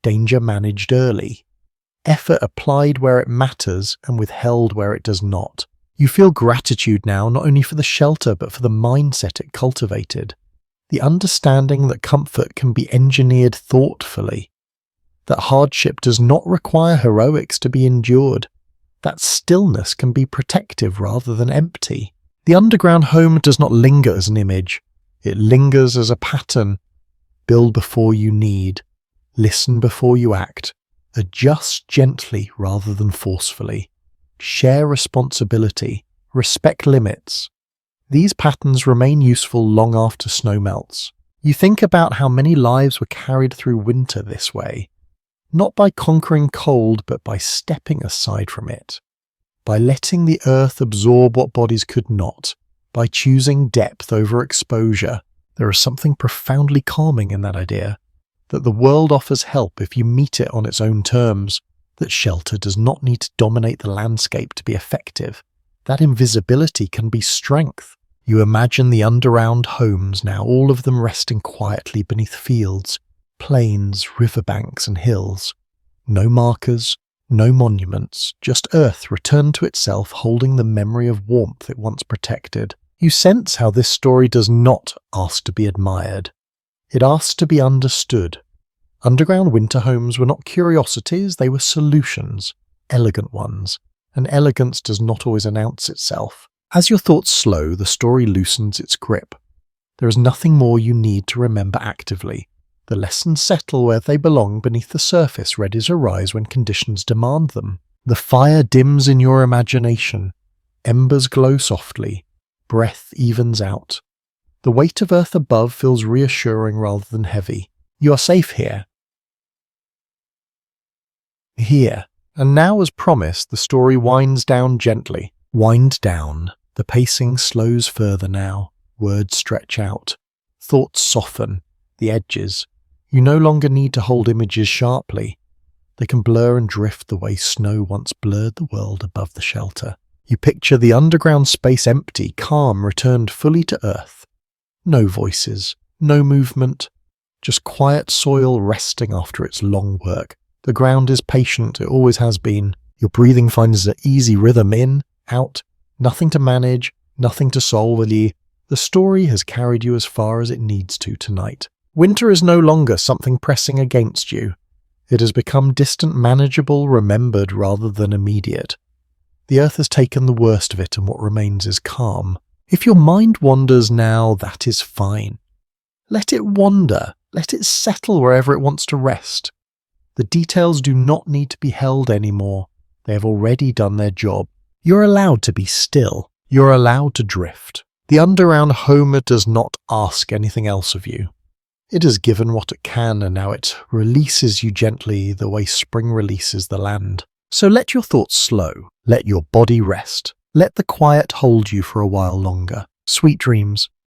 Danger managed early. Effort applied where it matters and withheld where it does not. You feel gratitude now not only for the shelter but for the mindset it cultivated. The understanding that comfort can be engineered thoughtfully. That hardship does not require heroics to be endured. That stillness can be protective rather than empty. The underground home does not linger as an image. It lingers as a pattern. Build before you need. Listen before you act. Adjust gently rather than forcefully. Share responsibility. Respect limits. These patterns remain useful long after snow melts. You think about how many lives were carried through winter this way. Not by conquering cold, but by stepping aside from it. By letting the earth absorb what bodies could not. By choosing depth over exposure. There is something profoundly calming in that idea. That the world offers help if you meet it on its own terms. That shelter does not need to dominate the landscape to be effective. That invisibility can be strength. You imagine the underground homes now, all of them resting quietly beneath fields, plains, riverbanks and hills. No markers, no monuments, just earth returned to itself holding the memory of warmth it once protected. You sense how this story does not ask to be admired. It asks to be understood. Underground winter homes were not curiosities, they were solutions, elegant ones, and elegance does not always announce itself. As your thoughts slow, the story loosens its grip. There is nothing more you need to remember actively. The lessons settle where they belong beneath the surface, ready to rise when conditions demand them. The fire dims in your imagination. Embers glow softly. Breath evens out. The weight of earth above feels reassuring rather than heavy. You are safe here. Here. And now, as promised, the story winds down gently. Wind down. The pacing slows further now. Words stretch out. Thoughts soften. The edges. You no longer need to hold images sharply. They can blur and drift the way snow once blurred the world above the shelter. You picture the underground space empty, calm, returned fully to earth. No voices, no movement, just quiet soil resting after its long work. The ground is patient, it always has been. Your breathing finds an easy rhythm in, out, nothing to manage, nothing to solve. The story has carried you as far as it needs to tonight. Winter is no longer something pressing against you. It has become distant, manageable, remembered rather than immediate. The earth has taken the worst of it and what remains is calm. If your mind wanders now, that is fine. Let it wander. Let it settle wherever it wants to rest. The details do not need to be held anymore. They have already done their job. You're allowed to be still. You're allowed to drift. The underground home does not ask anything else of you. It has given what it can, and now it releases you gently the way spring releases the land. So let your thoughts slow. Let your body rest. Let the quiet hold you for a while longer. Sweet dreams.